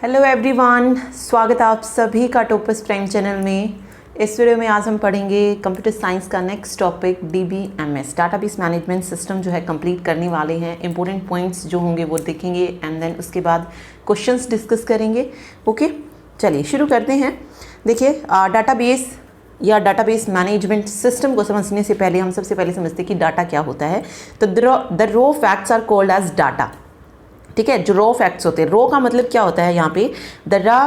Hello everyone, स्वागत है आप सभी का टॉपर्स प्राइम चैनल में। इस वीडियो में आज हम पढ़ेंगे कंप्यूटर साइंस का next topic DBMS database management system जो है कंप्लीट करने वाले हैं। इंपॉर्टेंट पॉइंट्स जो होंगे वो देखेंगे एंड देन उसके बाद क्वेश्चंस डिस्कस करेंगे। ओके, चलिए शुरू करते हैं। देखिए, डाटाबेस या डाटाबेस मैनेजमेंट सिस्टम को समझने से पहले हम सबसे पहले समझते हैं कि डाटा क्या होता है। तो the raw facts are called as data. ठीक है, जो रॉ फैक्ट्स होते हैं, रॉ का मतलब क्या होता है यहाँ पे, the raw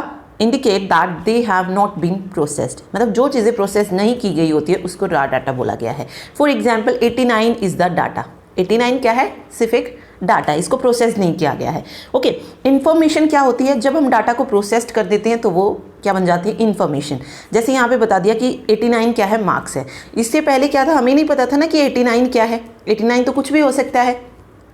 indicate that they have not been processed, मतलब जो चीज़ें प्रोसेस नहीं की गई होती है उसको रॉ डाटा बोला गया है। For example 89 is the data. 89 क्या है? सिर्फ एक डाटा, इसको प्रोसेस नहीं किया गया है। ओके, इन्फॉर्मेशन क्या होती है? जब हम डाटा को प्रोसेस्ड कर देते हैं तो वो क्या बन जाती है? इन्फॉर्मेशन। जैसे यहाँ पे बता दिया कि 89 क्या है? मार्क्स है। इससे पहले क्या था? हमें नहीं पता था ना कि 89 क्या है। 89 तो कुछ भी हो सकता है।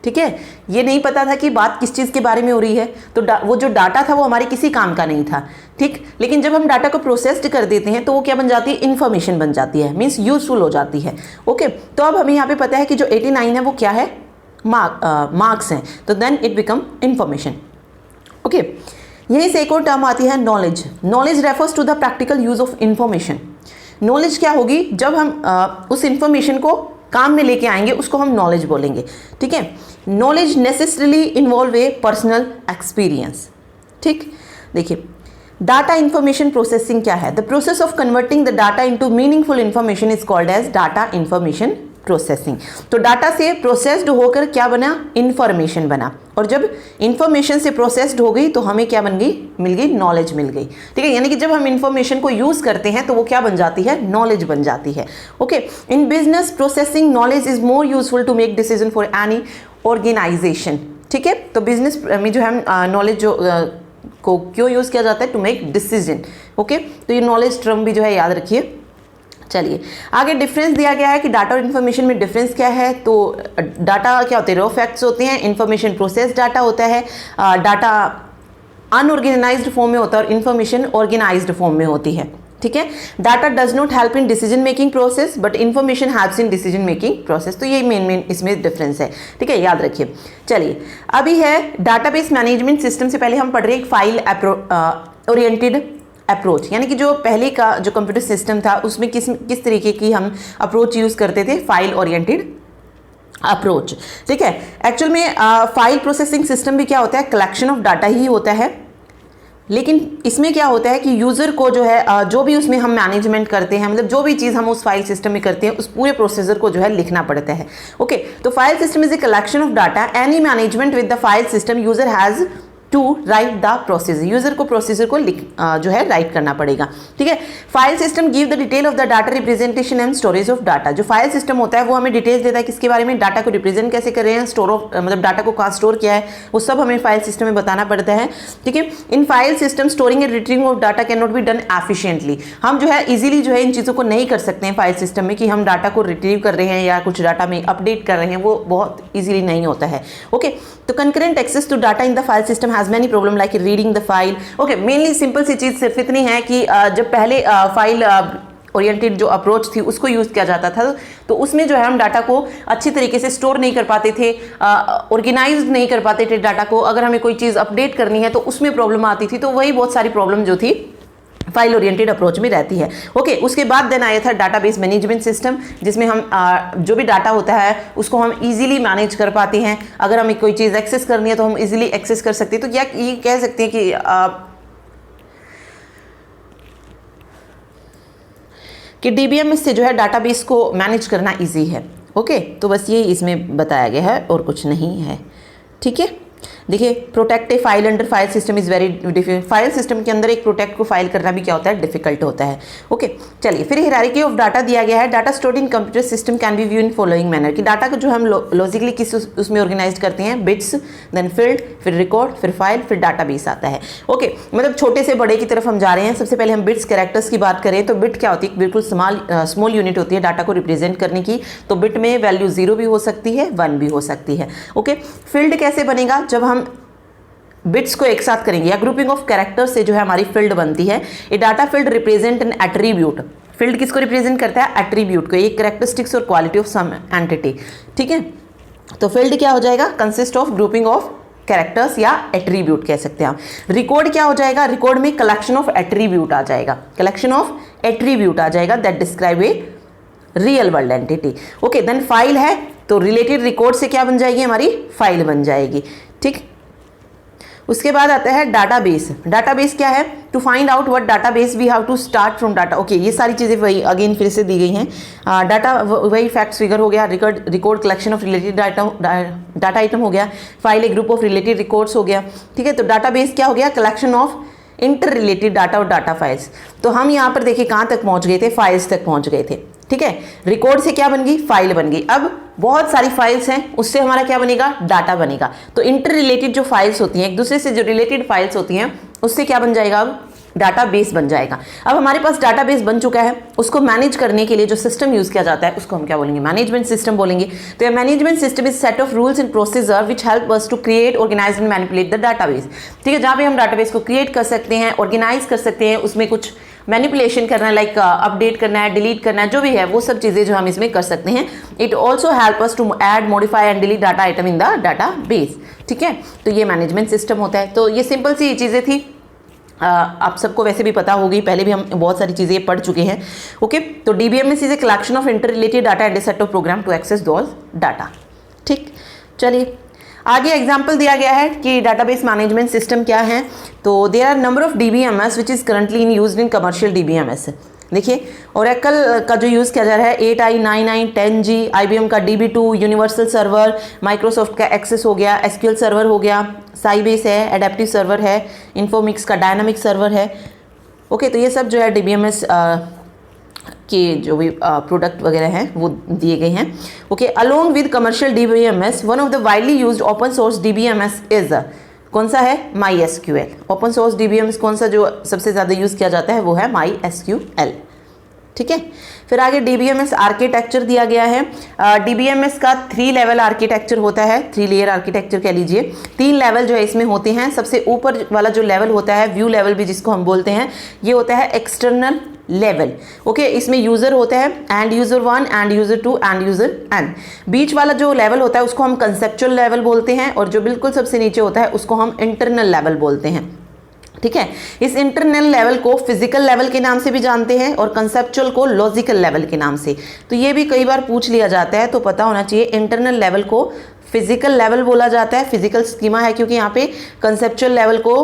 ठीक है, ये नहीं पता था कि बात किस चीज़ के बारे में हो रही है, तो वो जो डाटा था वो हमारे किसी काम का नहीं था। ठीक, लेकिन जब हम डाटा को प्रोसेस्ड कर देते हैं तो वो क्या बन जाती है? इन्फॉर्मेशन बन जाती है, मीन्स यूजफुल हो जाती है। ओके, तो अब हमें यहाँ पे पता है कि जो 89 है वो क्या है? मार्क्स हैं, तो then it become information. Okay, यहीं से एक और टर्म आती है knowledge. Knowledge refers to the practical use of information. Knowledge क्या होगी? जब हम उस इंफॉर्मेशन को काम में लेके आएंगे उसको हम नॉलेज बोलेंगे। ठीक है, knowledge necessarily involve a personal experience. ठीक, देखिए, डाटा इंफॉर्मेशन प्रोसेसिंग क्या है? The process of converting the data into meaningful information is called as data information processing. तो डाटा से प्रोसेस्ड होकर क्या बना? इंफॉर्मेशन बना, और जब इंफॉर्मेशन से प्रोसेस्ड हो गई तो हमें क्या बन गई? मिल गई, नॉलेज मिल गई। ठीक है, यानी कि जब हम इंफॉर्मेशन को यूज करते हैं तो वो क्या बन जाती है? नॉलेज बन जाती है। Okay, in business processing knowledge is more useful to make decision for any organisation. ठीक है, तो बिजनेस में जो है नॉलेज जो को क्यों यूज किया जाता है? To make decision. ओके, तो ये नॉलेज टर्म भी जो है याद रखिए। चलिए आगे, डिफरेंस दिया गया है कि डाटा और इन्फॉर्मेशन में डिफरेंस क्या है। तो डाटा क्या होते हैं? रॉ फैक्ट्स होते हैं। इन्फॉर्मेशन प्रोसेस डाटा होता है। डाटा अनऑर्गेनाइज्ड फॉर्म में होता है और इन्फॉर्मेशन ऑर्गेनाइज्ड फॉर्म में होती है। ठीक है, data does not help in decision making process but information helps in decision making process. तो ये मेन इसमें डिफरेंस है। ठीक है, याद रखिए। चलिए, अभी है डाटाबेस मैनेजमेंट सिस्टम से पहले हम पढ़ रहे हैं फाइल ओरिएंटेड अप्रोच, यानी कि जो पहले का जो कंप्यूटर सिस्टम था उसमें किस तरीके की हम अप्रोच यूज करते थे? File oriented approach. ठीक है, एक्चुअल में फाइल प्रोसेसिंग सिस्टम भी क्या होता है? कलेक्शन ऑफ डाटा ही होता है, लेकिन इसमें क्या होता है कि यूजर को जो है जो भी उसमें हम मैनेजमेंट करते हैं, मतलब जो भी चीज़ हम उस फाइल सिस्टम में करते हैं उस पूरे प्रोसीजर को जो है लिखना पड़ता है। ओके, तो file system is a collection of data. Any management with the file system user has to write the procedure. User को प्रोसीजर को जो है राइट करना पड़ेगा। ठीक है, file system give the detail of the data representation and storage of data. जो file system होता है वो हमें डिटेल्स देता है किसके बारे में? डाटा को रिप्रेजेंट कैसे कर रहे हैं, स्टोर ऑफ मतलब डाटा को कहाँ स्टोर किया है, वो सब हमें फाइल सिस्टम में बताना पड़ता है। ठीक है, in file system storing and retrieving of data can not be done efficiently. हम जो है इजीली जो है इन चीज़ों को नहीं कर सकते हैं फाइल सिस्टम में, कि हम डाटा को रिट्रीव कर रहे हैं या कुछ डाटा में अपडेट कर रहे हैं, वो बहुत ईजिली नहीं होता है। ओके, तो concurrent access to data in the file system has many problem like reading the file. Okay, mainly simple सी चीज सिर्फ इतनी है कि जब पहले फाइल ओरिएंटेड जो अप्रोच थी उसको यूज किया जाता था तो उसमें जो है हम डाटा को अच्छी तरीके से स्टोर नहीं कर पाते थे, ऑर्गेनाइज नहीं कर पाते थे डाटा को। अगर हमें कोई चीज़ अपडेट करनी है तो उसमें प्रॉब्लम आती थी। तो वही बहुत सारी प्रॉब्लम जो थी फाइल ओरिएंटेड अप्रोच में रहती है। ओके, उसके बाद देन आया था डाटाबेस मैनेजमेंट सिस्टम, जिसमें हम जो भी डाटा होता है उसको हम इजीली मैनेज कर पाते हैं। अगर हमें कोई चीज़ एक्सेस करनी है तो हम इजीली एक्सेस कर सकते हैं। तो क्या ये कह सकते हैं कि DBMS से जो है डाटाबेस को मैनेज करना इजी है। ओके, तो बस ये इसमें बताया गया है और कुछ नहीं है। ठीक है, देखिए, protect A file under file system is very difficult. File system के अंदर एक प्रोटेक्ट को फाइल करना भी क्या होता है? डिफिकल्ट होता है। ओके, चलिए, फिर हायरार्की ऑफ डाटा दिया गया है। Data stored in computer system can be view in following manner, कि डाटा को जो हम लॉजिकली किस उसमें ऑर्गेनाइज करते हैं? बिट्स, देन फील्ड, फिर रिकॉर्ड, फिर फाइल, फिर डाटाबेस आता है। ओके, मतलब छोटे से बड़े की तरफ हम जा रहे हैं। सबसे पहले हम बिट्स कैरेक्टर्स की बात करें तो बिट क्या होती है? बिल्कुल स्मॉल यूनिट होती है डाटा को रिप्रेजेंट करने की। तो बिट में वैल्यू 0 भी हो सकती है, 1 भी हो सकती है। ओके, फील्ड कैसे बनेगा? जब हम बिट्स को एक साथ करेंगे या ग्रुपिंग ऑफ कैरेक्टर्स से जो है हमारी फील्ड बनती है। A data field represent an attribute. Field किसको रिप्रेजेंट करता है? एट्रीब्यूट को, एक कैरेक्टरिस्टिक्स और क्वालिटी ऑफ सम एंटिटी। ठीक है, तो फील्ड क्या हो जाएगा? Consist of grouping of characters या एट्रीब्यूट कह सकते हैं आप। रिकॉर्ड क्या हो जाएगा, रिकॉर्ड में कलेक्शन ऑफ एट्रीब्यूट आ जाएगा, कलेक्शन ऑफ एट्रीब्यूट आ जाएगा that describe a real world entity. Okay, then file है तो रिलेटेड रिकॉर्ड से क्या बन जाएगी, हमारी फाइल बन जाएगी। ठीक, उसके बाद आता है डाटाबेस। डाटाबेस क्या है, to find out what database we have to start from data. Okay, ये सारी चीज़ें वही अगेन फिर से दी गई हैं। डाटा वही फैक्ट्स फिगर हो गया, record collection of related data item हो गया, file A group of related records हो गया। ठीक है, तो डाटाबेस क्या हो गया, collection of interrelated data और डाटा फाइल्स। तो हम यहाँ पर देखिए कहाँ तक पहुँच गए थे, फाइल्स तक पहुँच गए थे। ठीक है, रिकॉर्ड से क्या बन गई, फाइल बन गई। अब बहुत सारी फाइल्स हैं, उससे हमारा क्या बनेगा, डाटा बनेगा। तो इंटर रिलेटेड जो फाइल्स होती हैं, एक दूसरे से जो रिलेटेड फाइल्स होती हैं, उससे क्या बन जाएगा, अब डाटाबेस बन जाएगा। अब हमारे पास डाटाबेस बन चुका है, उसको मैनेज करने के लिए जो सिस्टम यूज किया जाता है उसको हम क्या बोलेंगे, मैनेजमेंट सिस्टम बोलेंगे। तो ये management system is set of rules and procedure which help us to create, organize and manipulate the database. ठीक है, जहाँ पे हम डाटाबेस को क्रिएट कर सकते हैं, ऑर्गेनाइज कर सकते हैं, उसमें कुछ मैनिपुलेशन करना है, लाइक अपडेट करना है, डिलीट करना है, जो भी है वो सब चीज़ें जो हम इसमें कर सकते हैं। It also help us to add, modify and delete data item in the database. ठीक है, तो ये मैनेजमेंट सिस्टम होता है। तो ये सिंपल सी चीज़ें थी, आप सबको वैसे भी पता होगी, पहले भी हम बहुत सारी चीज़ें पढ़ चुके हैं। ओके, तो DBMS is a collection of interrelated data and a set of program to access those data. ठीक, चलिए आगे एग्जाम्पल दिया गया है कि डाटाबेस मैनेजमेंट सिस्टम क्या है। तो there are number of DBMS which is currently in use in commercial DBMS। देखिए, ओरेकल का जो यूज़ किया जा रहा है 8i, 9i, 10g, IBM का DB2, यूनिवर्सल सर्वर, माइक्रोसॉफ्ट का एक्सेस हो गया, SQL सर्वर हो गया, साइबेस है, एडेप्टिव सर्वर है, इन्फोमिक्स का डायनामिक सर्वर है। ओके, तो ये सब जो है DBMS के जो भी प्रोडक्ट वगैरह हैं वो दिए गए हैं। Okay, along with commercial DBMS one of the widely used open source DBMS is, कौन सा है, MySQL। ओपन सोर्स DBMS कौन सा जो सबसे ज़्यादा यूज़ किया जाता है वो है MySQL। ठीक है, फिर आगे DBMS आर्किटेक्चर दिया गया है। DBMS का 3 लेवल आर्किटेक्चर होता है, 3 लेयर आर्किटेक्चर कह लीजिए। 3 लेवल जो है इसमें होते हैं। सबसे ऊपर वाला जो लेवल होता है, व्यू लेवल भी जिसको हम बोलते हैं, ये होता है एक्सटर्नल लेवल। ओके, इसमें यूजर होता है and user 1 and user 2 and user n। बीच वाला जो लेवल होता है उसको हम कंसेप्चुअल लेवल बोलते हैं, और जो बिल्कुल सबसे नीचे होता है उसको हम इंटरनल लेवल बोलते हैं। ठीक है, इस इंटरनल लेवल को फिजिकल लेवल के नाम से भी जानते हैं और कंसेप्चुअल को लॉजिकल लेवल के नाम से। तो ये भी कई बार पूछ लिया जाता है, तो पता होना चाहिए इंटरनल लेवल को फिजिकल लेवल बोला जाता है, फिजिकल स्कीमा है, क्योंकि यहाँ पे कंसेप्चुअल लेवल को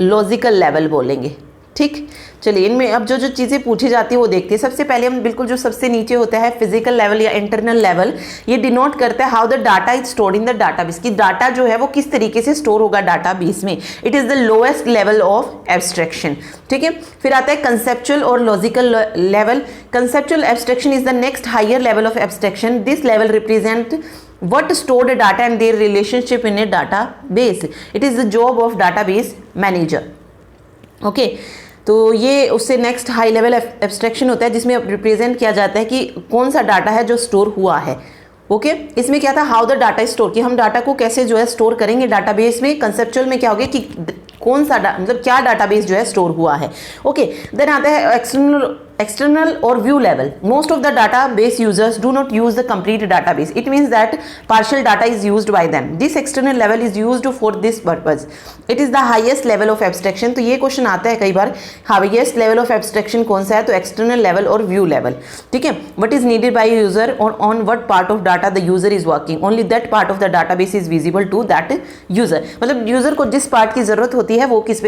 लॉजिकल लेवल बोलेंगे। ठीक, चलिए इनमें अब जो जो चीज़ें पूछी जाती है वो देखते हैं। सबसे पहले हम बिल्कुल जो सबसे नीचे होता है फिजिकल लेवल या इंटरनल लेवल, ये डिनोट करता है how the data is stored in the database, कि डाटा जो है वो किस तरीके से स्टोर होगा डाटाबेस में। It is the lowest level of abstraction. ठीक है, फिर आता है कंसेप्चुअल और logical level. Conceptual abstraction is the next higher level of abstraction. This level represent what stored data and their relationship in a database. It is the job of database manager. Okay, तो ये उससे next high level abstraction होता है जिसमें represent किया जाता है कि कौन सा डाटा है जो स्टोर हुआ है। ओके, इसमें क्या था, हाउ द डाटा स्टोर, कि हम डाटा को कैसे जो है स्टोर करेंगे डाटाबेस में। कंसेप्चुअल में क्या होगा कि कौन सा मतलब क्या डाटाबेस जो है स्टोर हुआ है। ओके, देन आता है external or view level. Most of the database users do not use the complete database. It means that partial data is used by them. This external level is used for this purpose. It is the highest level of abstraction. तो ये question आता है कई बार, highest level of abstraction कौन सा है, तो external level और view level। ठीक है, what is needed by user or on what part of data the user is working. Only that part of the database is visible to that user. मतलब user को जिस part की जरूरत होती है वो किस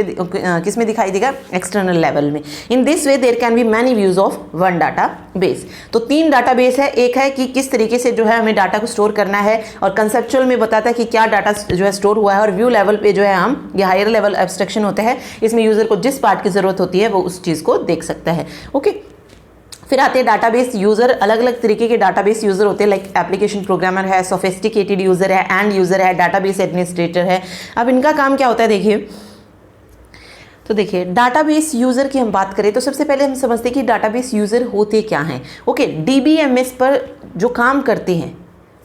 में दिखाई देगा, एक्सटर्नल लेवल में। In this way there can be many views of one database. तो 3 डाटाबेस है, एक है कि किस तरीके से जो है हमें डाटा को स्टोर करना है, और कंसेप्चुअल में बताता है कि क्या डाटा जो है स्टोर हुआ है, और व्यू लेवल पे जो है हम ये हायर लेवल एब्स्ट्रैक्शन होता है, इसमें यूजर को जिस पार्ट की जरूरत होती है वो उस चीज को देख सकता है। ओके, फिर आते हैं डाटाबेस यूजर। अलग अलग तरीके के डाटाबेस यूजर होते हैं, लाइक एप्लीकेशन प्रोग्रामर है, सोफिस्टिकेटेड यूजर है, एंड यूजर है, डाटाबेस एडमिनिस्ट्रेटर है। अब इनका काम क्या होता है, देखिए तो देखिए डाटाबेस यूज़र की हम बात करें तो सबसे पहले हम समझते हैं कि डाटाबेस यूज़र होते क्या हैं। ओके, DBMS पर जो काम करते हैं,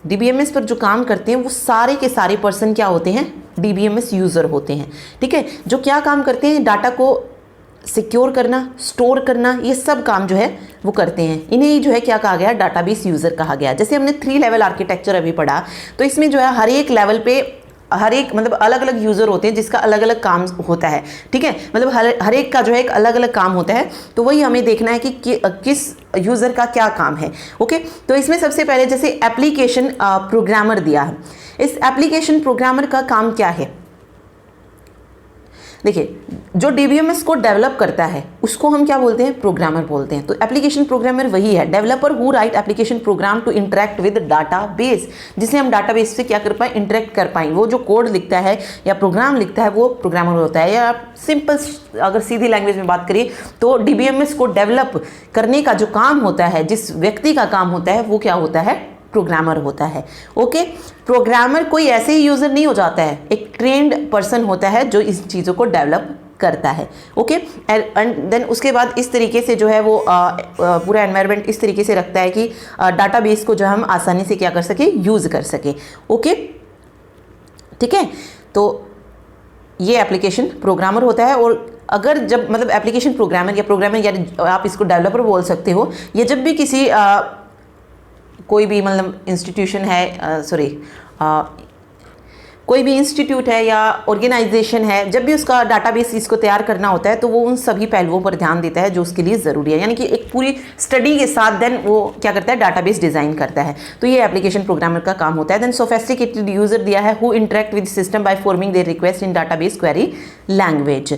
DBMS पर जो काम करते हैं वो सारे के सारे पर्सन क्या होते हैं, DBMS यूज़र होते हैं। ठीक है, जो क्या काम करते हैं, डाटा को सिक्योर करना, स्टोर करना, ये सब काम जो है वो करते हैं। इन्हें ही जो है क्या कहा गया, डाटाबेस यूज़र कहा गया। जैसे हमने 3 लेवल आर्किटेक्चर अभी पढ़ा, तो इसमें जो है हर एक लेवल पे हर एक मतलब अलग अलग यूज़र होते हैं जिसका अलग अलग काम होता है, ठीक है, मतलब हर एक का जो है एक अलग अलग काम होता है, तो वही हमें देखना है कि किस यूज़र का क्या काम है। ओके, तो इसमें सबसे पहले जैसे एप्लीकेशन प्रोग्रामर दिया है, इस एप्लीकेशन प्रोग्रामर का काम क्या है? देखिए, जो DBMS को डेवलप करता है उसको हम क्या बोलते हैं? प्रोग्रामर बोलते हैं। तो एप्लीकेशन प्रोग्रामर वही है, developer who write application program to interact with database, जिससे हम डाटाबेस से क्या कर पाए? इंटरेक्ट कर पाए। वो जो कोड लिखता है या प्रोग्राम लिखता है वो प्रोग्रामर होता है। या सिंपल अगर सीधी लैंग्वेज में बात करिए तो DBMS को डेवलप करने का जो काम होता है, जिस व्यक्ति का काम होता है, वो क्या होता है? प्रोग्रामर होता है। ओके, प्रोग्रामर कोई ऐसे ही यूजर नहीं हो जाता है, एक ट्रेंड पर्सन होता है जो इस चीज़ों को डेवलप करता है। ओके, एंड देन उसके बाद इस तरीके से जो है वो पूरा एनवायरनमेंट इस तरीके से रखता है कि डाटाबेस को जो हम आसानी से क्या कर सके? यूज़ कर सके। ओके, ठीक है, तो ये एप्लीकेशन प्रोग्रामर होता है। और अगर जब मतलब एप्लीकेशन प्रोग्रामर या आप इसको डेवलपर बोल सकते हो, ये जब भी किसी कोई भी मतलब इंस्टीट्यूशन है, कोई भी इंस्टीट्यूट है या ऑर्गेनाइजेशन है, जब भी उसका डाटाबेस इसको तैयार करना होता है तो वो उन सभी पहलुओं पर ध्यान देता है जो उसके लिए ज़रूरी है, यानी कि एक पूरी स्टडी के साथ देन वो क्या करता है? डाटाबेस डिज़ाइन करता है। तो ये एप्लीकेशन प्रोग्रामर का काम होता है। देन सोफिस्टिकेटेड यूज़र दिया है, who interact with system by forming there request in database query language.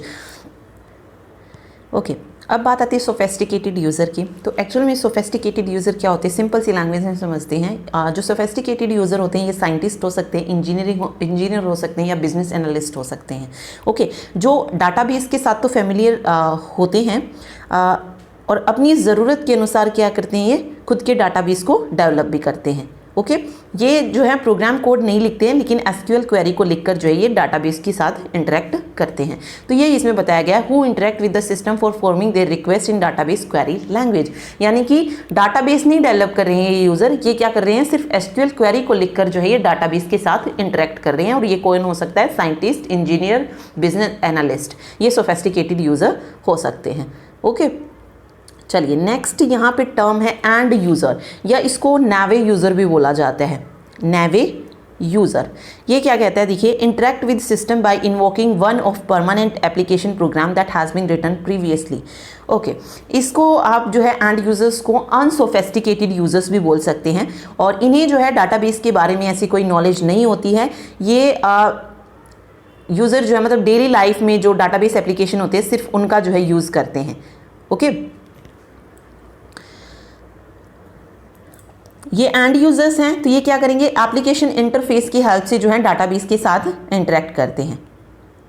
Okay, अब बात आती है सोफिस्टिकेटेड यूज़र की। तो एक्चुअल में सोफिस्टिकेटेड यूज़र क्या होते हैं? सिंपल सी लैंग्वेज में समझते हैं। जो सोफिस्टिकेटेड यूज़र होते हैं ये साइंटिस्ट हो सकते हैं, इंजीनियर हो सकते हैं या बिजनेस एनालिस्ट हो सकते हैं। ओके, जो डाटाबेस के साथ तो फेमिलियर होते हैं और अपनी ज़रूरत के अनुसार क्या करते हैं? ये खुद के डाटाबेस को डेवलप भी करते हैं। ओके, ये जो है प्रोग्राम कोड नहीं लिखते हैं, लेकिन SQL क्वेरी को लिखकर जो है ये डाटाबेस के साथ इंटरेक्ट करते हैं। तो ये इसमें बताया गया है, who interact with the system for forming there request in database query language, यानी कि डाटाबेस नहीं डेवलप कर रहे हैं ये यूज़र, ये क्या कर रहे हैं? सिर्फ SQL क्वेरी को लिखकर जो है ये डाटाबेस के साथ इंटरेक्ट कर रहे हैं। और ये कौन हो सकता है? साइंटिस्ट, इंजीनियर, बिजनेस एनालिस्ट, ये सोफिस्टिकेटेड यूज़र हो सकते हैं। ओके, चलिए नेक्स्ट यहाँ पे टर्म है एंड यूज़र, या इसको नावे यूज़र भी बोला जाता है। नावे यूज़र ये क्या कहता है? देखिए, interact with system by invoking one of permanent application program that has been written previously. Okay, इसको आप जो है एंड यूज़र्स को अनसोफिस्टिकेटेड यूज़र्स भी बोल सकते हैं, और इन्हें जो है डाटाबेस के बारे में ऐसी कोई नॉलेज नहीं होती है। ये यूज़र जो है मतलब डेली लाइफ में जो डाटाबेस एप्लीकेशन होते हैं सिर्फ उनका जो है यूज़ करते हैं। ओके, ये एंड यूजर्स हैं, तो ये क्या करेंगे? एप्लीकेशन इंटरफेस की हेल्प से जो है डाटाबेस के साथ इंटरेक्ट करते हैं।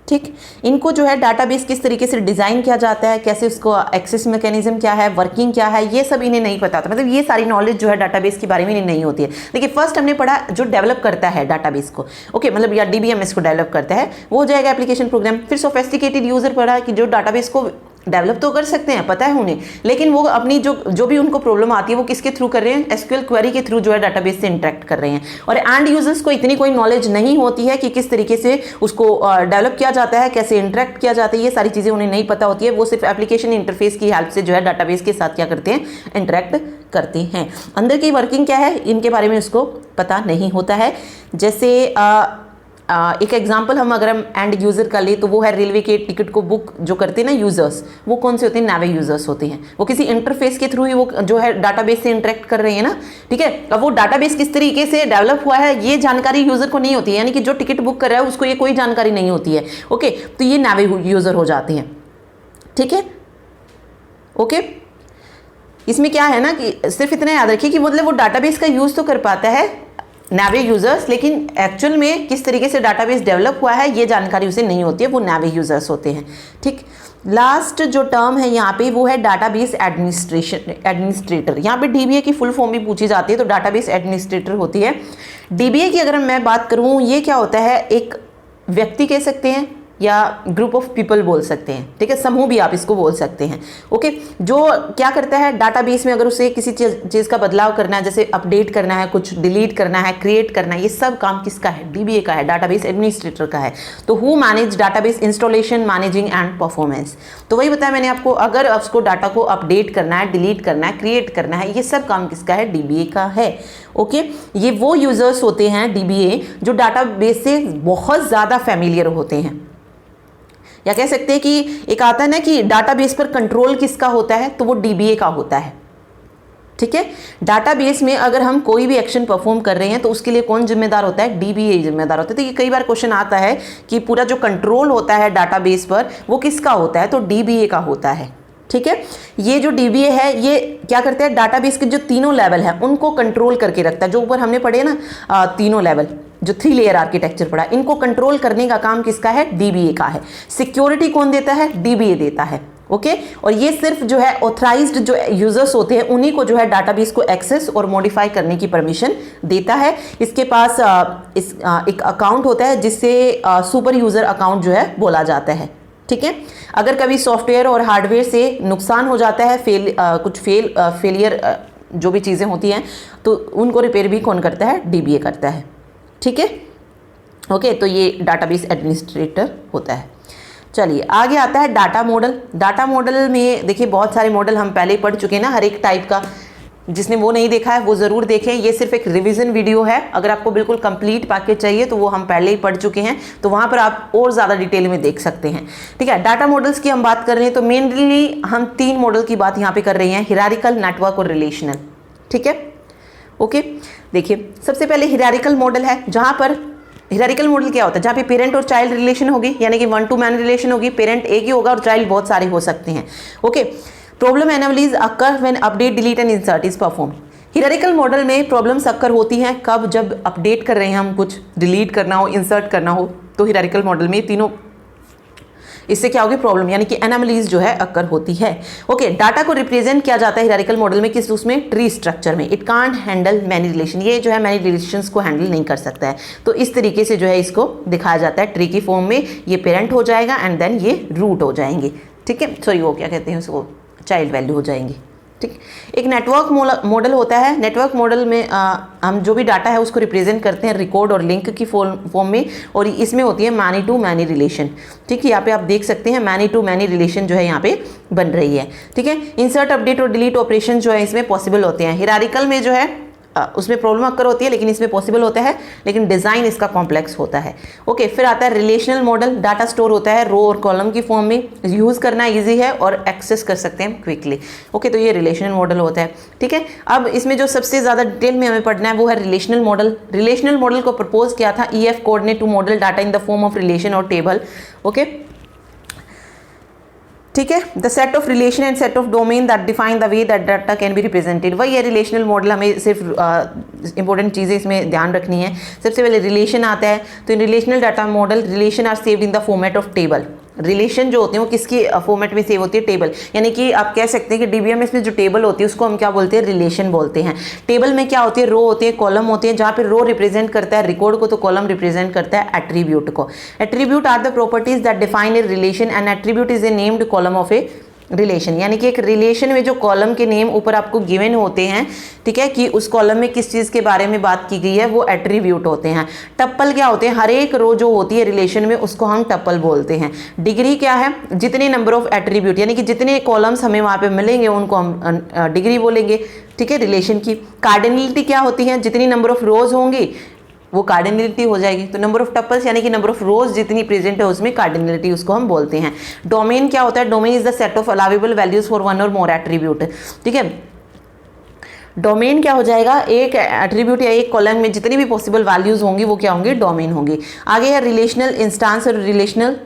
ठीक, इनको जो है डाटाबेस किस तरीके से डिज़ाइन किया जाता है, कैसे उसको एक्सेस मैकेनिज्म क्या है, वर्किंग क्या है, ये सब इन्हें नहीं पता था। मतलब ये सारी नॉलेज जो है डाटाबेस के बारे में इन्हें नहीं होती है। देखिए, फर्स्ट हमने पढ़ा जो डेवलप करता है डाटाबेस को, ओके, मतलब या DBMS को डेवलप करता है वो हो जाएगा एप्लीकेशन प्रोग्राम। फिर सोफिस्टिकेटेड यूजर पढ़ा कि जो डाटाबेस को डेवलप तो कर सकते हैं, पता है उन्हें, लेकिन वो अपनी जो भी उनको प्रॉब्लम आती है वो किसके थ्रू कर रहे हैं? SQL क्वेरी के थ्रू जो है डाटाबेस से इंटरेक्ट कर रहे हैं। और एंड यूजर्स को इतनी कोई नॉलेज नहीं होती है कि किस तरीके से उसको डेवलप किया जाता है, कैसे इंटरेक्ट किया जाता है, ये सारी चीज़ें उन्हें नहीं पता होती है। वो सिर्फ एप्लीकेशन इंटरफेस की हेल्प से जो है डाटाबेस के साथ क्या करते हैं? इंटरेक्ट करते हैं। अंदर की वर्किंग क्या है इनके बारे में उसको पता नहीं होता है। जैसे एक एग्जांपल अगर हम एंड यूज़र का ले तो वो है रेलवे के टिकट को बुक जो करते हैं ना यूज़र्स, वो कौन से होते हैं? नावे यूज़र्स होते हैं। वो किसी इंटरफेस के थ्रू ही वो जो है डाटाबेस से इंटरेक्ट कर रहे हैं ना, ठीक है। अब वो डाटाबेस किस तरीके से डेवलप हुआ है ये जानकारी यूज़र को नहीं होती है, यानी कि जो टिकट बुक कर रहा है उसको ये कोई जानकारी नहीं होती है। ओके, तो ये नावे यूज़र हो जाते हैं, ठीक है। ओके, इसमें क्या है ना कि सिर्फ इतना याद रखिए कि मतलब वो डाटाबेस का यूज़ तो कर पाता है नावे यूज़र्स, लेकिन एक्चुअल में किस तरीके से डाटाबेस डेवलप हुआ है ये जानकारी उसे नहीं होती है, वो नावे यूज़र्स होते हैं, ठीक। लास्ट जो टर्म है यहाँ पे वो है डाटाबेस एडमिनिस्ट्रेटर। यहाँ पे DBA की फुल फॉर्म भी पूछी जाती है, तो डाटाबेस एडमिनिस्ट्रेटर होती है। DBA की अगर मैं बात करूँ, ये क्या होता है? एक व्यक्ति कह सकते हैं, या ग्रुप ऑफ पीपल बोल सकते हैं, ठीक है, समूह भी आप इसको बोल सकते हैं। ओके, जो क्या करता है डाटाबेस में, अगर उसे किसी चीज़ का बदलाव करना है, जैसे अपडेट करना है, कुछ डिलीट करना है, क्रिएट करना है, ये सब काम किसका है? डीबीए का है, डाटाबेस एडमिनिस्ट्रेटर का है। तो who manage database installation, managing and performance. तो वही बताया मैंने आपको, अगर उसको डाटा को अपडेट करना है, डिलीट करना है, क्रिएट करना है, ये सब काम किसका है? डीबीए का है। ओके, ये वो यूजर्स होते हैं डीबीए जो डाटाबेस से बहुत ज़्यादा फैमिलियर होते हैं, या कह सकते हैं कि एक आता है ना कि डाटाबेस पर कंट्रोल किसका होता है, तो वो डीबीए का होता है। ठीक है, डाटाबेस में अगर हम कोई भी एक्शन परफॉर्म कर रहे हैं तो उसके लिए कौन जिम्मेदार होता है? डीबीए जिम्मेदार होता है। तो ये कई बार क्वेश्चन आता है कि पूरा जो कंट्रोल होता है डाटाबेस पर वो किसका होता है? तो डीबीए का होता है। ठीक है, ये जो डीबीए है ये क्या करता है? डाटाबेस के जो तीनों लेवल है उनको कंट्रोल करके रखता है। जो ऊपर हमने पढ़े ना तीनों लेवल, जो 3 लेयर आर्किटेक्चर पढ़ा, इनको कंट्रोल करने का काम किसका है? डीबीए का है। सिक्योरिटी कौन देता है? डीबीए देता है। ओके, और ये सिर्फ जो है ऑथराइज्ड जो यूजर्स होते हैं उन्हीं को जो है डाटाबेस को एक्सेस और मॉडिफाई करने की परमिशन देता है। इसके पास एक अकाउंट होता है जिससे सुपर यूजर अकाउंट जो है बोला जाता है। ठीक है, अगर कभी सॉफ्टवेयर और हार्डवेयर से नुकसान हो जाता है, फेलियर जो भी चीज़ें होती हैं, तो उनको रिपेयर भी कौन करता है? डीबीए करता है। ठीक है, ओके, तो ये डाटाबेस एडमिनिस्ट्रेटर होता है। चलिए आगे आता है डाटा मॉडल। डाटा मॉडल में देखिए बहुत सारे मॉडल हम पहले ही पढ़ चुके हैं ना, हर एक टाइप का। जिसने वो नहीं देखा है वो ज़रूर देखें, ये सिर्फ एक रिवीजन वीडियो है। अगर आपको बिल्कुल कंप्लीट पैकेज चाहिए तो वो हम पहले ही पढ़ चुके हैं, तो वहाँ पर आप और ज़्यादा डिटेल में देख सकते हैं। ठीक है, डाटा मॉडल्स की हम बात कर रहे हैं तो मेनली हम 3 मॉडल की बात यहाँ पे कर रहे हैं, हिरारिकल, नेटवर्क और रिलेशनल। ठीक है, ओके, देखिए सबसे पहले हिरारिकल मॉडल है, जहाँ पर हिरारिकल मॉडल क्या होता है? जहाँ पे पेरेंट और चाइल्ड रिलेशन होगी, यानी कि 1 to मैन रिलेशन होगी। पेरेंट एक ही होगा और चाइल्ड बहुत सारे हो सकते हैं। Okay, problem analysis occur when update, delete and insert is perform. Hierarchical model में प्रॉब्लम्स अकर होती हैं कब? जब अपडेट कर रहे हैं हम, कुछ डिलीट करना हो, इंसर्ट करना हो, तो हिरारिकल मॉडल में तीनों, इससे क्या होगी? प्रॉब्लम, यानी कि एनामलीज जो है अकर होती है। ओके, डाटा को रिप्रेजेंट किया जाता है हिरारिकल मॉडल में किस? उसमें ट्री स्ट्रक्चर में। It can't handle many relation, ये जो है मैनी रिलेशंस को हैंडल नहीं कर सकता है। तो इस तरीके से जो है इसको दिखाया जाता है ट्री की फॉर्म में। ये पेरेंट हो जाएगा एंड देन ये रूट हो जाएंगे। ठीक है, सॉरी वो क्या कहते हैं उसको, चाइल्ड वैल्यू हो जाएंगी। ठीक, एक नेटवर्क मॉडल होता है। नेटवर्क मॉडल में हम जो भी डाटा है उसको रिप्रेजेंट करते हैं रिकॉर्ड और लिंक की फॉर्म में, और इसमें होती है मैनी टू मैनी रिलेशन। ठीक है, यहाँ पे आप देख सकते हैं मैनी टू मैनी रिलेशन जो है यहाँ पे बन रही है। ठीक है, इंसर्ट, अपडेट और डिलीट ऑपरेशन जो है इसमें पॉसिबल होते हैं। हिरारिकल में जो है उसमें प्रॉब्लम अक्कर होती है, लेकिन इसमें पॉसिबल होता है, लेकिन डिज़ाइन इसका कॉम्प्लेक्स होता है। ओके, फिर आता है रिलेशनल मॉडल। डाटा स्टोर होता है रो और कॉलम की फॉर्म में, यूज़ करना इजी है और एक्सेस कर सकते हैं क्विकली। ओके, तो ये रिलेशनल मॉडल होता है। ठीक है, अब इसमें जो सबसे ज़्यादा डिटेल में हमें पढ़ना है वो है रिलेशनल मॉडल। रिलेशनल मॉडल को प्रपोज किया था EF coordinate to model data in the form of relation और टेबल। ओके, ठीक है, the set of relation and set of domain that define the way that data can be represented. वही है relational model. हमें सिर्फ important चीज़ें इसमें ध्यान रखनी है। सबसे पहले रिलेशन आता है, तो in relational data model relation are saved in the format of table. Relation जो होते हैं वो किसकी फॉर्मेट में सेव होती है? टेबल। यानी कि आप कह सकते हैं कि डीबीएमएस में जो टेबल होती है उसको हम क्या बोलते हैं? रिलेशन बोलते हैं। टेबल में क्या होती है? रो होती है, कॉलम होते हैं। जहाँ पे रो रिप्रेजेंट करता है रिकॉर्ड को, तो कॉलम रिप्रेजेंट करता है एट्रीब्यूट को। Attribute are the properties that define a relation and attribute is a named column of a relation. यानी कि एक रिलेशन में जो कॉलम के नेम ऊपर आपको गिवन होते हैं, ठीक है, कि उस कॉलम में किस चीज़ के बारे में बात की गई है, वो एट्रीब्यूट होते हैं। टप्पल क्या होते हैं? हर एक रो जो होती है रिलेशन में उसको हम टप्पल बोलते हैं। डिग्री क्या है? जितने नंबर ऑफ एट्रीब्यूट, यानी कि जितने कॉलम्स हमें वहाँ पे मिलेंगे उनको हम डिग्री बोलेंगे। ठीक है, रिलेशन की। कार्डिनलिटी क्या होती है? जितनी नंबर ऑफ रोज होंगी वो कार्डिनलिटी हो जाएगी। तो नंबर ऑफ टपल्स यानी कि नंबर ऑफ रोज जितनी प्रेजेंट है उसमें कार्डिनलिटी उसको हम बोलते हैं। डोमेन क्या होता है? Domain is the set of allowable values for one और मोर एट्रीब्यूट। ठीक है, डोमेन क्या हो जाएगा? एक एट्रीब्यूट या एक कॉलम में जितनी भी पॉसिबल वैल्यूज होंगी वो क्या होंगी? डोमेन होंगी। आगे है रिलेशनल इंस्टांस और रिलेशनल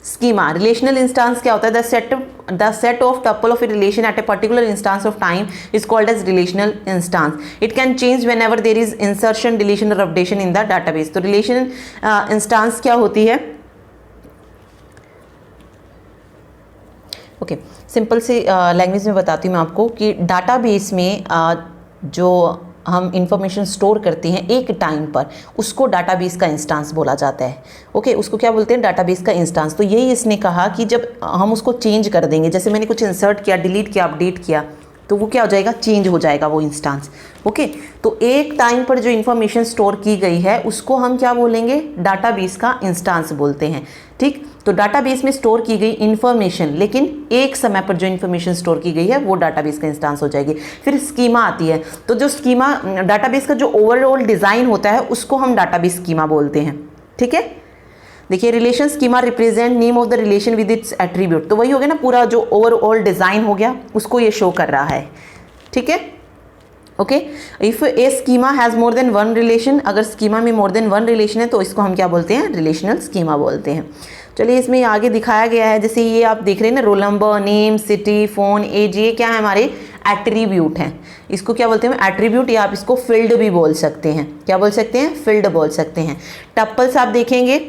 स्कीमा। रिलेशनल इंस्टांस क्या होता है? The set of tuple of a relation at a particular instance of time is called as relational instance. It can change whenever there is insertion, deletion और updation in the database. तो relation instance क्या होती है? Simple सी language में बताती हूँ मैं आपको कि डाटाबेस में जो हम इंफॉर्मेशन स्टोर करते हैं एक टाइम पर, उसको डाटाबेस का इंस्टेंस बोला जाता है। ओके, उसको क्या बोलते हैं? डाटाबेस का इंस्टेंस। तो यही इसने कहा कि जब हम उसको चेंज कर देंगे, जैसे मैंने कुछ इंसर्ट किया, डिलीट किया, अपडेट किया, तो वो क्या हो जाएगा? चेंज हो जाएगा वो इंस्टेंस। ओके, तो एक टाइम पर जो इंफॉर्मेशन स्टोर की गई है उसको हम क्या बोलेंगे? डाटाबेस का इंस्टेंस बोलते हैं। ठीक, तो डाटाबेस में स्टोर की गई इंफॉर्मेशन, लेकिन एक समय पर जो इंफॉर्मेशन स्टोर की गई है वो डाटाबेस का इंस्टेंस हो जाएगी। फिर स्कीमा आती है, तो जो स्कीमा डाटाबेस का जो ओवरऑल डिज़ाइन होता है उसको हम डाटाबेस स्कीमा बोलते हैं। ठीक है, देखिए relation schema represent name of the relation with its attribute, तो वही हो गया ना, पूरा जो ओवरऑल डिज़ाइन हो गया उसको ये शो कर रहा है। ठीक है, okay, if A schema has more than one relation, अगर स्कीमा में मोर देन वन रिलेशन है तो इसको हम क्या बोलते हैं? रिलेशनल स्कीमा बोलते हैं। चलिए, इसमें आगे दिखाया गया है, जैसे ये आप देख रहे हैं ना, roll number, name, city, phone, age, ये क्या है? हमारे एट्रीब्यूट हैं। इसको क्या बोलते हैं? एट्रीब्यूट, या आप इसको फील्ड भी बोल सकते हैं। क्या बोल सकते हैं? फील्ड बोल सकते हैं। टप्पल्स आप देखेंगे,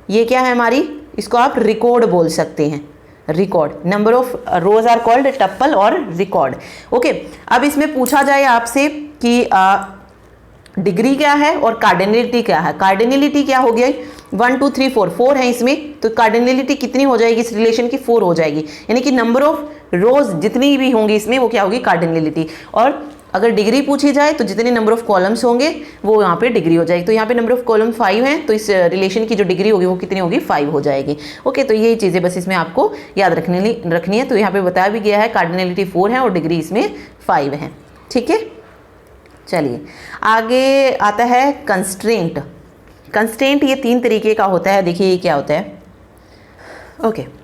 ये क्या है हमारी? इसको आप रिकॉर्ड बोल सकते हैं। Record, number of rows are called tuple और रिकॉर्ड। ओके, अब इसमें पूछा जाए आपसे कि डिग्री क्या है और कार्डिनलिटी क्या है। कार्डिनलिटी क्या हो गया? 1 2 3 4 4 है इसमें, तो कार्डिनलिटी कितनी हो जाएगी इस रिलेशन की? 4 हो जाएगी, यानी कि नंबर ऑफ रोज जितनी भी होंगी इसमें वो क्या होगी? कार्डिनलिटी। और अगर डिग्री पूछी जाए तो जितने नंबर ऑफ कॉलम्स होंगे वो यहाँ पे डिग्री हो जाएगी। तो यहाँ पे नंबर ऑफ कॉलम 5 हैं, तो इस रिलेशन की जो डिग्री होगी वो कितनी होगी? 5 हो जाएगी। ओके, तो यही चीज़ें बस इसमें आपको याद रखनी है। तो यहाँ पे बताया भी गया है कार्डिनलिटी 4 है और डिग्री इसमें 5 है। ठीक है, चलिए आगे आता है कंस्ट्रेंट। कंस्ट्रेंट ये 3 तरीके का होता है। देखिए ये क्या होता है। ओके,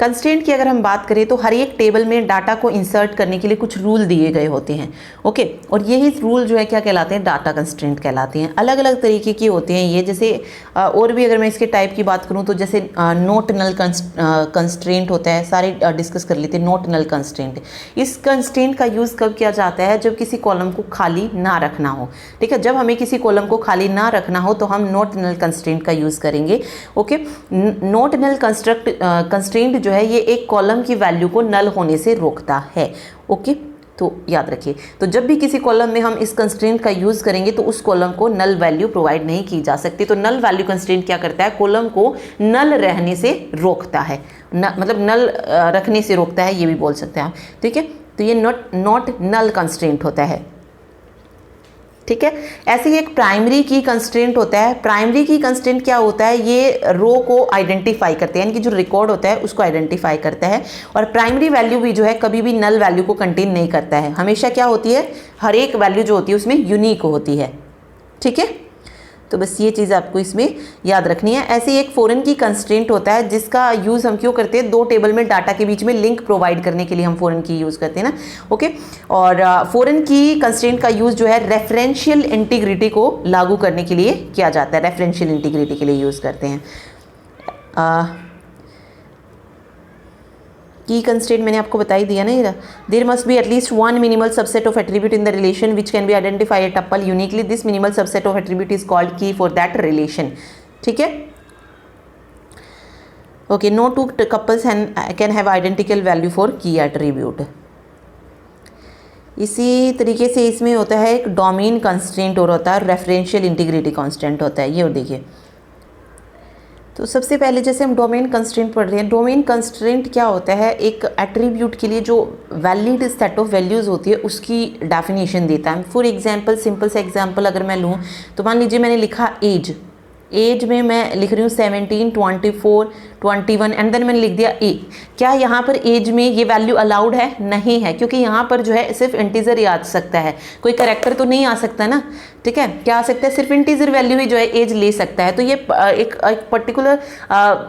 कंस्ट्रेंट की अगर हम बात करें तो हर एक टेबल में डाटा को इंसर्ट करने के लिए कुछ रूल दिए गए होते हैं। ओके, और यही रूल जो है क्या कहलाते हैं? डाटा कंस्ट्रेंट कहलाते हैं। अलग अलग तरीके की होते हैं ये, जैसे और भी अगर मैं इसके टाइप की बात करूं तो जैसे नोट नल कंस्ट्रेंट होता है, सारे डिस्कस कर लेते हैं। नोट नल कंस्ट्रेंट, इस कंस्ट्रेंट का यूज़ कब किया जाता है? जब किसी कॉलम को खाली ना रखना हो। ठीक है, जब हमें किसी कॉलम को खाली ना रखना हो तो हम नोट नल कंस्ट्रेंट का यूज़ करेंगे। ओके, नोट नल कंस्ट्रेंट है ये एक कॉलम की वैल्यू को नल होने से रोकता है। ओके, तो याद रखिए, तो जब भी किसी कॉलम में हम इस कंस्ट्रेंट का यूज करेंगे तो उस कॉलम को नल वैल्यू प्रोवाइड नहीं की जा सकती। तो नल वैल्यू कंस्ट्रेंट क्या करता है? कॉलम को नल रहने से रोकता है, मतलब नल रखने से रोकता है, ये भी बोल सकते हैं आप। ठीक है, तो ये नॉट नल कंस्ट्रेंट होता है। ठीक है, ऐसे ही एक प्राइमरी की कंस्ट्रेंट होता है। प्राइमरी की कंस्ट्रेंट क्या होता है? ये रो को आइडेंटिफाई करते हैं, यानी कि जो रिकॉर्ड होता है उसको आइडेंटिफाई करता है। और प्राइमरी वैल्यू भी जो है कभी भी नल वैल्यू को कंटेन नहीं करता है, हमेशा क्या होती है? हर एक वैल्यू जो होती है उसमें यूनिक होती है। ठीक है, तो बस ये चीज़ आपको इसमें याद रखनी है। ऐसे एक फॉरेन की कंस्ट्रेंट होता है जिसका यूज़ हम क्यों करते हैं? 2 टेबल में डाटा के बीच में लिंक प्रोवाइड करने के लिए हम फॉरेन की यूज़ करते हैं ना। ओके, और फॉरेन की कंस्ट्रेंट का यूज़ जो है रेफरेंशियल इंटीग्रिटी को लागू करने के लिए किया जाता है। रेफरेंशियल इंटीग्रिटी के लिए यूज़ करते हैं। की कंस्ट्रेंट मैंने आपको बता ही दिया ना। There must be at least one minimal subset of attribute in the relation which can be identify a tuple uniquely. This minimal subset of attribute is called key for that relation. ठीक है, okay, no two couples can have identical value for key attribute. इसी तरीके से इसमें होता है एक domain constraint और होता है रेफरेंशियल इंटीग्रिटी कांस्टेंट होता है। ये और देखिए, तो सबसे पहले जैसे हम डोमेन कंस्ट्रेंट पढ़ रहे हैं, डोमेन कंस्ट्रेंट क्या होता है? एक एट्रीब्यूट के लिए जो वैलिड सेट ऑफ वैल्यूज़ होती है उसकी डेफिनेशन देता है। फॉर एग्जांपल, सिंपल सा एग्जांपल अगर मैं लूँ तो मान लीजिए मैंने लिखा एज, एज में मैं लिख रही हूँ 17, 24, 21 एंड देन मैंने लिख दिया ए। क्या यहाँ पर एज में ये वैल्यू अलाउड है? नहीं है, क्योंकि यहाँ पर जो है सिर्फ इंटीजर ही आ सकता है, कोई कैरेक्टर तो नहीं आ सकता ना। ठीक है, क्या आ सकता है? सिर्फ इंटीजर वैल्यू ही जो है एज ले सकता है। तो ये एक पर्टिकुलर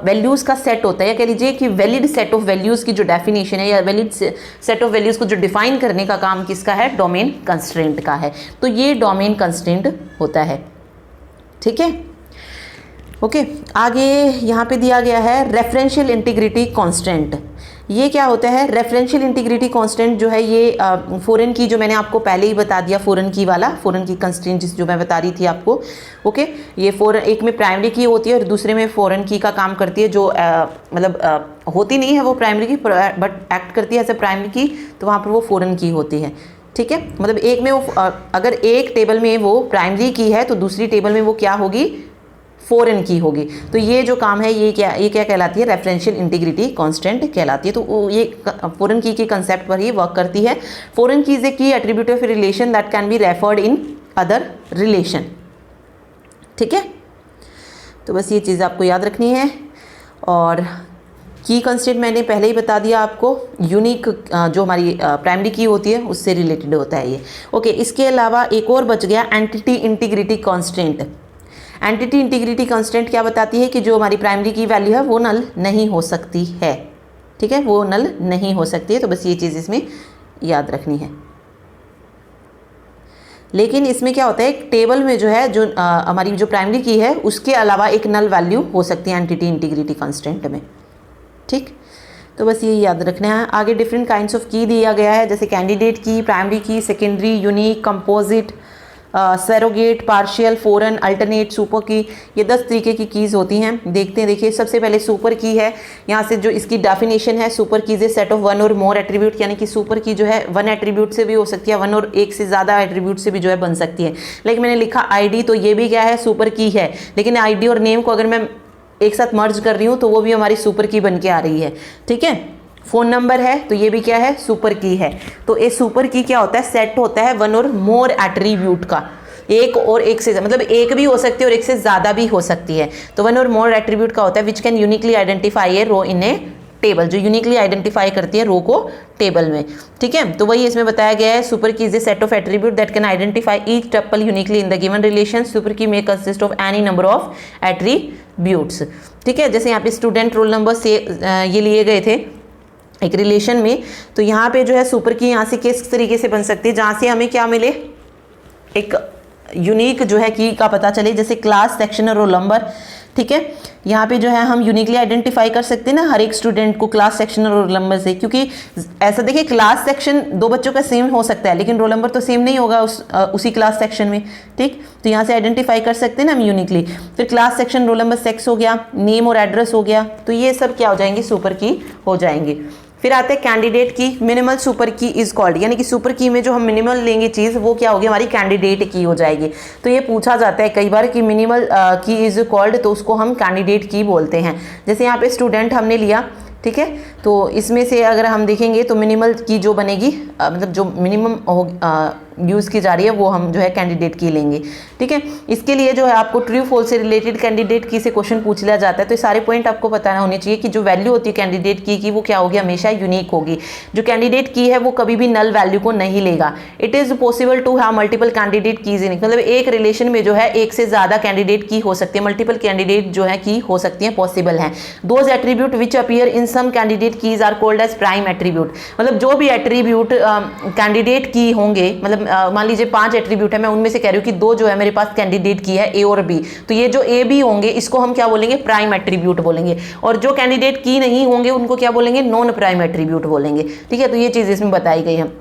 वैल्यूज़ का सेट होता है, या कह लीजिए कि वैलिड सेट ऑफ वैल्यूज़ की जो डेफिनेशन है या वैलिड सेट ऑफ वैल्यूज़ को जो डिफाइन करने का काम किसका है? डोमेन कंस्ट्रेंट का है। तो ये डोमेन कंस्ट्रेंट होता है। ठीक है, ओके, आगे यहाँ पे दिया गया है रेफरेंशियल इंटीग्रिटी कांस्टेंट। ये क्या होता है? रेफरेंशियल इंटीग्रिटी कांस्टेंट जो है ये फॉरेन की, जो मैंने आपको पहले ही बता दिया, फॉरेन की वाला, फॉरेन की कंस्टेंट जो मैं बता रही थी आपको। ओके, ये फॉरेन एक में प्राइमरी की होती है और दूसरे में फॉरेन की का काम करती है, जो मतलब होती नहीं है वो प्राइमरी की, बट एक्ट करती है एज ए प्राइमरी की, तो वहाँ पर वो फॉरेन की होती है। ठीक है, मतलब एक में वो अगर एक टेबल में वो प्राइमरी की है तो दूसरी टेबल में वो क्या होगी, फॉरेन की होगी। तो ये जो काम है ये क्या कहलाती है, रेफरेंशियल इंटीग्रिटी कांस्टेंट कहलाती है। तो ये फॉरेन की कंसेप्ट पर ही वर्क करती है। फॉरेन की इज ए की attribute of relation that can be referred in other relation. ठीक है, तो बस ये चीज़ आपको याद रखनी है। और की कंस्टेंट मैंने पहले ही बता दिया आपको, यूनिक जो हमारी प्राइमरी की होती है उससे रिलेटेड होता है ये। ओके, इसके अलावा एक और बच गया entity integrity constant. Entity integrity constant क्या बताती है कि जो हमारी प्राइमरी की वैल्यू है वो नल नहीं हो सकती है। ठीक है, वो नल नहीं हो सकती है, तो बस ये चीज़ इसमें याद रखनी है। लेकिन इसमें क्या होता है, एक टेबल में जो है जो हमारी जो प्राइमरी की है उसके अलावा एक नल वैल्यू हो सकती है एंटिटी इंटीग्रिटी कांस्टेंट में। ठीक, तो बस ये याद रखना है। आगे डिफरेंट काइंड्स ऑफ की दिया गया है, जैसे कैंडिडेट की, प्राइमरी की, secondary, unique, composite, surrogate, partial, foreign, alternate, super की, ये 10 तरीके की कीज़ होती हैं। देखते हैं, देखिए सबसे पहले सुपर की है। यहाँ से जो इसकी डेफिनेशन है, super keys A set of one और मोर एट्रीब्यूट, यानी कि सुपर की जो है वन एट्रीब्यूट से भी हो सकती है, वन और एक से ज़्यादा एट्रीब्यूट से भी जो है बन सकती है। लेकिन मैंने लिखा आईडी, तो ये भी क्या है, सुपर की है। लेकिन आईडी और नेम को अगर मैं एक साथ मर्ज कर रही हूँ तो वो भी हमारी सुपर की बन के आ रही है। ठीक है, फ़ोन नंबर है तो ये भी क्या है, सुपर की है। तो ये सुपर की क्या होता है, सेट होता है वन और मोर एट्रीब्यूट का, एक और एक से, मतलब एक भी हो सकती है और एक से ज़्यादा भी हो सकती है। तो वन और मोर एट्रीब्यूट का होता है which can uniquely identify a row in a table, जो यूनिकली आइडेंटिफाई करती है रो को टेबल में। ठीक है, तो वही इसमें बताया गया है, सुपर की is a set of attribute that can identify each tuple uniquely in the given relation. Super की में consist of any number of attributes. ठीक है, जैसे यहाँ पे स्टूडेंट रोल नंबर से ये लिए गए थे एक रिलेशन में, तो यहाँ पे जो है सुपर की यहाँ से किस तरीके से बन सकती है, जहाँ से हमें क्या मिले, एक यूनिक जो है की का पता चले, जैसे क्लास, सेक्शन और रोल नंबर। ठीक है, यहाँ पे जो है हम यूनिकली आइडेंटिफाई कर सकते हैं ना हर एक स्टूडेंट को क्लास, सेक्शन और रोल नंबर से, क्योंकि ऐसा देखिए क्लास सेक्शन दो बच्चों का सेम हो सकता है लेकिन रोल नंबर तो सेम नहीं होगा उसी क्लास सेक्शन में। ठीक, तो यहाँ से आइडेंटिफाई कर सकते हैं ना हम यूनिकली। फिर class, section, roll number, sex हो गया, नेम और एड्रेस हो गया, तो ये सब क्या हो जाएंगे, सुपर की हो जाएंगे। फिर आते हैं कैंडिडेट की। मिनिमल सुपर की इज कॉल्ड, यानी कि सुपर की में जो हम मिनिमल लेंगे चीज़ वो क्या होगी, हमारी कैंडिडेट की हो जाएगी। तो ये पूछा जाता है कई बार कि मिनिमल की इज कॉल्ड, तो उसको हम कैंडिडेट की बोलते हैं। जैसे यहाँ पे स्टूडेंट हमने लिया, ठीक है, तो इसमें से अगर हम देखेंगे तो मिनिमल की जो बनेगी, मतलब जो मिनिमम यूज़ की जा रही है वो हम जो है कैंडिडेट की लेंगे। ठीक है, इसके लिए जो है आपको ट्रू फॉल्स से रिलेटेड कैंडिडेट की से क्वेश्चन पूछ लिया जाता है, तो ये सारे पॉइंट आपको पता होने चाहिए कि जो वैल्यू होती है कैंडिडेट की वो क्या होगी, हमेशा यूनिक होगी। जो कैंडिडेट की है वो कभी भी नल वैल्यू को नहीं लेगा। It is possible to have multiple candidate keys in, मतलब एक रिलेशन में जो है एक से ज़्यादा कैंडिडेट की हो सकती है, मल्टीपल कैंडिडेट जो है की हो सकती है, पॉसिबल है। Those attribute which appear in some candidate keys are called as prime attribute, मतलब जो भी एट्रीब्यूट कैंडिडेट की होंगे, मतलब मान लीजिए 5 एट्रीब्यूट है, मैं उनमें से कह रही हूँ कि 2 जो है मेरे पास कैंडिडेट की है, ए और बी, तो ये जो ए बी होंगे इसको हम क्या बोलेंगे, प्राइम एट्रीब्यूट बोलेंगे। और जो कैंडिडेट की नहीं होंगे उनको क्या बोलेंगे, नॉन प्राइम एट्रीब्यूट बोलेंगे। ठीक है, तो ये चीज़ इसमें बताई गई है।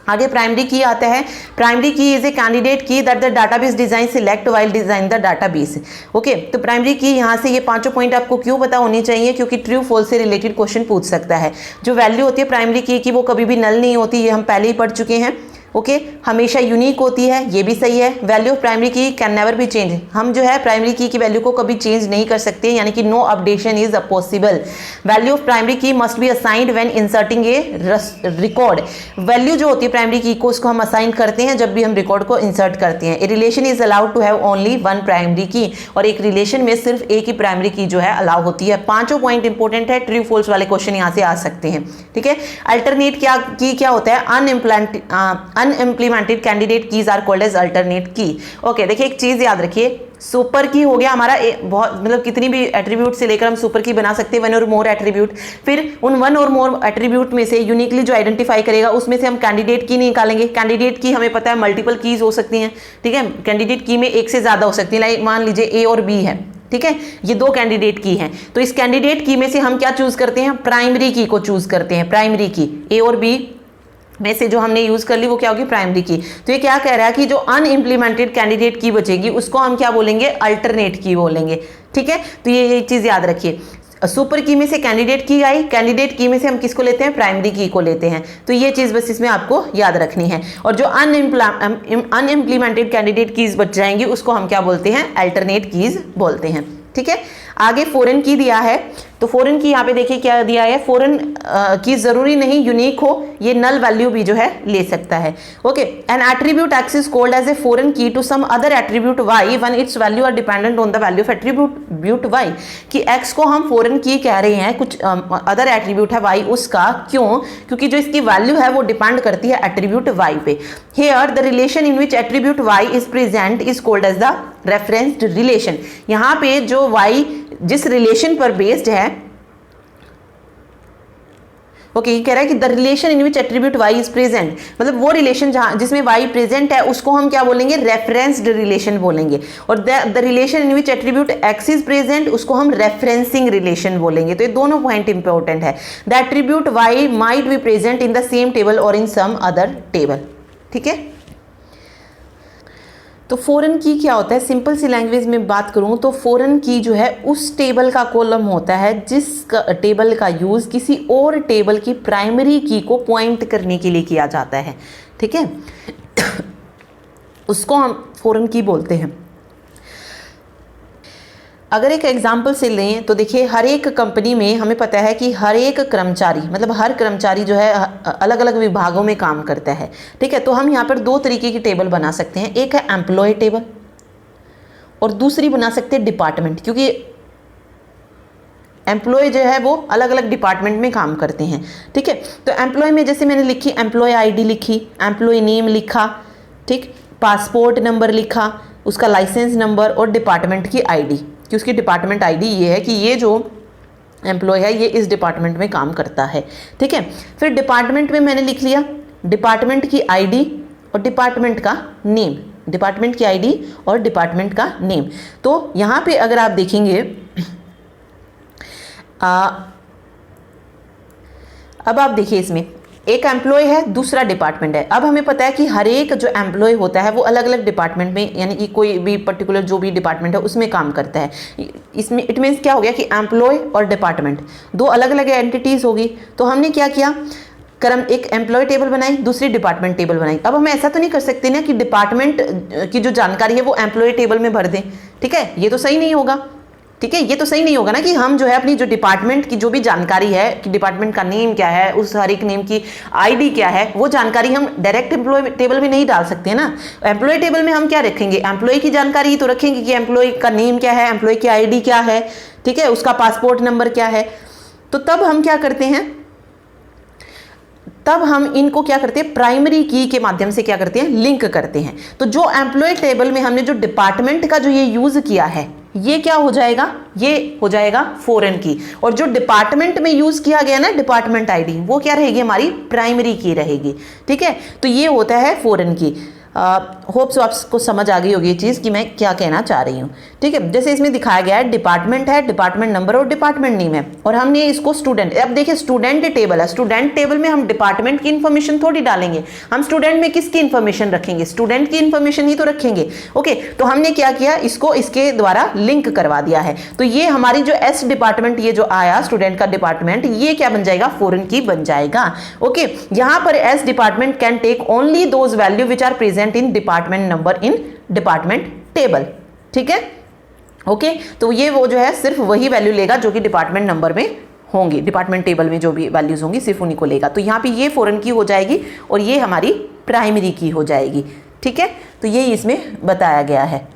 आगे प्राइमरी की आता है। Primary key is a candidate की that the database design select while design the database. Okay, तो प्राइमरी की यहाँ से ये 5 पॉइंट आपको क्यों पता होनी चाहिए, क्योंकि ट्रू फॉल्स से रिलेटेड क्वेश्चन पूछ सकता है। जो वैल्यू होती है प्राइमरी की वो कभी भी नल नहीं होती, ये हम पहले ही पढ़ चुके हैं। ओके, हमेशा यूनिक होती है, ये भी सही है। वैल्यू ऑफ प्राइमरी की कैन नेवर बी चेंज, हम जो है प्राइमरी की वैल्यू को कभी चेंज नहीं कर सकते, यानी कि no updation is possible. Value of primary key must be assigned when inserting a record. Value जो होती है प्राइमरी की को उसको हम असाइन करते हैं जब भी हम रिकॉर्ड को इंसर्ट करते हैं। A relation is allowed to have only one primary key, और एक रिलेशन में सिर्फ एक ही प्राइमरी की जो है अलाउ होती है। 5 पॉइंट इंपॉर्टेंट है, ट्रू फॉल्स वाले क्वेश्चन यहाँ से आ सकते हैं। ठीक है, अल्टरनेट क्या होता है, unimplemented candidate keys are called as alternate key. Okay, देखिए एक चीज याद रखिए, सुपर की हो गया हमारा बहुत, मतलब कितनी भी एट्रीब्यूट से लेकर हम सुपर की बना सकते हैं, वन और मोर एट्रीब्यूट। फिर उन वन और मोर एट्रीब्यूट में से यूनिकली जो आइडेंटिफाई करेगा उसमें से हम कैंडिडेट की निकालेंगे। कैंडिडेट की हमें पता है मल्टीपल कीज हो सकती हैं। ठीक है, कैंडिडेट की में एक से ज्यादा हो सकती है, लाइक मान लीजिए ए और बी है। ठीक है, ये 2 कैंडिडेट की हैं, तो इस कैंडिडेट की में से हम क्या चूज करते हैं, प्राइमरी की को चूज करते हैं। प्राइमरी की ए और बी में से जो हमने यूज कर ली वो क्या होगी, प्राइमरी की। तो ये क्या कह रहा है कि जो अनइम्प्लीमेंटेड कैंडिडेट की बचेगी उसको हम क्या बोलेंगे, अल्टरनेट की बोलेंगे। ठीक है, तो ये चीज याद रखिए। सुपर की में से कैंडिडेट की आई, कैंडिडेट की में से हम किसको लेते हैं, प्राइमरी की को लेते हैं। तो ये चीज बस इसमें आपको याद रखनी है। और जो अनइम्प्लीमेंटेड कैंडिडेट कीज बच जाएंगी उसको हम क्या बोलते हैं, अल्टरनेट कीज बोलते हैं। ठीक है, आगे फॉरेन की दिया है, तो फॉरेन की यहाँ पे देखिए क्या दिया है, फॉरेन की जरूरी नहीं यूनिक हो, ये नल वैल्यू भी जो है ले सकता है। Okay, an attribute X is called as a foreign key to some other attribute Y when its values are dependent on the value of attribute Y, कि एक्स को हम फॉरेन की कह रहे हैं, कुछ अदर एट्रीब्यूट है वाई उसका, क्यों, क्योंकि जो इसकी वैल्यू है वो डिपेंड करती है एट्रीब्यूट वाई पे। Here the relation in which attribute Y is present is called as the referenced relation. यहाँ पे जो वाई जिस रिलेशन पर बेस्ड है, ओके, कह रहा है कि the relation in which attribute Y is present, मतलब वो रिलेशन जहां जिसमें वाई प्रेजेंट है उसको हम क्या बोलेंगे, रेफरेंस्ड रिलेशन बोलेंगे। और the relation in which attribute X is present उसको हम रेफरेंसिंग रिलेशन बोलेंगे। तो ये दोनों पॉइंट इंपॉर्टेंट है। The attribute Y might be present in the same table और इन सम अदर टेबल। ठीक है, तो फॉरेन की क्या होता है, सिंपल सी लैंग्वेज में बात करूं तो फॉरेन की जो है उस टेबल का कॉलम होता है जिस टेबल का यूज किसी और टेबल की प्राइमरी की को पॉइंट करने के लिए किया जाता है। ठीक है, उसको हम फॉरेन की बोलते हैं। अगर एक एग्जाम्पल से लें तो देखिए, हर एक कंपनी में हमें पता है कि हर एक कर्मचारी, मतलब हर कर्मचारी जो है अलग अलग विभागों में काम करता है। ठीक है, तो हम यहाँ पर दो तरीके की टेबल बना सकते हैं, एक है एम्प्लॉय टेबल और दूसरी बना सकते हैं डिपार्टमेंट, क्योंकि एम्प्लॉय जो है वो अलग अलग डिपार्टमेंट में काम करते हैं। ठीक है, तो एम्प्लॉय में जैसे मैंने लिखी एम्प्लॉय आईडी लिखी, एम्प्लॉय नेम लिखा, ठीक, पासपोर्ट नंबर लिखा, उसका लाइसेंस नंबर और डिपार्टमेंट की आईडी, कि उसकी डिपार्टमेंट आईडी ये है कि ये जो एम्प्लॉय है ये इस डिपार्टमेंट में काम करता है। ठीक है, फिर डिपार्टमेंट में मैंने लिख लिया डिपार्टमेंट की आईडी और डिपार्टमेंट का नेम, डिपार्टमेंट की आईडी और डिपार्टमेंट का नेम। तो यहाँ पे अगर आप देखेंगे अब आप देखिए, इसमें एक एम्प्लॉय है, दूसरा डिपार्टमेंट है। अब हमें पता है कि हर एक जो एम्प्लॉय होता है वो अलग अलग डिपार्टमेंट में, यानी कि कोई भी पर्टिकुलर जो भी डिपार्टमेंट है उसमें काम करता है। इसमें इट मीन्स क्या हो गया कि एम्प्लॉय और डिपार्टमेंट दो अलग अलग एंटिटीज होगी। तो हमने क्या किया, एक एम्प्लॉय टेबल बनाई, दूसरी डिपार्टमेंट टेबल बनाई। अब हम ऐसा तो नहीं कर सकते ना कि डिपार्टमेंट की जो जानकारी है वो एम्प्लॉय टेबल में भर दें। ठीक है, ये तो सही नहीं होगा। ठीक है, ये तो सही नहीं होगा ना कि हम जो है अपनी जो डिपार्टमेंट की जो भी जानकारी है कि डिपार्टमेंट का नेम क्या है, उस हर एक नेम की आईडी क्या है, वो जानकारी हम डायरेक्ट एम्प्लॉय टेबल में नहीं डाल सकते ना। एम्प्लॉय टेबल में हम क्या रखेंगे, एम्प्लॉय की जानकारी तो रखेंगे कि एम्प्लॉय का नेम क्या है, एम्प्लॉय की आईडी क्या है, ठीक है, उसका पासपोर्ट नंबर क्या है। तो तब हम क्या करते हैं, तब हम इनको क्या करते हैं, प्राइमरी की के माध्यम से क्या करते हैं, लिंक करते हैं। तो जो एम्प्लॉय टेबल में हमने जो डिपार्टमेंट का जो ये यूज किया है ये क्या हो जाएगा, ये हो जाएगा फॉरेन की। और जो डिपार्टमेंट में यूज किया गया ना डिपार्टमेंट आईडी, वो क्या रहेगी, हमारी प्राइमरी की रहेगी। ठीक है, तो ये होता है फॉरेन की। होप्स आपको समझ आ गई होगी ये चीज़ कि मैं क्या कहना चाह रही हूँ। ठीक है, जैसे इसमें दिखाया गया है डिपार्टमेंट है, डिपार्टमेंट नंबर और डिपार्टमेंट नेम है, और हमने इसको स्टूडेंट, अब देखिए स्टूडेंट टेबल है, स्टूडेंट टेबल में हम डिपार्टमेंट की इन्फॉर्मेशन थोड़ी डालेंगे, हम स्टूडेंट में किसकी इन्फॉर्मेशन रखेंगे, स्टूडेंट की इन्फॉर्मेशन ही तो रखेंगे। ओके, तो हमने क्या किया, इसको इसके द्वारा लिंक करवा दिया है। तो ये हमारी जो एस डिपार्टमेंट ये जो आया स्टूडेंट का डिपार्टमेंट, ये क्या बन जाएगा, फॉरेन की बन जाएगा। ओके, यहां पर as department can take only those value which are present in department number in department table. ठीक है, ओके, तो ये वो जो है सिर्फ वही वैल्यू लेगा जो कि डिपार्टमेंट नंबर में होंगी, डिपार्टमेंट टेबल में जो भी वैल्यूज होंगी सिर्फ उन्हीं को लेगा। तो यहाँ पे ये फॉरेन की हो जाएगी और ये हमारी प्राइमरी की हो जाएगी। ठीक है, तो यही इसमें बताया गया है।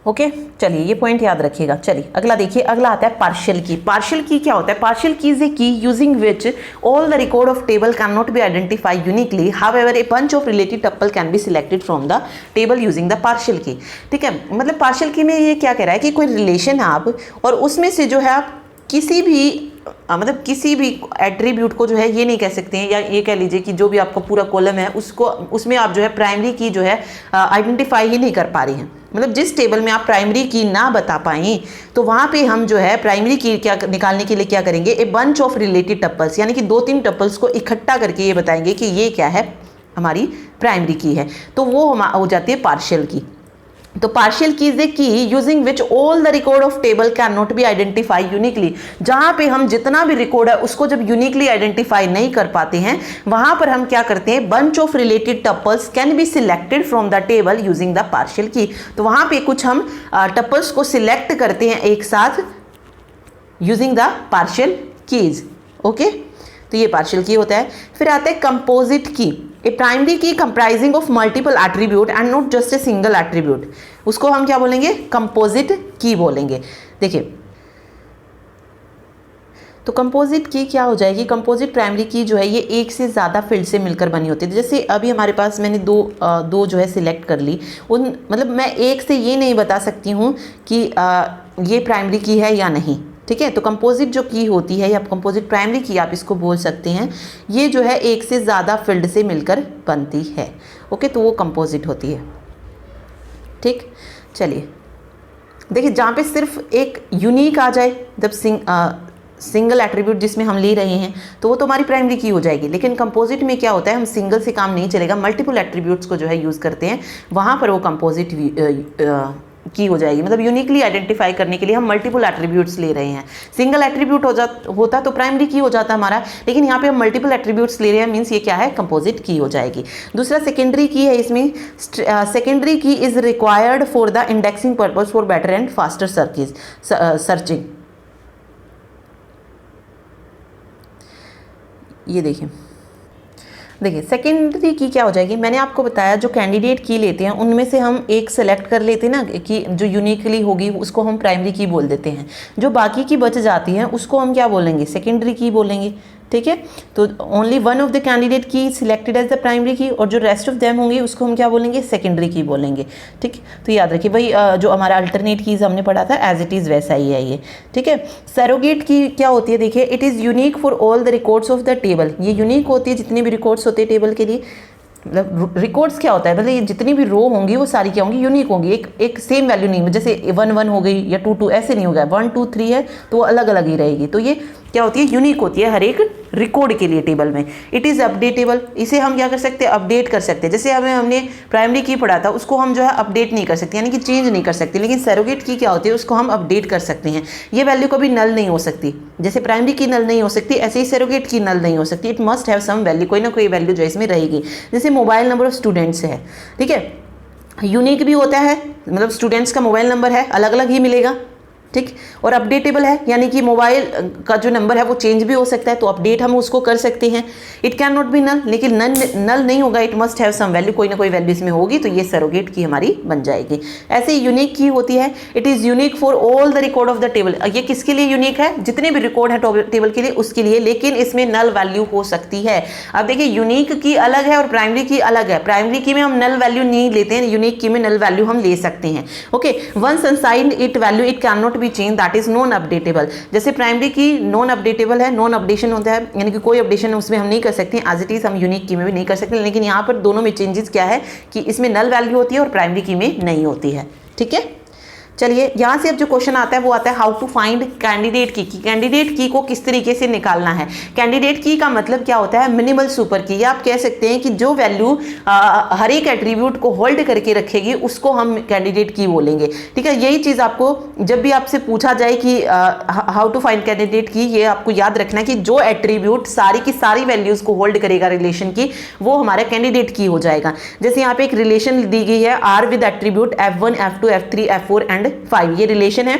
ओके, चलिए ये पॉइंट याद रखिएगा। चलिए अगला देखिए, अगला आता है पार्शियल की। पार्शियल की क्या होता है, पार्शियल की इज ए की using which all the record of table can not B identify uniquely, however a bunch of related tuple can be selected from the table using the partial की। ठीक है, मतलब पार्शियल की में ये क्या कह रहा है कि कोई रिलेशन है आप, और उसमें से जो है आप किसी भी मतलब किसी भी एट्रीब्यूट को जो है ये नहीं कह सकते हैं, या ये कह लीजिए कि जो भी आपका पूरा कॉलम है उसको, उसमें आप जो है प्राइमरी की जो है आइडेंटिफाई ही नहीं कर पा रही हैं। मतलब जिस टेबल में आप प्राइमरी की ना बता पाएं तो वहाँ पे हम जो है प्राइमरी की क्या निकालने के लिए क्या करेंगे, a bunch of related tuples, यानी कि 2-3 टपल्स को इकट्ठा करके ये बताएंगे कि ये क्या है, हमारी प्राइमरी की है। तो वो हो जाती है पार्शियल की। तो पार्शियल की इज ए की using which all the record of table can not B identify uniquely. जहां पे हम जितना भी रिकॉर्ड है उसको जब यूनिकली आइडेंटिफाई नहीं कर पाते हैं, वहां पर हम क्या करते हैं, bunch of related tuples can be selected from the table using the partial की। तो वहां पे कुछ हम टपल्स को सिलेक्ट करते हैं एक साथ using the partial keys. Okay, तो ये पार्शियल की होता है। फिर आता है कंपोजिट की, ए प्राइमरी की comprising of multiple attribute and not just a single attribute. उसको हम क्या बोलेंगे, कंपोजिट की बोलेंगे। देखिए, तो कंपोजिट की क्या हो जाएगी, कंपोजिट प्राइमरी की जो है ये एक से ज़्यादा फील्ड से मिलकर बनी होती है। जैसे अभी हमारे पास मैंने दो जो है सिलेक्ट कर ली, उन मतलब मैं एक से ये नहीं बता सकती हूँ कि ये प्राइमरी की है या नहीं। ठीक है, तो कंपोजिट जो की होती है या कंपोजिट प्राइमरी की आप इसको बोल सकते हैं, ये जो है एक से ज़्यादा फील्ड से मिलकर बनती है। ओके, तो वो कंपोजिट होती है। ठीक, चलिए देखिए, जहाँ पे सिर्फ एक यूनिक आ जाए, जब सिंगल एट्रीब्यूट जिसमें हम ले रहे हैं, तो वो तो हमारी प्राइमरी की हो जाएगी। लेकिन कंपोजिट में क्या होता है, हम सिंगल से काम नहीं चलेगा, मल्टीपल एट्रीब्यूट्स को जो है यूज़ करते हैं, वहाँ पर वो कंपोजिट की हो जाएगी। मतलब यूनिकली आइडेंटिफाई करने के लिए हम मल्टीपल एट्रीब्यूट्स ले रहे हैं। सिंगल एट्रीब्यूट होता तो प्राइमरी की हो जाता हमारा, लेकिन यहाँ पे हम मल्टीपल एट्रीब्यूट्स ले रहे हैं, मीन्स ये क्या है, कंपोजिट की हो जाएगी। दूसरा सेकेंडरी की है, इसमें सेकेंडरी की is required for the indexing purpose for better and faster searching. ये देखिए सेकेंडरी की क्या हो जाएगी, मैंने आपको बताया जो कैंडिडेट की लेते हैं उनमें से हम एक सेलेक्ट कर लेते हैं ना, कि जो यूनिकली होगी उसको हम प्राइमरी की बोल देते हैं। जो बाकी की बच जाती हैं उसको हम क्या बोलेंगे, सेकेंडरी की बोलेंगे। ठीक है, तो only one of the candidate की selected as the primary key, और जो रेस्ट ऑफ देम होंगी उसको हम क्या बोलेंगे, सेकेंडरी की बोलेंगे। ठीक, तो याद रखिए भाई, जो हमारा अल्टरनेट कीज हमने पढ़ा था एज इट इज़ वैसा ही है ये। ठीक है, सरोगेट की क्या होती है, देखिए, it is unique for all the records of the table. ये यूनिक होती है जितने भी रिकॉर्ड्स होते हैं टेबल के लिए। मतलब रिकॉर्ड्स क्या होता है, मतलब ये जितनी भी रो होंगी वो सारी क्या होंगी, यूनिक होंगी, एक सेम वैल्यू नहीं, जैसे 1 1 हो गई या 2 2 ऐसे नहीं होगा, 1 2 3 है तो वो अलग अलग ही रहेगी। तो ये क्या होती है, यूनिक होती है हर एक रिकॉर्ड के लिए टेबल में। इट इज़ अपडेटेबल, इसे हम क्या कर सकते हैं, अपडेट कर सकते हैं। जैसे हमने प्राइमरी की पढ़ा था, उसको हम जो है अपडेट नहीं कर सकते, यानी कि चेंज नहीं कर सकते। लेकिन सरोगेट की क्या होती है, उसको हम अपडेट कर सकते हैं। ये वैल्यू कभी नल नहीं हो सकती, जैसे प्राइमरी की नल नहीं हो सकती, ऐसे ही सरोगेट की नल नहीं हो सकती। It must have some value, कोई ना कोई वैल्यू जो इसमें रहेगी। जैसे मोबाइल नंबर ऑफ स्टूडेंट्स है, ठीक है, यूनिक भी होता है, मतलब स्टूडेंट्स का मोबाइल नंबर है अलग अलग ही मिलेगा। ठीक, और अपडेटेबल है, यानी कि मोबाइल का जो नंबर है वो चेंज भी हो सकता है, तो अपडेट हम उसको कर सकते हैं। It can not be null, लेकिन नल नहीं होगा, it must have some value, कोई ना कोई वैल्यू इसमें होगी, तो ये सरोगेट की हमारी बन जाएगी। ऐसे यूनिक की होती है, it is unique for all the record of the table. ये किसके लिए यूनिक है, जितने भी रिकॉर्ड है टेबल के लिए उसके लिए, लेकिन इसमें नल वैल्यू हो सकती है। अब देखिए, यूनिक की अलग है और प्राइमरी की अलग है। प्राइमरी की में हम नल वैल्यू नहीं लेते हैं, यूनिक की में नल वैल्यू हम ले सकते हैं। Okay, once assigned it value it can not be change, that is non updatable. जैसे प्राइमरी की नॉन अपडेटेबल है, नॉन अपडेशन होता है, यानी कि कोई अपडेशन उसमें हम नहीं कर सकते, एज इट इज हम यूनिक की में भी नहीं कर सकते। लेकिन यहाँ पर दोनों में चेंजेस क्या है कि इसमें नल वैल्यू होती है और प्राइमरी की में नहीं होती है। ठीक है, चलिए यहाँ से अब जो क्वेश्चन आता है वो आता है हाउ टू फाइंड कैंडिडेट की, कैंडिडेट की को किस तरीके से निकालना है। कैंडिडेट की का मतलब क्या होता है, मिनिमल सुपर की, या आप कह सकते हैं कि जो वैल्यू हर एक एट्रीब्यूट को होल्ड करके रखेगी उसको हम कैंडिडेट की बोलेंगे। ठीक है, यही चीज़ आपको जब भी आपसे पूछा जाए कि हाउ टू फाइंड कैंडिडेट की, ये आपको याद रखना है कि जो एट्रीब्यूट सारी की सारी वैल्यूज को होल्ड करेगा रिलेशन की, वो हमारा कैंडिडेट की हो जाएगा। जैसे यहाँ पे एक रिलेशन दी गई है, R with attribute F1 F2 F3 F4 and 5, ये रिलेशन है।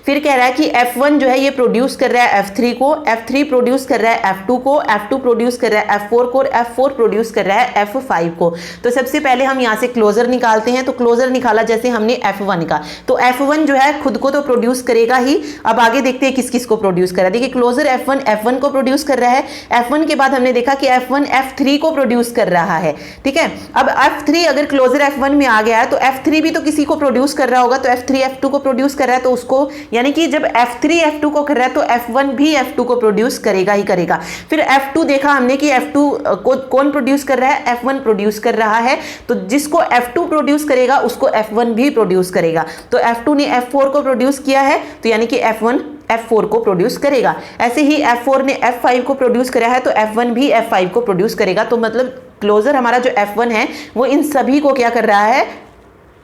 फिर कह रहा है कि F1 जो है ये प्रोड्यूस कर रहा है F3 को, F3 प्रोड्यूस कर रहा है F2 को, F2 प्रोड्यूस कर रहा है F4 को, और F4 प्रोड्यूस कर रहा है F5 को। तो सबसे पहले हम यहाँ से क्लोजर निकालते हैं। तो क्लोजर निकाला जैसे हमने F1 का, तो F1 जो है खुद को तो प्रोड्यूस करेगा ही। अब आगे देखते हैं किस किस को प्रोड्यूस कर रहा है। देखिए, क्लोजर F1 को प्रोड्यूस कर रहा है। F1 के बाद हमने देखा कि F1 F3 को प्रोड्यूस कर रहा है। ठीक है, अब F3 अगर क्लोजर F1 में आ गया है तो F3 भी तो किसी को प्रोड्यूस कर रहा होगा, तो F3 F2 को प्रोड्यूस कर रहा है, तो उसको, यानी कि जब F3 F2 को कर रहा है तो F1 भी F2 को प्रोड्यूस करेगा ही करेगा। फिर F2 देखा हमने कि F2 को कौन प्रोड्यूस कर रहा है, F1 प्रोड्यूस कर रहा है, तो जिसको F2 प्रोड्यूस करेगा उसको F1 भी प्रोड्यूस करेगा। तो F2 ने F4 को प्रोड्यूस किया है, तो यानी कि F1 F4 को प्रोड्यूस करेगा। ऐसे ही F4 ने F5 को प्रोड्यूस करा है, तो F1 भी F5 को प्रोड्यूस करेगा। तो मतलब क्लोजर हमारा जो F1 है वो इन सभी को क्या कर रहा है,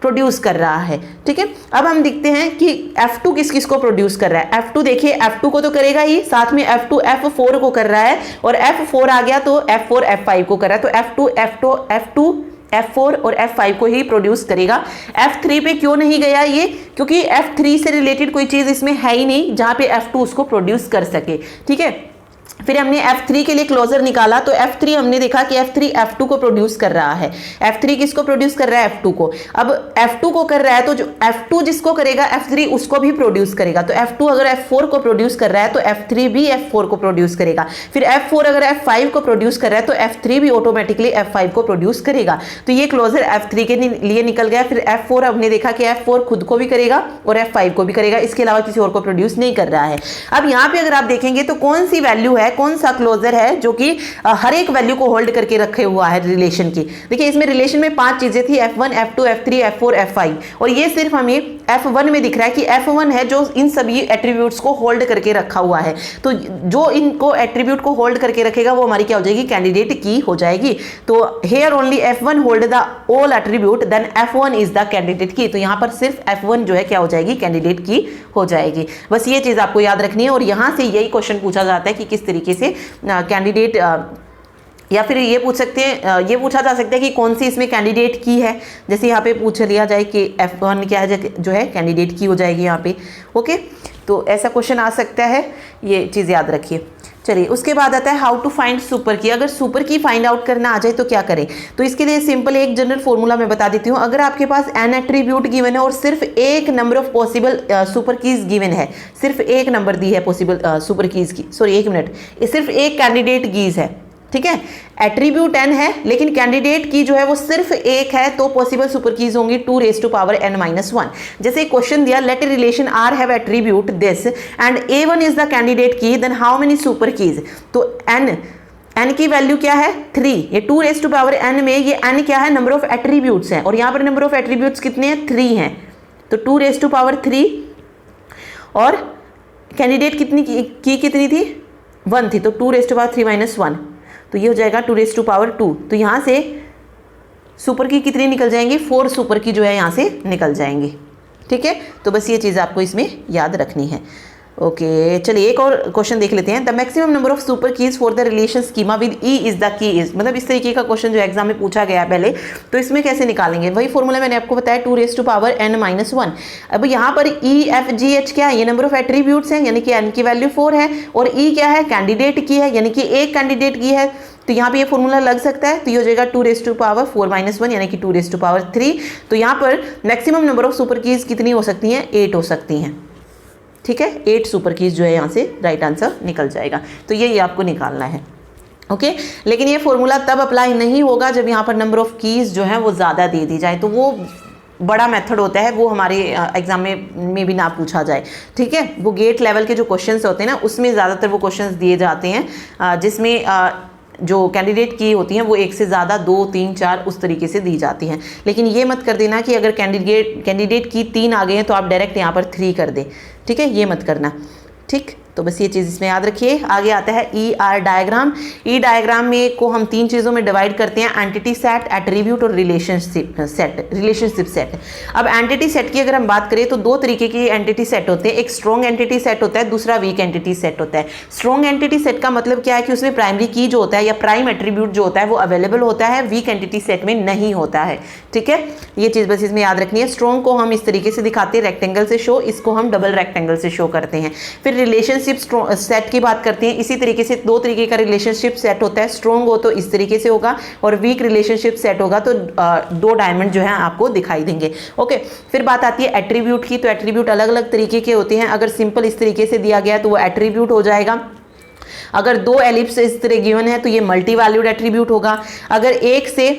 प्रोड्यूस कर रहा है। ठीक है, अब हम देखते हैं कि F2 किस किस को प्रोड्यूस कर रहा है। F2 देखिए, F2 को तो करेगा ही, साथ में F2 F4 को कर रहा है, और F4 आ गया तो F4 F5 को कर रहा है, तो F2 F4 और F5 को ही प्रोड्यूस करेगा। F3 पे क्यों नहीं गया ये? क्योंकि F3 से रिलेटेड कोई चीज इसमें है ही नहीं जहां पे F2 उसको प्रोड्यूस कर सके। ठीक है, फिर हमने F3 के लिए क्लोजर निकाला, तो F3 हमने देखा कि F3 F2 को प्रोड्यूस कर रहा है। F3 किसको प्रोड्यूस कर रहा है? F2 को। अब F2 को कर रहा है तो जो F2 जिसको करेगा F3 उसको भी प्रोड्यूस करेगा। तो F2 अगर F4 को प्रोड्यूस कर रहा है तो F3 भी F4 को प्रोड्यूस करेगा। फिर F4 अगर F5 को प्रोड्यूस कर रहा है तो F3 भी ऑटोमेटिकली F5 को प्रोड्यूस करेगा। तो ये क्लोजर F3 के लिए निकल गया। फिर F4 हमने देखा कि F4 खुद को भी करेगा और F5 को भी करेगा, इसके अलावा किसी और को प्रोड्यूस नहीं कर रहा है। अब यहाँ पे अगर आप देखेंगे तो कौन सी वैल्यू है, कौन सा क्लोजर है जो कि हर एक वैल्यू को होल्ड करके रखे हुआ है रिलेशन की। देखिए इसमें रिलेशन में 5 चीजें थी, F1 F2 F3 F4 F5, और ये सिर्फ हमें F1 में दिख रहा है कि F1 है जो इन सभी एट्रीब्यूट्स को होल्ड करके रखा हुआ है। तो जो इनको एट्रीब्यूट को होल्ड करके रखेगा वो हमारी क्या हो जाएगी? कैंडिडेट की हो जाएगी। तो here only F1 hold the all attribute then F1 is the candidate key. तो यहां पर सिर्फ F1 जो है क्या हो जाएगी? कैंडिडेट की हो जाएगी। बस ये चीज आपको याद रखनी है, और यहां से यही क्वेश्चन पूछा जाता है कि किस तरीके से कैंडिडेट, या फिर ये पूछ सकते हैं, ये पूछा जा सकता है कि कौन सी इसमें कैंडिडेट की है। जैसे यहाँ पे पूछ लिया जाए कि F1 क्या है जो है कैंडिडेट की हो जाएगी यहाँ पे। ओके, तो ऐसा क्वेश्चन आ सकता है, ये चीज़ याद रखिए। चलिए, उसके बाद आता है हाउ टू फाइंड सुपर की। अगर सुपर की फाइंड आउट करना आ जाए तो क्या करें? तो इसके लिए सिंपल एक जनरल फॉर्मूला मैं बता देती हूँ। अगर आपके पास n एट्रीब्यूट गिवन है और सिर्फ एक number of possible super keys given है, सिर्फ एक नंबर दी है पॉसिबल सुपर कीज की, सॉरी एक मिनट, ये सिर्फ एक कैंडिडेट कीज है। ठीक है, एट्रीब्यूट n है लेकिन कैंडिडेट की जो है वो सिर्फ एक है, तो पॉसिबल सुपर कीज होंगी 2 raised to power n-1। जैसे क्वेश्चन दिया, let a relation R have attribute this and A1 is the candidate key, then how many super keys? तो n की वैल्यू क्या है? 3। ये 2 raised to power n में ये n क्या है? नंबर ऑफ एट्रीब्यूट्स है, और यहाँ पर नंबर ऑफ एट्रीब्यूट्स कितने हैं? 3 हैं। तो 2 raised to power 3, और कैंडिडेट कितनी की कितनी थी? 1 थी, तो 2 raised to power 3 - 1, तो ये हो जाएगा 2 raised to power 2। तो यहाँ से सुपर की कितनी निकल जाएंगी? 4 सुपर की जो है यहाँ से निकल जाएंगी। ठीक है, तो बस ये चीज़ आपको इसमें याद रखनी है। ओके, चलिए एक और क्वेश्चन देख लेते हैं। The maximum number of super keys for the relation schema with E is the key is, मतलब इस तरीके का क्वेश्चन जो एग्जाम में पूछा गया है पहले, तो इसमें कैसे निकालेंगे? वही फॉर्मूला मैंने आपको बताया 2 raised to power n-1। अब यहाँ पर ई एफ जी एच क्या है? ये नंबर ऑफ एट्रीब्यूट्स हैं, यानी कि n की वैल्यू 4 है, और ई क्या है? कैंडिडेट की है, यानी कि एक कैंडिडेट की है। तो यहाँ पे ये फॉर्मूला लग सकता है, तो ये हो जाएगा 2 raised to power 4 - 1, यानी कि 2 raised to power 3। तो यहाँ पर maximum number of super keys कितनी हो सकती हैं? 8 हो सकती हैं। ठीक है, 8 सुपर कीज जो है यहाँ से राइट आंसर निकल जाएगा। तो ये आपको निकालना है। ओके, लेकिन ये फॉर्मूला तब अप्लाई नहीं होगा जब यहाँ पर नंबर ऑफ कीज जो है वो ज़्यादा दे दी जाए, तो वो बड़ा मेथड होता है, वो हमारे एग्जाम में भी ना पूछा जाए। ठीक है, वो गेट लेवल के जो क्वेश्चंस होते हैं ना, उसमें ज़्यादातर वो क्वेश्चंस दिए जाते हैं जिसमें जो कैंडिडेट की होती हैं वो एक से ज़्यादा 2, 3, 4 उस तरीके से दी जाती हैं। लेकिन ये मत कर देना कि अगर कैंडिडेट की 3 आ गए हैं तो आप डायरेक्ट यहाँ पर 3 कर दें। ठीक है, ये मत करना। ठीक, तो बस ये चीज़ इसमें याद रखिए। आगे आता है ई आर डायग्राम। ई डायग्राम में को हम 3 चीज़ों में डिवाइड करते हैं, एंटिटी सेट, एट्रीब्यूट और रिलेशनशिप सेट। अब एंटिटी सेट की अगर हम बात करें तो 2 तरीके के एंटिटी सेट होते हैं, एक स्ट्रॉन्ग एंटिटी सेट होता है, दूसरा वीक एंटिटी सेट होता है। स्ट्रॉन्ग एंटिटी सेट का मतलब क्या है कि उसमें प्राइमरी की जो होता है या प्राइम एट्रीब्यूट जो होता है वो अवेलेबल होता है, वीक एंटिटी सेट में नहीं होता है। ठीक है, ये चीज़ बस इसमें याद रखनी है। स्ट्रॉन्ग को हम इस तरीके से दिखाते हैं, रेक्टेंगल से शो, इसको हम डबल रेक्टेंगल से शो करते हैं। फिर रिलेशनशिप सेट की बात करते हैं, इसी तरीके से 2 तरीके का रिलेशनशिप सेट होता है। स्ट्रॉन्ग हो तो इस तरीके से होगा, और वीक रिलेशनशिप सेट होगा तो 2 डायमंड जो है आपको दिखाई देंगे। ओके, फिर बात आती है एट्रीब्यूट की। तो एट्रीब्यूट अलग अलग तरीके के होते हैं। अगर सिंपल इस तरीके से दिया गया तो वो एट्रीब्यूट हो जाएगा। अगर 2 एलिप्स इस तरह गिवन है तो ये मल्टी वैल्यूड एट्रीब्यूट होगा। अगर एक से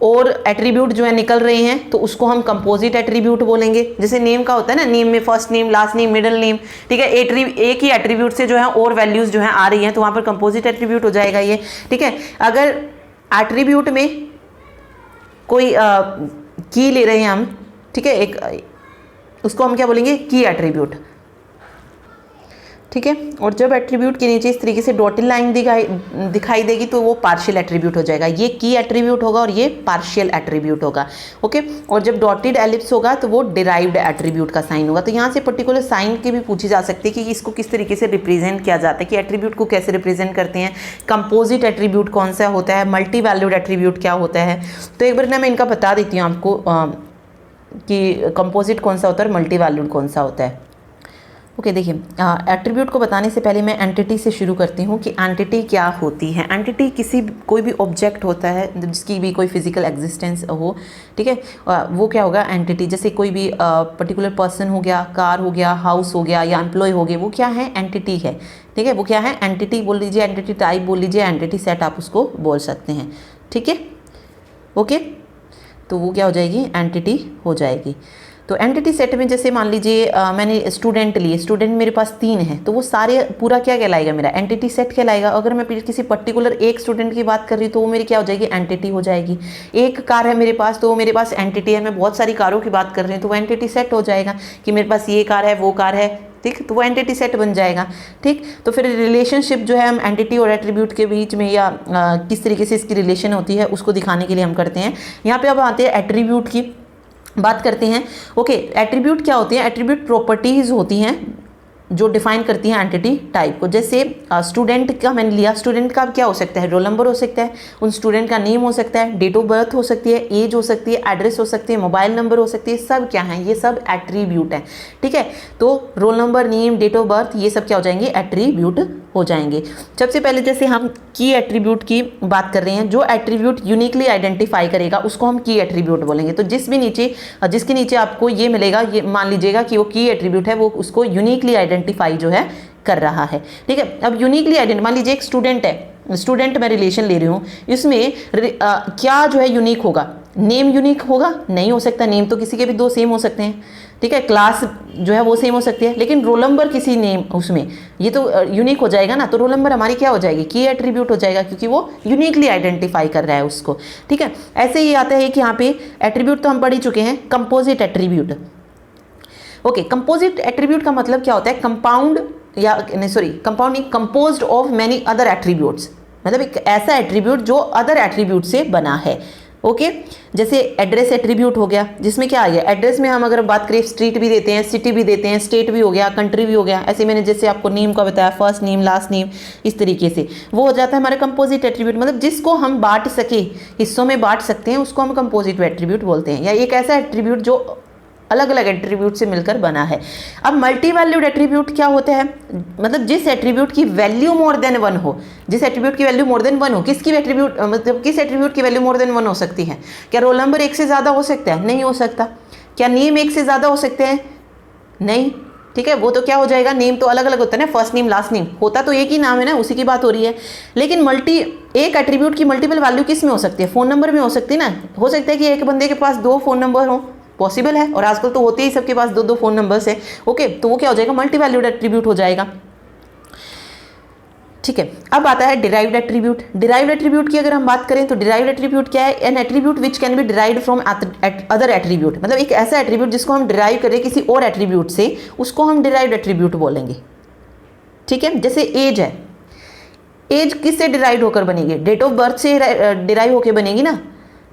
और एट्रीब्यूट जो है निकल रहे हैं तो उसको हम कंपोजिट एट्रीब्यूट बोलेंगे। जैसे नेम का होता है ना, नेम में first name, last name, middle name. ठीक है, एक ही एट्रीब्यूट से जो है और वैल्यूज जो है आ रही हैं तो वहाँ पर कंपोजिट एट्रीब्यूट हो जाएगा ये। ठीक है, अगर एट्रीब्यूट में कोई की ले रहे हैं हम, ठीक है, एक उसको हम क्या बोलेंगे? की एट्रीब्यूट। ठीक है। और जब एट्रीब्यूट के नीचे इस तरीके से डॉटेड लाइन दिखाई देगी तो वो पार्शियल एट्रीब्यूट हो जाएगा। ये की एट्रीब्यूट होगा और ये पार्शियल एट्रीब्यूट होगा, ओके। और जब डॉटेड एलिप्स होगा तो वो डिराइव्ड एट्रीब्यूट का साइन होगा। तो यहाँ से पर्टिकुलर साइन की भी पूछी जा सकती है कि इसको किस तरीके से रिप्रेजेंट किया जाता है, कि एट्रीब्यूट को कैसे रिप्रेजेंट करते हैं, कंपोजिट एट्रीब्यूट कौन सा होता है, मल्टी वैल्यूड एट्रीब्यूट क्या होता है। तो एक बार ना मैं इनका बता देती हूँ आपको कि कंपोजिट कौन सा होता है और मल्टी वैल्यूड कौन सा होता है। ओके, देखिए एट्रीब्यूट को बताने से पहले मैं एंटिटी से शुरू करती हूँ कि एंटिटी क्या होती है। एंटिटी कोई भी ऑब्जेक्ट होता है जिसकी भी कोई फिजिकल एग्जिस्टेंस हो, ठीक है, वो क्या होगा एंटिटी। जैसे कोई भी पर्टिकुलर पर्सन हो गया, कार हो गया, हाउस हो गया या एम्प्लॉय हो गए, वो क्या है एंटिटी है, ठीक है। वो क्या है एंटिटी बोल लीजिए, एंटिटी टाइप बोल लीजिए, एंटिटी सेट आप उसको बोल सकते हैं, ठीक है, ओके। तो वो क्या हो जाएगी एंटिटी हो जाएगी। तो एंटिटी सेट में जैसे मान लीजिए मैंने स्टूडेंट लिए, स्टूडेंट मेरे पास 3 हैं, तो वो सारे पूरा क्या कहलाएगा मेरा एंटिटी सेट कहलाएगा। अगर मैं किसी पर्टिकुलर एक स्टूडेंट की बात कर रही हूँ तो वो मेरी क्या हो जाएगी एंटिटी हो जाएगी। एक कार है मेरे पास तो वो मेरे पास एंटिटी है। मैं बहुत सारी कारों की बात कर रही हूँ तो वो एंटिटी सेट हो जाएगा कि मेरे पास ये कार है, वो कार है, ठीक। तो वो एंटिटी सेट बन जाएगा, ठीक। तो फिर रिलेशनशिप जो है हम एंटिटी और एट्रीब्यूट के बीच में या किस तरीके से इसकी रिलेशन होती है उसको दिखाने के लिए हम करते हैं। यहाँ पे अब आते हैं एट्रीब्यूट की बात करते हैं, ओके। एट्रीब्यूट क्या होती है, एट्रीब्यूट प्रॉपर्टीज होती हैं जो डिफाइन करती हैं एंटिटी टाइप को। जैसे स्टूडेंट का मैंने लिया, स्टूडेंट का क्या हो सकता है, रोल नंबर हो सकता है, उन स्टूडेंट का नेम हो सकता है, डेट ऑफ बर्थ हो सकती है, एज हो सकती है, एड्रेस हो सकती है, मोबाइल नंबर हो सकती है, सब क्या है ये सब एट्रीब्यूट है, ठीक है। तो roll number, name, date of birth ये सब क्या हो जाएंगे एट्रीब्यूट हो जाएंगे। सबसे पहले जैसे हम की एट्रीब्यूट की बात कर रहे हैं, जो एट्रीब्यूट यूनिकली आइडेंटिफाई करेगा उसको हम की एट्रीब्यूट बोलेंगे। तो जिसके नीचे आपको ये मिलेगा, ये मान लीजिएगा कि वो की एट्रीब्यूट है, वो उसको यूनिकली आइडेंटिफाई जो है कर रहा है, ठीक है। अब यूनिकली आइडेंटिफाई, मान लीजिए एक स्टूडेंट है, स्टूडेंट मैं रिलेशन ले रही हूँ, इसमें क्या जो है यूनिक होगा, नेम यूनिक होगा नहीं हो सकता, नेम तो किसी के भी 2 सेम हो सकते हैं, ठीक है। क्लास जो है वो सेम हो सकती है, लेकिन रोल नंबर किसी नेम उसमें ये तो यूनिक हो जाएगा ना। तो रोल नंबर हमारी क्या हो जाएगी की एट्रीब्यूट हो जाएगा क्योंकि वो यूनिकली आइडेंटिफाई कर रहा है उसको, ठीक है। ऐसे ही आता है कि यहाँ पे एट्रीब्यूट तो हम पढ़ ही चुके हैं, composite attribute, okay. Composite attribute का मतलब क्या होता है, कंपाउंड या compounding composed of many other attributes, मतलब एक ऐसा एट्रीब्यूट जो अदर एट्रीब्यूट से बना है, ओके। जैसे एड्रेस एट्रीब्यूट हो गया, जिसमें क्या आ गया, एड्रेस में हम अगर बात करें स्ट्रीट भी देते हैं, सिटी भी देते हैं, स्टेट भी हो गया, कंट्री भी हो गया। ऐसे मैंने जैसे आपको नेम का बताया, फर्स्ट नेम, लास्ट नेम, इस तरीके से वो हो जाता है हमारा कंपोजिट एट्रीब्यूट। मतलब जिसको हम बांट सके, हिस्सों में बांट सकते हैं, उसको हम कंपोजिट एट्रीब्यूट बोलते हैं, या एक ऐसा एट्रीब्यूट जो अलग अलग एट्रीब्यूट से मिलकर बना है। अब मल्टी वैल्यूड एट्रीब्यूट क्या होता है, मतलब जिस एट्रीब्यूट की वैल्यू मोर देन 1 हो, जिस एट्रीब्यूट की वैल्यू मोर देन 1 हो। किसकी एट्रीब्यूट, मतलब किस एट्रीब्यूट की वैल्यू मोर देन 1 हो सकती है? क्या रोल नंबर 1 से ज़्यादा हो सकता है? नहीं हो सकता। क्या नेम 1 से ज़्यादा हो सकते हैं? नहीं, ठीक है। वो तो क्या हो जाएगा, नेम तो अलग अलग होता है ना, फर्स्ट नेम लास्ट नेम, होता तो एक ही नाम है ना, उसी की बात हो रही है। लेकिन एक एट्रीब्यूट की मल्टीपल वैल्यू किस में हो सकती है, फ़ोन नंबर में हो सकती है ना। हो सकता है कि एक बंदे के पास 2 फ़ोन नंबर हो, पॉसिबल है, और आजकल तो होते ही सबके पास 2 फ़ोन नंबर्स है, ओके। तो वो क्या हो जाएगा, मल्टी वैल्यूड एट्रीब्यूट हो जाएगा, ठीक है। अब आता है डिराइव्ड एट्रीब्यूट। डिराइव्ड एट्रीब्यूट की अगर हम बात करें तो डिराइव्ड एट्रीब्यूट क्या है, N attribute which can B derived from other attribute. मतलब एक ऐसा एट्रीब्यूट जिसको हम डिराइव करें किसी और एट्रीब्यूट से, उसको हम डिराइव्ड एट्रीब्यूट बोलेंगे, ठीक है। जैसे एज है, एज किससे डिराइव होकर बनेगी, डेट ऑफ बर्थ से डिराइव होकर बनेगी ना,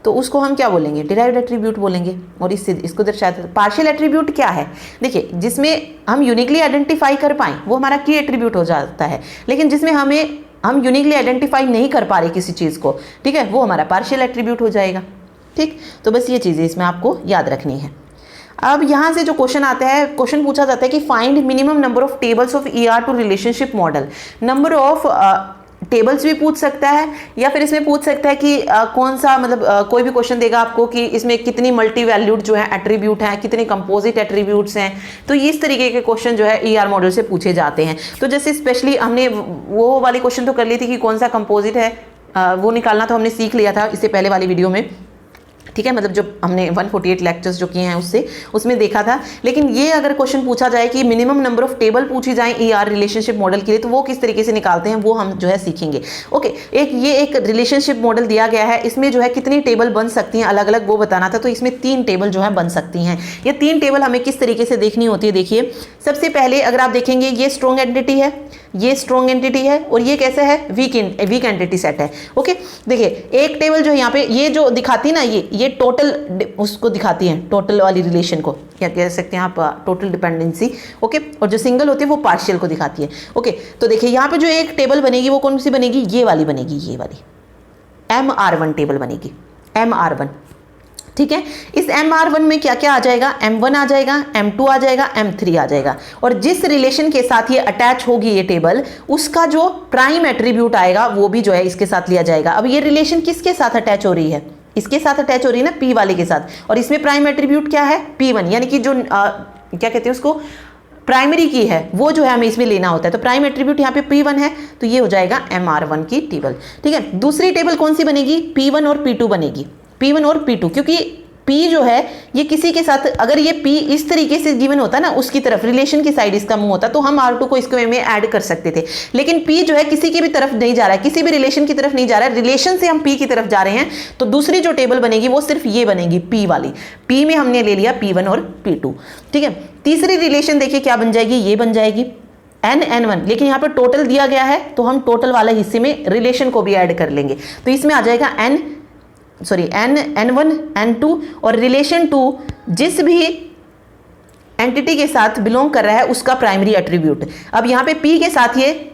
तो उसको हम क्या बोलेंगे, डिराइव्ड एट्रीब्यूट बोलेंगे। और इसको दर्शाते हैं। पार्शियल एट्रीब्यूट क्या है, देखिए जिसमें हम यूनिकली आइडेंटिफाई कर पाएँ वो हमारा की एट्रीब्यूट हो जाता है, लेकिन जिसमें हम यूनिकली आइडेंटिफाई नहीं कर पा रहे किसी चीज़ को, ठीक है, वो हमारा पार्शियल एट्रीब्यूट हो जाएगा, ठीक। तो बस ये चीज़ें इसमें आपको याद रखनी है। अब यहाँ से जो क्वेश्चन आता है, क्वेश्चन पूछा जाता है कि find minimum number of tables of ER to relationship model. Number of tables भी पूछ सकता है, या फिर इसमें पूछ सकता है कि कौन सा, मतलब कोई भी क्वेश्चन देगा आपको कि इसमें कितनी मल्टी वैल्यूड जो है एट्रीब्यूट हैं, कितने कंपोजिट एट्रीब्यूट्स हैं। तो इस तरीके के क्वेश्चन जो है ER मॉडल से पूछे जाते हैं। तो जैसे स्पेशली हमने वो वाली क्वेश्चन तो कर ली थी कि कौन सा कंपोजिट है, वो निकालना तो हमने सीख लिया था इससे पहले वाली वीडियो में, ठीक है, मतलब जो हमने 148 लेक्चर्स जो किए हैं उसमें देखा था। लेकिन ये अगर क्वेश्चन पूछा जाए कि मिनिमम नंबर ऑफ टेबल पूछी जाए ER रिलेशनशिप मॉडल के लिए, तो वो किस तरीके से निकालते हैं वो हम जो है सीखेंगे। ओके, एक रिलेशनशिप मॉडल दिया गया है, इसमें जो है कितनी टेबल बन सकती हैं अलग अलग वो बताना था। तो इसमें 3 टेबल जो है बन सकती हैं। ये 3 टेबल हमें किस तरीके से देखनी होती है, देखिए सबसे पहले अगर आप देखेंगे ये स्ट्रॉन्ग एंटिटी है, ये स्ट्रॉन्ग एंटिटी है, और ये कैसा है, वीक एंटिटी सेट है। ओके, देखिए एक टेबल जो यहाँ पे ये जो दिखाती है ना, ये टोटल उसको दिखाती है, टोटल वाली रिलेशन को क्या कह सकते हैं आप, टोटल डिपेंडेंसी। ओके, और जो सिंगल होती है वो पार्शियल को दिखाती है। ओके, तो देखिए यहाँ पे जो एक टेबल बनेगी वो कौन सी बनेगी, ये वाली बनेगी, ये वाली MR1 टेबल बनेगी, MR1। ठीक है, इस MR1 में क्या क्या आ जाएगा, M1 आ जाएगा, M2 आ जाएगा, M3 आ जाएगा। और जिस रिलेशन के साथ ये अटैच होगी ये टेबल, उसका जो प्राइम एट्रीब्यूट आएगा वो भी जो है इसके साथ लिया जाएगा। अब ये रिलेशन किसके साथ अटैच हो रही है, इसके साथ अटैच हो रही है ना, P वाले के साथ, और इसमें प्राइम एट्रीब्यूट क्या है, P1, यानी कि जो क्या कहते हैं उसको, प्राइमरी की है, वो जो है हमें इसमें लेना होता है। तो प्राइम एट्रीब्यूट यहाँ पे P1 है, तो ये हो जाएगा MR1 की टेबल। ठीक है, दूसरी टेबल कौन सी बनेगी, P1 और P2 बनेगी, P1 और P2, क्योंकि P जो है ये किसी के साथ, अगर ये P इस तरीके से गिवन होता ना, उसकी तरफ रिलेशन की साइड इसका मुंह होता, तो हम R2 को इसके में ऐड कर सकते थे। लेकिन P जो है किसी की भी तरफ नहीं जा रहा है, किसी भी रिलेशन की तरफ नहीं जा रहा है, रिलेशन से हम P की तरफ जा रहे हैं। तो दूसरी जो टेबल बनेगी वो सिर्फ ये बनेगी, P वाली। P में हमने ले लिया P1 और P2। ठीक है, तीसरी रिलेशन देखिए क्या बन जाएगी, ये बन जाएगी N1, लेकिन यहाँ पर टोटल दिया गया है तो हम टोटल वाले हिस्से में रिलेशन को भी ऐड कर लेंगे। तो इसमें आ जाएगा N1 N2, और रिलेशन 2 जिस भी एंटिटी के साथ बिलोंग कर रहा है उसका प्राइमरी एट्रीब्यूट। अब यहाँ पे P के साथ ये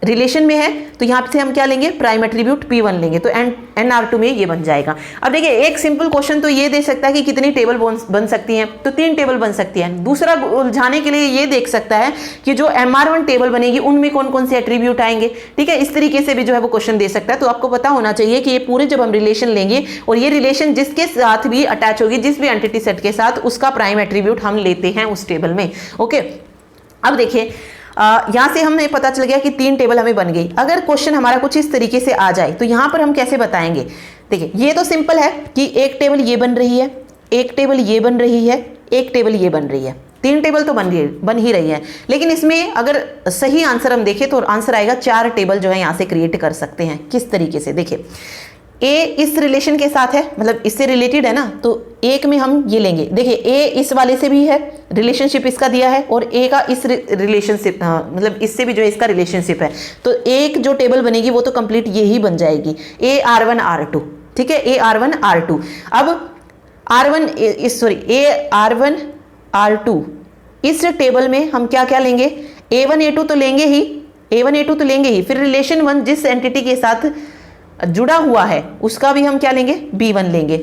रिलेशन में है, तो यहाँ से हम क्या लेंगे, प्राइम एट्रीब्यूट P1 लेंगे, तो NR2 में ये बन जाएगा। अब देखिए एक सिंपल क्वेश्चन तो ये दे सकता है कि कितनी टेबल बन सकती हैं, तो 3 टेबल बन सकती हैं। दूसरा उलझाने के लिए ये देख सकता है कि जो MR1 टेबल बनेगी उनमें कौन कौन से एट्रीब्यूट आएंगे। ठीक है, इस तरीके से भी जो है वो क्वेश्चन दे सकता है। तो आपको पता होना चाहिए कि ये पूरे जब हम रिलेशन लेंगे और ये रिलेशन जिसके साथ भी अटैच होगी, जिस भी एंटिटी सेट के साथ, उसका प्राइम एट्रीब्यूट हम लेते हैं उस टेबल में। ओके, अब देखिए यहाँ से हमें पता चल गया कि 3 टेबल हमें बन गई। अगर क्वेश्चन हमारा कुछ इस तरीके से आ जाए तो यहाँ पर हम कैसे बताएंगे, देखिए ये तो सिंपल है कि एक टेबल ये बन रही है, एक टेबल ये बन रही है, एक टेबल ये बन रही है, 3 टेबल तो बन ही रही है। लेकिन इसमें अगर सही आंसर हम देखें तो आंसर आएगा 4 टेबल जो है यहाँ से क्रिएट कर सकते हैं। किस तरीके से, देखिए A इस रिलेशन के साथ है, मतलब इससे रिलेटेड है ना, तो एक में हम ये लेंगे। देखिए A इस वाले से भी है, रिलेशनशिप इसका दिया है, और A का इस रिलेशनशिप, मतलब इससे भी जो है इसका रिलेशनशिप है। तो एक जो टेबल बनेगी वो तो कंप्लीट ये ही बन जाएगी, AR1 R2। ठीक है, AR1 R2। अब AR1 R2 इस टेबल में हम क्या क्या लेंगे, A1 A2 तो लेंगे ही, A1 A2 तो लेंगे ही। फिर रिलेशन 1 जिस एंटिटी के साथ जुड़ा हुआ है उसका भी हम क्या लेंगे, B1 लेंगे।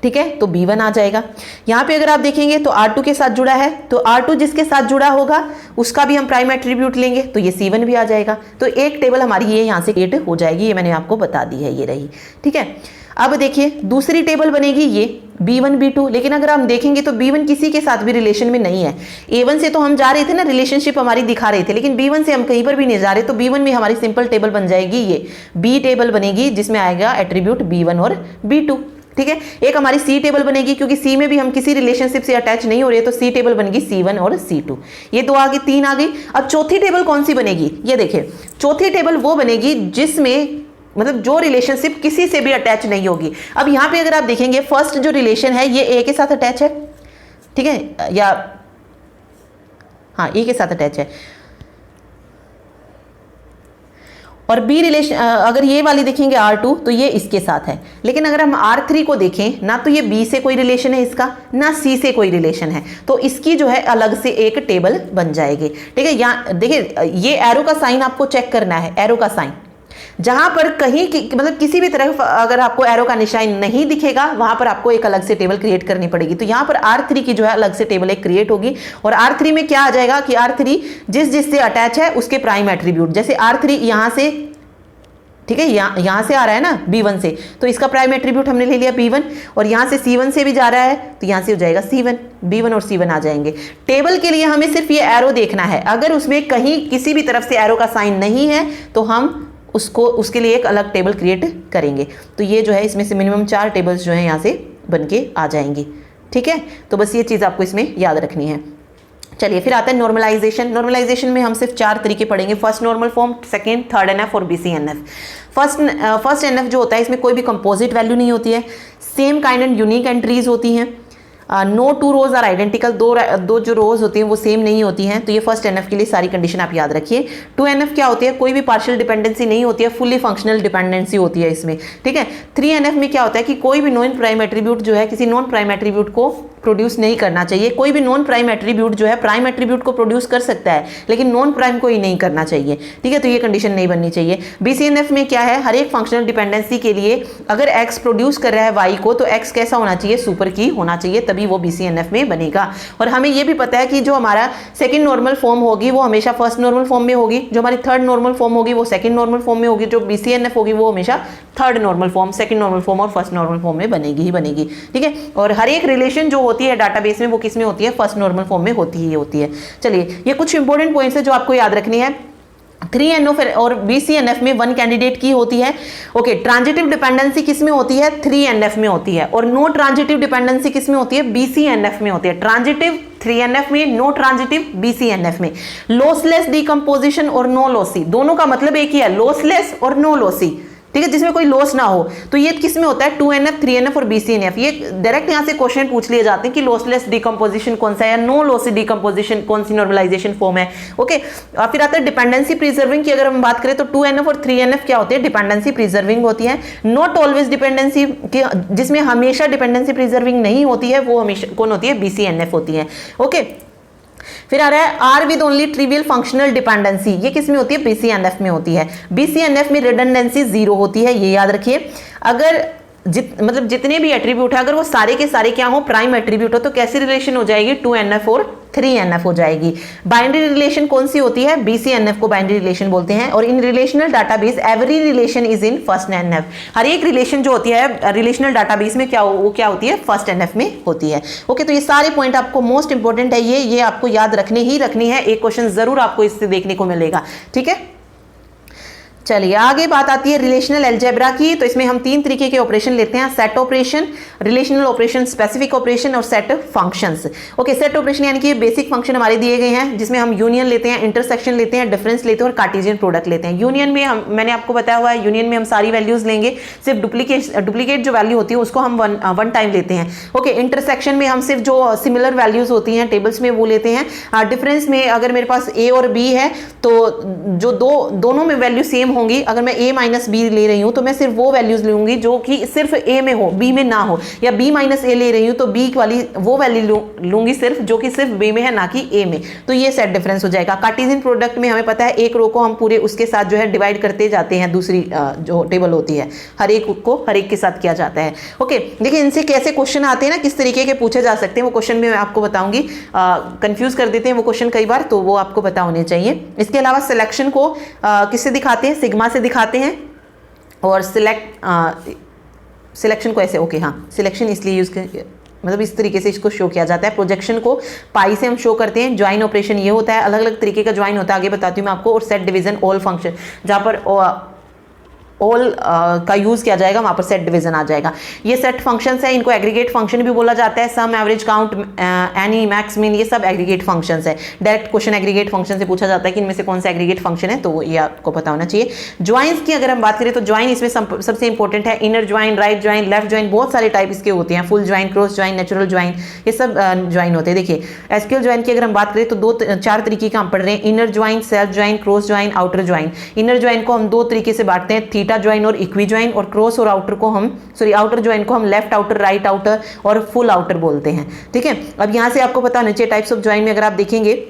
ठीक है, तो B1 आ जाएगा। यहाँ पे अगर आप देखेंगे तो R2 के साथ जुड़ा है, तो R2 जिसके साथ जुड़ा होगा उसका भी हम प्राइम एट्रीब्यूट लेंगे, तो ये C1 भी आ जाएगा। तो एक टेबल हमारी ये यहाँ से क्रिएट हो जाएगी, ये मैंने आपको बता दी है, ये रही। ठीक है, अब देखिए दूसरी टेबल बनेगी ये B1 B2, लेकिन अगर हम देखेंगे तो B1 किसी के साथ भी रिलेशन में नहीं है। A1 से तो हम जा रहे थे ना, रिलेशनशिप हमारी दिखा रहे थे, लेकिन B1 से हम कहीं पर भी नहीं जा रहे, तो B1 में हमारी सिंपल टेबल बन जाएगी, ये B टेबल बनेगी जिसमें आएगा एट्रीब्यूट B1 और B2। ठीक है, एक हमारी C टेबल बनेगी, क्योंकि C में भी हम किसी रिलेशनशिप से अटैच नहीं हो रहे, तो C टेबल बनेगी C1 और C2। ये 2 आ गई, 3 आ गई। अब चौथी टेबल कौन सी बनेगी, ये देखिए चौथी टेबल वो बनेगी जिसमें मतलब जो रिलेशनशिप किसी से भी अटैच नहीं होगी। अब यहाँ पे अगर आप देखेंगे फर्स्ट जो रिलेशन है ये A के साथ अटैच है, ठीक है, या हाँ A के साथ अटैच है, और B रिलेशन अगर ये वाली देखेंगे R2 तो ये इसके साथ है। लेकिन अगर हम R3 को देखें ना, तो ये B से कोई रिलेशन है इसका, ना C से कोई रिलेशन है, तो इसकी जो है अलग से एक टेबल बन जाएगी। ठीक है, यहाँ देखिए ये एरो का साइन आपको चेक करना है, एरो का साइन जहां पर कहीं मतलब किसी भी तरफ अगर आपको एरो का निशान नहीं दिखेगा वहां पर आपको एक अलग से टेबल क्रिएट करनी पड़ेगी। तो यहां पर R3 की जो है अलग से टेबल एक क्रिएट होगी, और R3 में क्या आ जाएगा कि R3 जिससे अटैच है उसके प्राइम एट्रीब्यूट, जैसे R3 यहां से, ठीक है, यहां से आ रहा है ना B1 से, तो इसका प्राइम एट्रीब्यूट हमने ले लिया B1, और यहां से C1 से भी जा रहा है तो यहां से हो जाएगा C1, B1 और C1 आ जाएंगे। टेबल के लिए हमें सिर्फ ये एरो देखना है, अगर उसमें कहीं किसी भी तरफ से एरो का साइन नहीं है तो हम उसके लिए एक अलग टेबल क्रिएट करेंगे। तो ये जो है इसमें से मिनिमम 4 टेबल्स जो है यहाँ से बन के आ जाएंगी। ठीक है, तो बस ये चीज़ आपको इसमें याद रखनी है। चलिए फिर आता है नॉर्मलाइजेशन। नॉर्मलाइजेशन में हम सिर्फ 4 तरीके पढ़ेंगे, first normal form, second, third NF और BCNF। फर्स्ट एनएफ जो होता है इसमें कोई भी कंपोजिट वैल्यू नहीं होती है, same kind and unique entries होती हैं, no two rows are identical, दो जो रोज होती हैं वो सेम नहीं होती हैं। तो ये फर्स्ट एनएफ के लिए सारी कंडीशन आप याद रखिए। 2NF क्या होती है, कोई भी पार्शियल डिपेंडेंसी नहीं होती है, फुली फंक्शनल डिपेंडेंसी होती है इसमें। ठीक है, 3NF में क्या होता है कि कोई भी नॉन प्राइम एट्रीब्यूट जो है किसी नॉन प्राइम एट्रीब्यूट को प्रोड्यूस नहीं करना चाहिए। कोई भी नॉन प्राइम एट्रीब्यूट जो है प्राइम एट्रीब्यूट को प्रोड्यूस कर सकता है लेकिन नॉन प्राइम को ही नहीं करना चाहिए। ठीक है, तो ये कंडीशन नहीं बननी चाहिए। BCNF में क्या है, हर एक फंक्शनल डिपेंडेंसी के लिए अगर x प्रोड्यूस कर रहा है y को तो x कैसा होना चाहिए, सुपर की होना चाहिए, तभी वो BCNF में बनेगा। और हमें ये भी पता है कि जो हमारा सेकंड नॉर्मल फॉर्म होगी वो हमेशा फर्स्ट नॉर्मल फॉर्म में होगी, जो हमारी थर्ड नॉर्मल फॉर्म होगी वो सेकंड नॉर्मल फॉर्म में होगी, जो BCNF होगी वो हमेशा third normal form, second normal form और फर्स्ट नॉर्मल फॉर्म में बनेगी ही बनेगी। ठीक है, और हर एक रिलेशन जो होती है डाटाबेस में वो किस में होती है, फर्स्ट नॉर्मल फॉर्म में होती ही होती है। चलिए ये कुछ इंपॉर्टेंट पॉइंट्स है जो आपको याद रखनी है। 3NF और BCNF में 1 कैंडिडेट की होती है। ओके, ट्रांजिटिव डिपेंडेंसी किस में होती है, 3NF में होती है, और नो ट्रांजिटिव डिपेंडेंसी किस में होती है, BCNF में होती है। ट्रांजिटिव 3NF में, नो ट्रांजिटिव BCNF में। लॉसलेस डिकम्पोजिशन और नो लॉसी, दोनों का मतलब एक ही है, लॉसलेस और नो लॉसी। ठीक है, जिसमें कोई लॉस ना हो, तो ये किस में होता है, 2NF, 3NF और BCNF। ये डायरेक्ट यहां से क्वेश्चन पूछ लिए जाते हैं कि लॉसलेस डिकम्पोजिशन कौन सा है या नो लॉसी डिकम्पोजिशन कौन सी नॉर्मलाइजेशन फॉर्म है। ओके, फिर आता है डिपेंडेंसी प्रिजर्विंग की। अगर हम बात करें तो 2NF और 3NF क्या होते हैं, डिपेंडेंसी प्रिजर्विंग होती है। नॉट ऑलवेज डिपेंडेंसी, जिसमें हमेशा डिपेंडेंसी प्रिजर्विंग नहीं होती है, वो हमेशा कौन होती है, BCNF होती है। ओके, फिर आ रहा है R with only trivial functional dependency, ये किस में होती है, BCNF में होती है। BCNF में रिडंडेंसी 0 होती है, ये याद रखिए। अगर मतलब जितने भी एट्रीब्यूट है अगर वो सारे के सारे क्या हो, प्राइम एट्रीब्यूट हो, तो कैसी रिलेशन हो जाएगी, 2NF और 3NF हो जाएगी। बाइनरी रिलेशन कौन सी होती है, BCNF को बाइनरी रिलेशन बोलते हैं। और in relational database every relation is in first NF, हर एक रिलेशन जो होती है रिलेशनल डाटाबेस में क्या होती है, फर्स्ट NF में होती है। ओके, तो ये सारे पॉइंट आपको मोस्ट इंपॉर्टेंट है, ये आपको याद रखनी है। एक क्वेश्चन जरूर आपको इससे देखने को मिलेगा। ठीक है, चलिए आगे बात आती है रिलेशनल अलजेब्रा की। तो इसमें हम 3 तरीके के ऑपरेशन लेते हैं, set operation, relational operation, specific operation और set functions. Okay, set operation यानी कि बेसिक फंक्शन हमारे दिए गए हैं जिसमें हम यूनियन लेते हैं, इंटरसेक्शन लेते हैं, डिफरेंस लेते हैं और कार्टेशियन प्रोडक्ट लेते हैं। यूनियन में मैंने आपको बताया हुआ है, यूनियन में हम सारी वैल्यूज लेंगे, सिर्फ डुप्लीकेट जो वैल्यू होती है उसको हम वन टाइम लेते हैं। ओके, इंटरसेक्शन में हम सिर्फ जो सिमिलर वैल्यूज होती हैं टेबल्स में वो लेते हैं। डिफरेंस में अगर मेरे पास A और B है तो जो दोनों में वैल्यू सेम होंगी, अगर मैं A माइनस B ले रही हूं तो मैं सिर्फ वो वैल्यूज लूंगी जो कि सिर्फ A में हो, B में ना हो, या B माइनस A ले रही हूं तो B वाली वो वैल्यू लूंगी सिर्फ जो कि सिर्फ B में है ना कि A में। तो ये सेट डिफरेंस हो जाएगा। कार्टेशियन प्रोडक्ट में हमें पता है एक रो को हम पूरे उसके साथ जो है डिवाइड करते जाते हैं, दूसरी जो टेबल होती है हर एक को हर एक के साथ किया जाता है। ओके, देखिए इनसे कैसे क्वेश्चन आते हैं ना, किस तरीके के पूछे जा सकते हैं, वो क्वेश्चन भी मैं आपको बताऊंगी। कंफ्यूज कर देते हैं वो क्वेश्चन कई बार, तो वो आपको पता होने चाहिए। इसके अलावा सिलेक्शन को किससे दिखाते हैं, सिग्मा से दिखाते हैं। और सिलेक्शन को ऐसे, ओके हाँ, सिलेक्शन इसलिए यूज कर, मतलब इस तरीके से इसको शो किया जाता है। प्रोजेक्शन को पाई से हम शो करते हैं। ज्वाइन ऑपरेशन ये होता है, अलग अलग तरीके का ज्वाइन होता है, आगे बताती हूँ मैं आपको। और सेट डिवीजन ऑल फंक्शन, जहाँ पर ऑल का यूज किया जाएगा वहां पर सेट डिवीजन आ जाएगा। ये सेट फंक्शंस है, इनको एग्रीगेट फंक्शन भी बोला जाता है। सम, एवरेज, काउंट, एनी, मैक्स, मिन, ये सब एग्रीगेट फंक्शंस है। डायरेक्ट क्वेश्चन एग्रीगेट फंक्शन से पूछा जाता है कि इनमें से कौन सा एग्रीगेट फंक्शन है, तो ये आपको पता होना चाहिए। ज्वाइंस की अगर हम बात करें तो ज्वाइन इसमें सबसे इंपॉर्टेंट है। Inner join, right join, left join, बहुत सारे टाइप इसके होते हैं। Full join, cross join, natural join, ये सब ज्वाइन होते हैं। देखिए एसक्यूएल ज्वाइन की अगर हम बात करें तो 4 तरीके का हम पढ़ रहे हैं। Inner join, self join, cross join, outer join. Inner join को हम 2 तरीके से बांटते हैं, थीटा ज्वाइन और इक्वी ज्वाइन। और क्रॉस और आउटर को हम आउटर ज्वाइन को हम लेफ्ट आउटर, राइट आउटर और फुल आउटर बोलते हैं। ठीक है, अब यहां से आपको पता होना चाहिए टाइप्स ऑफ ज्वाइन में अगर आप देखेंगे,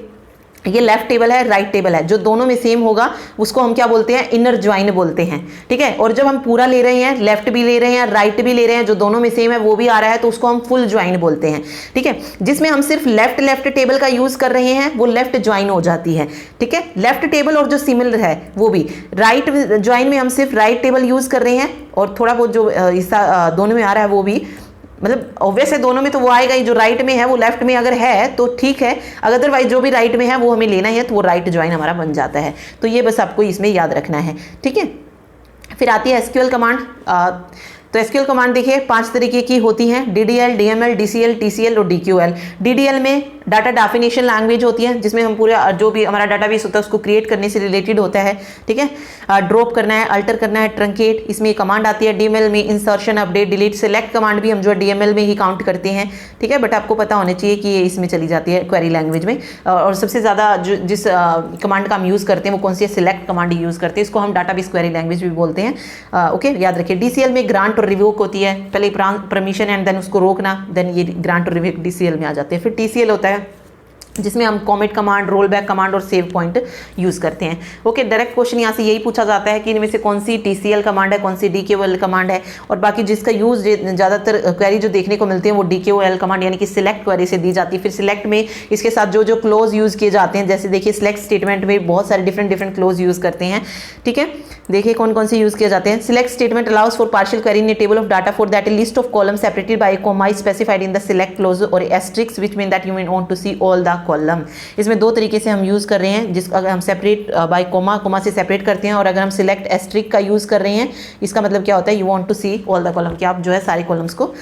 ये लेफ्ट टेबल है, राइट टेबल है, जो दोनों में सेम होगा उसको हम क्या बोलते हैं, इनर ज्वाइन बोलते हैं। ठीक है, और जब हम पूरा ले रहे हैं, लेफ्ट भी ले रहे हैं, राइट भी ले रहे हैं, जो दोनों में सेम है वो भी आ रहा है, तो उसको हम फुल ज्वाइन बोलते हैं। ठीक है, जिसमें हम सिर्फ लेफ्ट टेबल का यूज कर रहे हैं वो लेफ्ट ज्वाइन हो जाती है। ठीक है, लेफ्ट टेबल और जो सिमिलर है वो भी। राइट ज्वाइन में हम सिर्फ राइट टेबल यूज कर रहे हैं, और थोड़ा बहुत जो हिस्सा दोनों में आ रहा है वो भी, मतलब ऑब्वियस है दोनों में तो वो आएगा ही, जो राइट में है वो लेफ्ट में अगर है तो ठीक है, अदरवाइज जो भी राइट में है वो हमें लेना है, तो वो राइट ज्वाइन हमारा बन जाता है। तो ये बस आपको इसमें याद रखना है। ठीक है, फिर आती है एसक्यूएल कमांड। तो एसक्यूएल कमांड देखिए 5 तरीके की होती हैं, DDL, DML, DCL, TCL और DQL। DDL में डाटा डेफिनेशन लैंग्वेज होती है, जिसमें हम पूरा जो भी हमारा डाटाबेस होता है उसको क्रिएट करने से रिलेटेड होता है, ठीक है। ड्रॉप करना है, अल्टर करना है, ट्रंकेट, इसमें कमांड आती है। DML में insertion, update, delete, select command भी हम जो है DML में ही काउंट करते हैं, ठीक है। बट आपको पता होना चाहिए कि ये इसमें चली जाती है क्वेरी लैंग्वेज में। और सबसे ज़्यादा जिस कमांड का हम यूज़ करते हैं वो कौन सी है, सिलेक्ट कमांड यूज़ करते हैं, इसको हम डाटाबेस क्वेरी लैंग्वेज भी बोलते हैं। ओके, याद रखिए। DCL में ग्रांट और रिवोक होती है, पहले परमिशन एंड देन उसको रोकना, देन ये ग्रांट और रिवोक DCL में आ जाते हैं। फिर TCL होता है जिसमें हम comet command, roll back command और सेव पॉइंट यूज़ करते हैं। ओके, डायरेक्ट क्वेश्चन यहाँ से यही पूछा जाता है कि इनमें से कौन सी TCL कमांड है, कौन सी DQL कमांड है। और बाकी जिसका यूज़ ज़्यादातर क्वेरी जो देखने को मिलती है वो DQL कमांड यानी कि सिलेक्ट क्वेरी से दी जाती है। फिर सिलेक्ट में इसके साथ जो जो क्लोज यूज़ किए जाते हैं, जैसे देखिए सिलेक्ट स्टेटमेंट में बहुत सारे डिफरेंट क्लोज यूज़ करते हैं, ठीक है। देखिए कौन कौन से यूज़ किए जाते हैं। Select statement allows for partial query in a table of data for that a list of column separated by comma specified in the select clause और asterisks which mean that you want to see all the column. इसमें दो तरीके से हम use कर रहे हैं, जिस अगर हम सेपरेट बाय कोमा से सेपरेट करते हैं, और अगर हम सिलेक्ट एस्ट्रिक का यूज़ कर रहे हैं, इसका मतलब क्या होता है, you want to see all the column, कि आप जो है सारे कॉलम्स को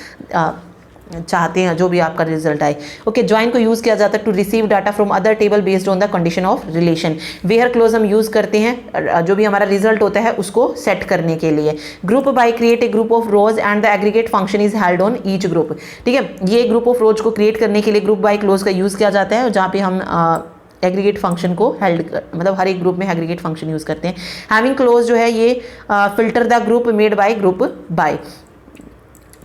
चाहते हैं जो भी आपका रिजल्ट आए। ओके, ज्वाइन को यूज़ किया जाता है to receive data from other table based on the condition of relation. Where clause हम यूज़ करते हैं जो भी हमारा रिजल्ट होता है उसको सेट करने के लिए। Group by create a group of rose and the aggregate function is held on each group, ठीक है। ये ग्रुप ऑफ रोज को क्रिएट करने के लिए ग्रुप बाय क्लोज का यूज़ किया जाता है, जहाँ पे हम एग्रीगेट फंक्शन को मतलब हर एक ग्रुप में एग्रीगेट फंक्शन यूज़ करते हैं। हैविंग क्लोज जो है ये filter the group made by group by,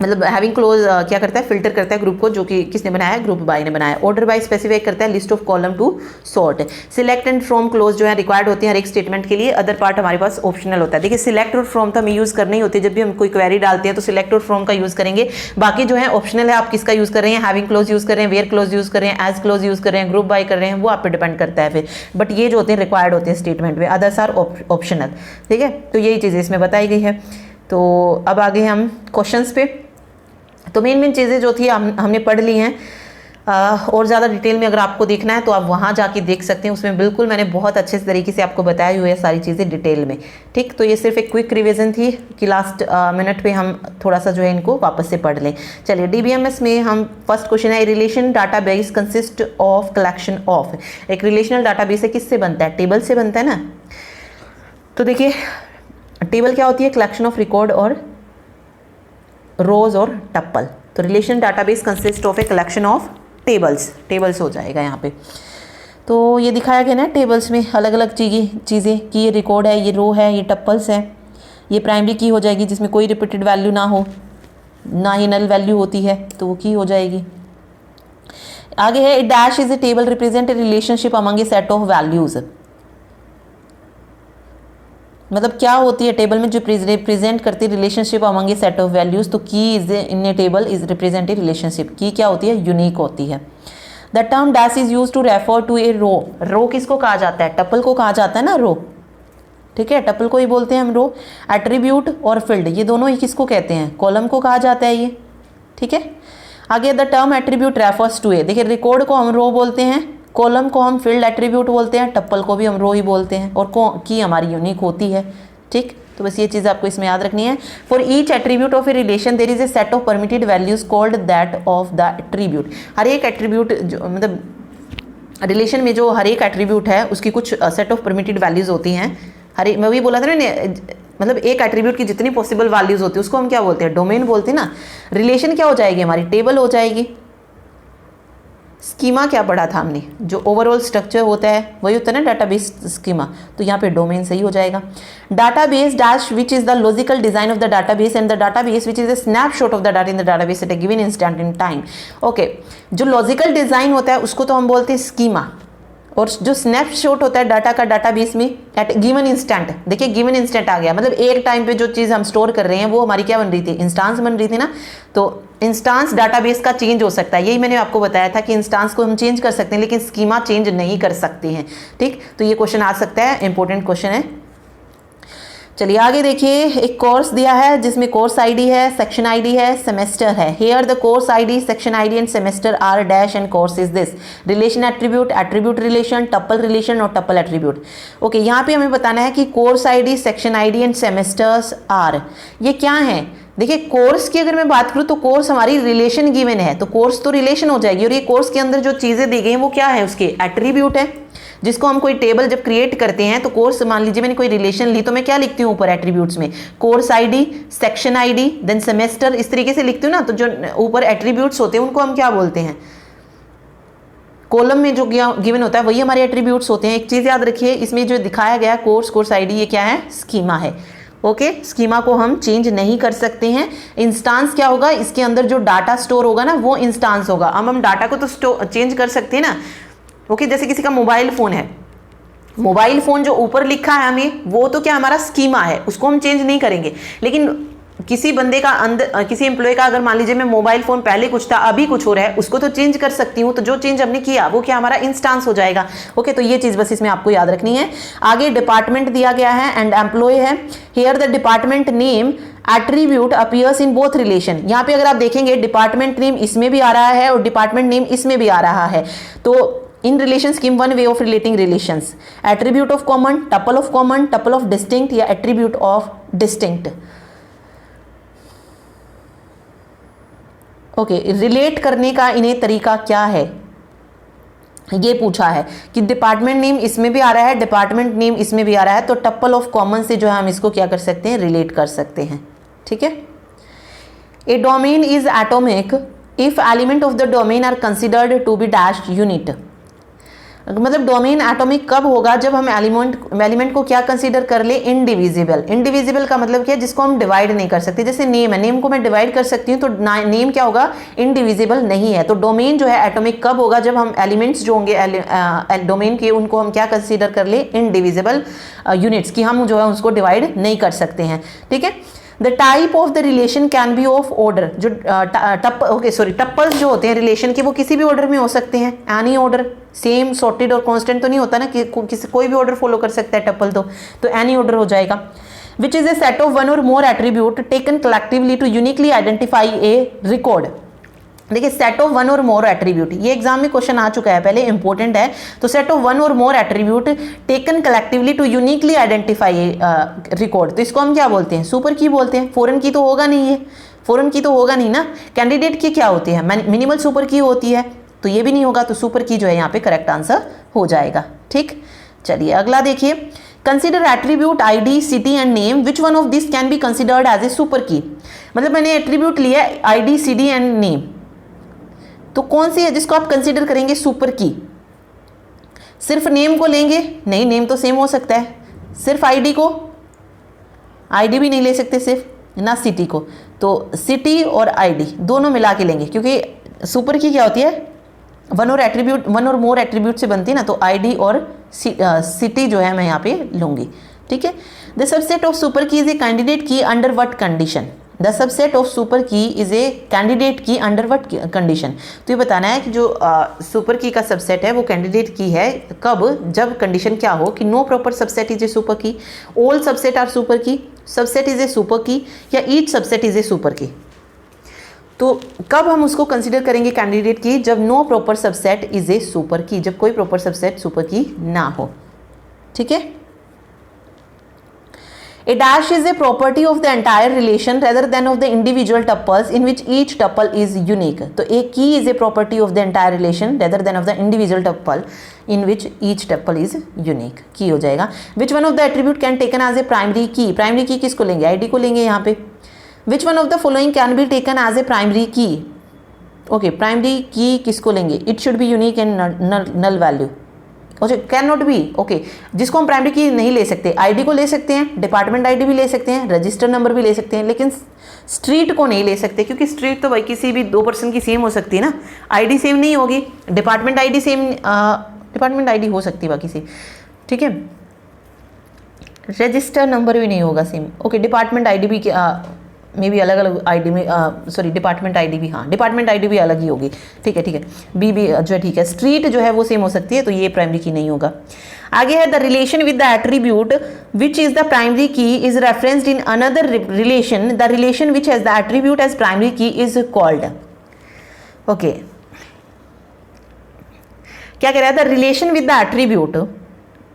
मतलब हैविंग क्लोज क्या करता है, फिल्टर करता है ग्रुप को जो कि किसने बनाया है, ग्रुप बाय ने बनाया। ऑर्डर बाय स्पेसिफाई करता है list of column to sort. Select and from close जो है रिक्वायर्ड होती है हर एक स्टेटमेंट के लिए, अदर पार्ट हमारे पास ऑप्शनल होता है। देखिए सिलेक्ट और फ्रॉम तो हमें यूज़ करनी ही होती है, जब भी हम कोई क्वेरी डालते हैं तो सिलेक्ट और फ्रॉम का यूज़ करेंगे। बाकी जो है ऑप्शनल है, आप किसका यूज़ कर रहे हैं, हैविंग क्लोज यूज़ कर रहे हैं, वेयर क्लोज यूज़ कर रहे हैं, एज क्लोज यूज़ कर रहे हैं, ग्रुप बाय कर रहे हैं, वो आप पे डिपेंड करता है फिर। बट ये जो होते हैं रिक्वायर्ड होते हैं स्टेटमेंट में, अदर्स आर ऑप्शनल, ठीक है। तो यही चीज़ें इसमें बताई गई है। तो अब आगे हम क्वेश्चंस पे, तो मेन चीज़ें जो थी हमने पढ़ ली हैं। और ज़्यादा डिटेल में अगर आपको देखना है तो आप वहाँ जाके देख सकते हैं, उसमें बिल्कुल मैंने बहुत अच्छे तरीके से आपको बताई हुई है सारी चीज़ें डिटेल में, ठीक। तो ये सिर्फ एक क्विक रिवीजन थी कि लास्ट मिनट पे हम थोड़ा सा जो है इनको वापस से पढ़ लें। चलिए DBMS में हम फर्स्ट क्वेश्चन है, relation database consist of collection of. एक रिलेशनल डाटाबेस है किससे बनता है, टेबल से बनता है ना। तो देखिए टेबल क्या होती है, कलेक्शन ऑफ रिकॉर्ड और रोज और टप्पल। तो relation database consist of A collection of tables हो जाएगा यहाँ पे। तो ये दिखाया गया ना टेबल्स में अलग अलग चीज़ें कि ये रिकॉर्ड है, ये रो है, ये टप्पल्स है। ये प्राइमरी की हो जाएगी जिसमें कोई रिपीटेड वैल्यू ना हो, ना ही नल वैल्यू होती है, तो वो की हो जाएगी। आगे है dash is A table represent a relationship among a set of values. मतलब क्या होती है टेबल में जो रिप्रेजेंट करती है relationship among a set of values. तो key is in a table is represent a relationship. Key क्या होती है, यूनिक होती है। The term dash is use to refer to a row. Row किसको कहा जाता है, टप्पल को कहा जाता है ना रो, ठीक है, टप्पल को ही बोलते हैं हम रो। एट्रीब्यूट और फील्ड ये दोनों ही किसको कहते हैं, कॉलम को कहा जाता है ये, ठीक है। आगे the term attribute refers to a. देखिए रिकॉर्ड को हम रो बोलते हैं, कॉलम को हम फील्ड एट्रीब्यूट बोलते हैं, टप्पल को भी हम रो ही बोलते हैं, और की हमारी यूनिक होती है, ठीक। तो बस ये चीज़ आपको इसमें याद रखनी है। For each attribute of a relation there is a set of permitted values called that of the attribute. हर एक एट्रीब्यूट जो मतलब रिलेशन में जो हर एक एट्रीब्यूट है उसकी कुछ सेट ऑफ परमिटेड वैल्यूज होती हैं। मैं भी बोला था ना, मतलब एक एट्रीब्यूट की जितनी पॉसिबल वैल्यूज होती है उसको हम क्या बोलते हैं, डोमेन बोलते हैं ना। रिलेशन क्या हो जाएगी हमारी, टेबल हो जाएगी। स्कीमा क्या पढ़ा था हमने, जो ओवरऑल स्ट्रक्चर होता है वही होता है ना डाटाबेस स्कीमा, तो यहाँ पे डोमेन सही हो जाएगा। Database dash which is the logical design of the database and the database which is the snapshot of the data in the database at a given instant in time. Okay, जो logical design होता है उसको तो हम बोलते हैं schema, और जो स्नैपशॉट होता है डाटा का डाटाबेस में एट गिवन इंस्टेंट। देखिए गिवन इंस्टेंट आ गया, मतलब एक टाइम पे जो चीज़ हम स्टोर कर रहे हैं वो हमारी क्या बन रही थी, इंस्टांस बन रही थी ना। तो इंस्टांस डाटाबेस का चेंज हो सकता है, यही मैंने आपको बताया था कि इंस्टांस को हम चेंज कर सकते हैं लेकिन स्कीमा चेंज नहीं कर सकते हैं, ठीक। तो ये क्वेश्चन आ सकता है, इंपॉर्टेंट क्वेश्चन है। चलिए आगे देखिए, एक कोर्स दिया है जिसमें कोर्स आईडी है, सेक्शन आईडी है, सेमेस्टर है। Here the course ID, section ID and semester are dash and course is this. Relation attribute, attribute relation, tuple relation और टप्पल एट्रीब्यूट। ओके, यहाँ पे हमें बताना है कि course ID, section ID and semesters are, ये क्या है, देखिए कोर्स की अगर मैं बात करूं तो कोर्स हमारी रिलेशन गिवन है, तो कोर्स तो रिलेशन हो जाएगी, और ये कोर्स के अंदर जो चीजें दी गई हैं वो क्या है, उसके एट्रीब्यूट है, जिसको हम कोई टेबल जब क्रिएट करते हैं तो कोर्स, मान लीजिए मैंने कोई रिलेशन ली तो मैं क्या लिखती हूँ ऊपर एट्रीब्यूट्स में, course ID, section ID, then semester, इस तरीके से लिखती हूँ ना। तो जो ऊपर एट्रीब्यूट्स होते हैं उनको हम क्या बोलते हैं, कॉलम में जो गिवन होता है वही हमारे एट्रीब्यूट्स होते हैं। एक चीज याद रखिए, इसमें जो दिखाया गया कोर्स, कोर्स आईडी, ये क्या है, स्कीमा है। ओके, स्कीमा को हम चेंज नहीं कर सकते हैं। इंस्टांस क्या होगा, इसके अंदर जो डाटा स्टोर होगा ना वो इंस्टांस होगा। अब हम डाटा को तो चेंज कर सकते हैं ना। ओके, जैसे किसी का मोबाइल फोन है, मोबाइल फोन जो ऊपर लिखा है हमें वो तो क्या हमारा स्कीमा है, उसको हम चेंज नहीं करेंगे। लेकिन किसी बंदे का अंदर, किसी एम्प्लॉय का अगर मान लीजिए मैं मोबाइल फोन पहले कुछ था अभी कुछ हो रहा है, उसको तो चेंज कर सकती हूँ। तो जो चेंज हमने किया वो क्या हमारा इंस्टांस हो जाएगा। ओके, तो ये चीज बस इसमें आपको याद रखनी है। आगे डिपार्टमेंट दिया गया है एंड एम्प्लॉय है। Here the department name attribute appears in both relation. यहाँ पे अगर आप देखेंगे डिपार्टमेंट नेम इसमें भी आ रहा है और डिपार्टमेंट नेम इसमें भी आ रहा है। तो in relation scheme one way of relating relations, attribute of common, tuple of distinct या attribute of distinct. Okay, relate करने का इन्हें तरीका क्या है, ये पूछा है कि डिपार्टमेंट नेम इसमें भी आ रहा है, डिपार्टमेंट नेम इसमें भी आ रहा है, तो टप्पल ऑफ कॉमन से जो है हम इसको क्या कर सकते हैं, रिलेट कर सकते हैं। ठीक है। A domain is atomic if element of the domain are considered to be dashed unit. मतलब डोमेन एटॉमिक कब होगा, जब हम एलिमेंट को क्या कंसीडर कर ले, इनडिविजिबल। इनडिविजिबल का मतलब क्या है, जिसको हम डिवाइड नहीं कर सकते। जैसे नेम है, नेम को मैं डिवाइड कर सकती हूँ, तो नेम क्या होगा, इनडिविजिबल नहीं है। तो डोमेन जो है एटॉमिक कब होगा, जब हम एलिमेंट्स जो होंगे डोमेन के, उनको हम क्या कंसीडर कर ले, इनडिविजिबल यूनिट्स, की हम जो है उसको डिवाइड नहीं कर सकते हैं। ठीक है। The type of the relation can be of order. जो टप्पल्स जो होते हैं रिलेशन के, वो किसी भी ऑर्डर में हो सकते हैं। एनी ऑर्डर, सेम, सॉर्टेड और कांस्टेंट तो नहीं होता ना कि कोई भी ऑर्डर फॉलो कर सकता है टप्पल, तो एनी ऑर्डर हो जाएगा। Which is a set of one और more attribute taken collectively to uniquely identify a record. देखिए, सेट ऑफ वन और मोर एट्रीब्यूट, ये एग्जाम में क्वेश्चन आ चुका है पहले, इंपॉर्टेंट है। तो सेट ऑफ वन और more attribute taken collectively to uniquely identify record, तो इसको हम क्या बोलते हैं, सुपर की बोलते हैं। फॉरेन की तो होगा नहीं, ये फॉरेन की तो होगा नहीं ना। कैंडिडेट की क्या होती है, मिनिमल सुपर की होती है, तो ये भी नहीं होगा। तो सुपर की जो है यहाँ पे करेक्ट आंसर हो जाएगा। ठीक, चलिए अगला देखिए। Consider attribute ID, city and name, which one of this can be considered as a super key. मतलब मैंने एट्रीब्यूट लिया आईडी, सिटी एंड नेम, तो कौन सी है जिसको आप कंसीडर करेंगे सुपर की। सिर्फ नेम को लेंगे, नहीं, नेम तो सेम हो सकता है। सिर्फ आईडी को, आईडी भी नहीं ले सकते सिर्फ ना, सिटी को, तो सिटी और आईडी दोनों मिला के लेंगे, क्योंकि सुपर की क्या होती है, वन और मोर एट्रीब्यूट से बनती है ना। तो आईडी और सिटी जो है मैं यहाँ पे लूंगी। ठीक है। द सबसेट ऑफ सुपर की इज ए कैंडिडेट की under what condition. The subset of super की इज ए कैंडिडेट की अंडर व्हाट कंडीशन। तो ये बताना है कि जो सुपर की का सबसेट है वो कैंडिडेट की है कब, जब कंडीशन क्या हो कि no proper subset is a super key, all subset are super key, subset is a super key, या each subset is a super key. तो कब हम उसको कंसीडर करेंगे कैंडिडेट की, जब no proper subset is a super key, जब कोई proper subset super की ना हो। ठीक है। A dash is a property of the entire relation rather than of the individual tuples in which each tuple is unique. तो a key is a property of the entire relation rather than of the individual tuple in which each tuple is unique. Key हो जाएगा. Which one of the attribute can taken as a primary key? Primary key किसको लेंगे? ID को लेंगे यहाँ पे. Which one of the following can be taken as a primary key? Okay, primary key किसको लेंगे? It should be unique and null value. Can not B. Okay, जिसको हम प्राइमरी की नहीं ले सकते, आईडी को ले सकते हैं, डिपार्टमेंट आईडी भी ले सकते हैं, रजिस्टर नंबर भी ले सकते हैं, लेकिन स्ट्रीट को नहीं ले सकते, क्योंकि स्ट्रीट तो भाई किसी भी दो पर्सन की सेम हो सकती है ना, आईडी सेम नहीं होगी। Department ID same, department ID हो सकती है बाकी से। ठीक है। रजिस्टर नंबर भी नहीं होगा सेम। ओके, डिपार्टमेंट आईडी भी मे भी अलग अलग आईडी में, सॉरी डिपार्टमेंट आईडी भी, हाँ डिपार्टमेंट आईडी भी अलग ही होगी। ठीक है, ठीक है। बी भी जो है ठीक है, स्ट्रीट जो है वो सेम हो सकती है, तो ये प्राइमरी की नहीं होगा। आगे है the relation with the attribute which is the primary key is referenced in another relation, the relation which has the attribute as primary key is called. Okay, क्या कह रहा है, the relation with the attribute,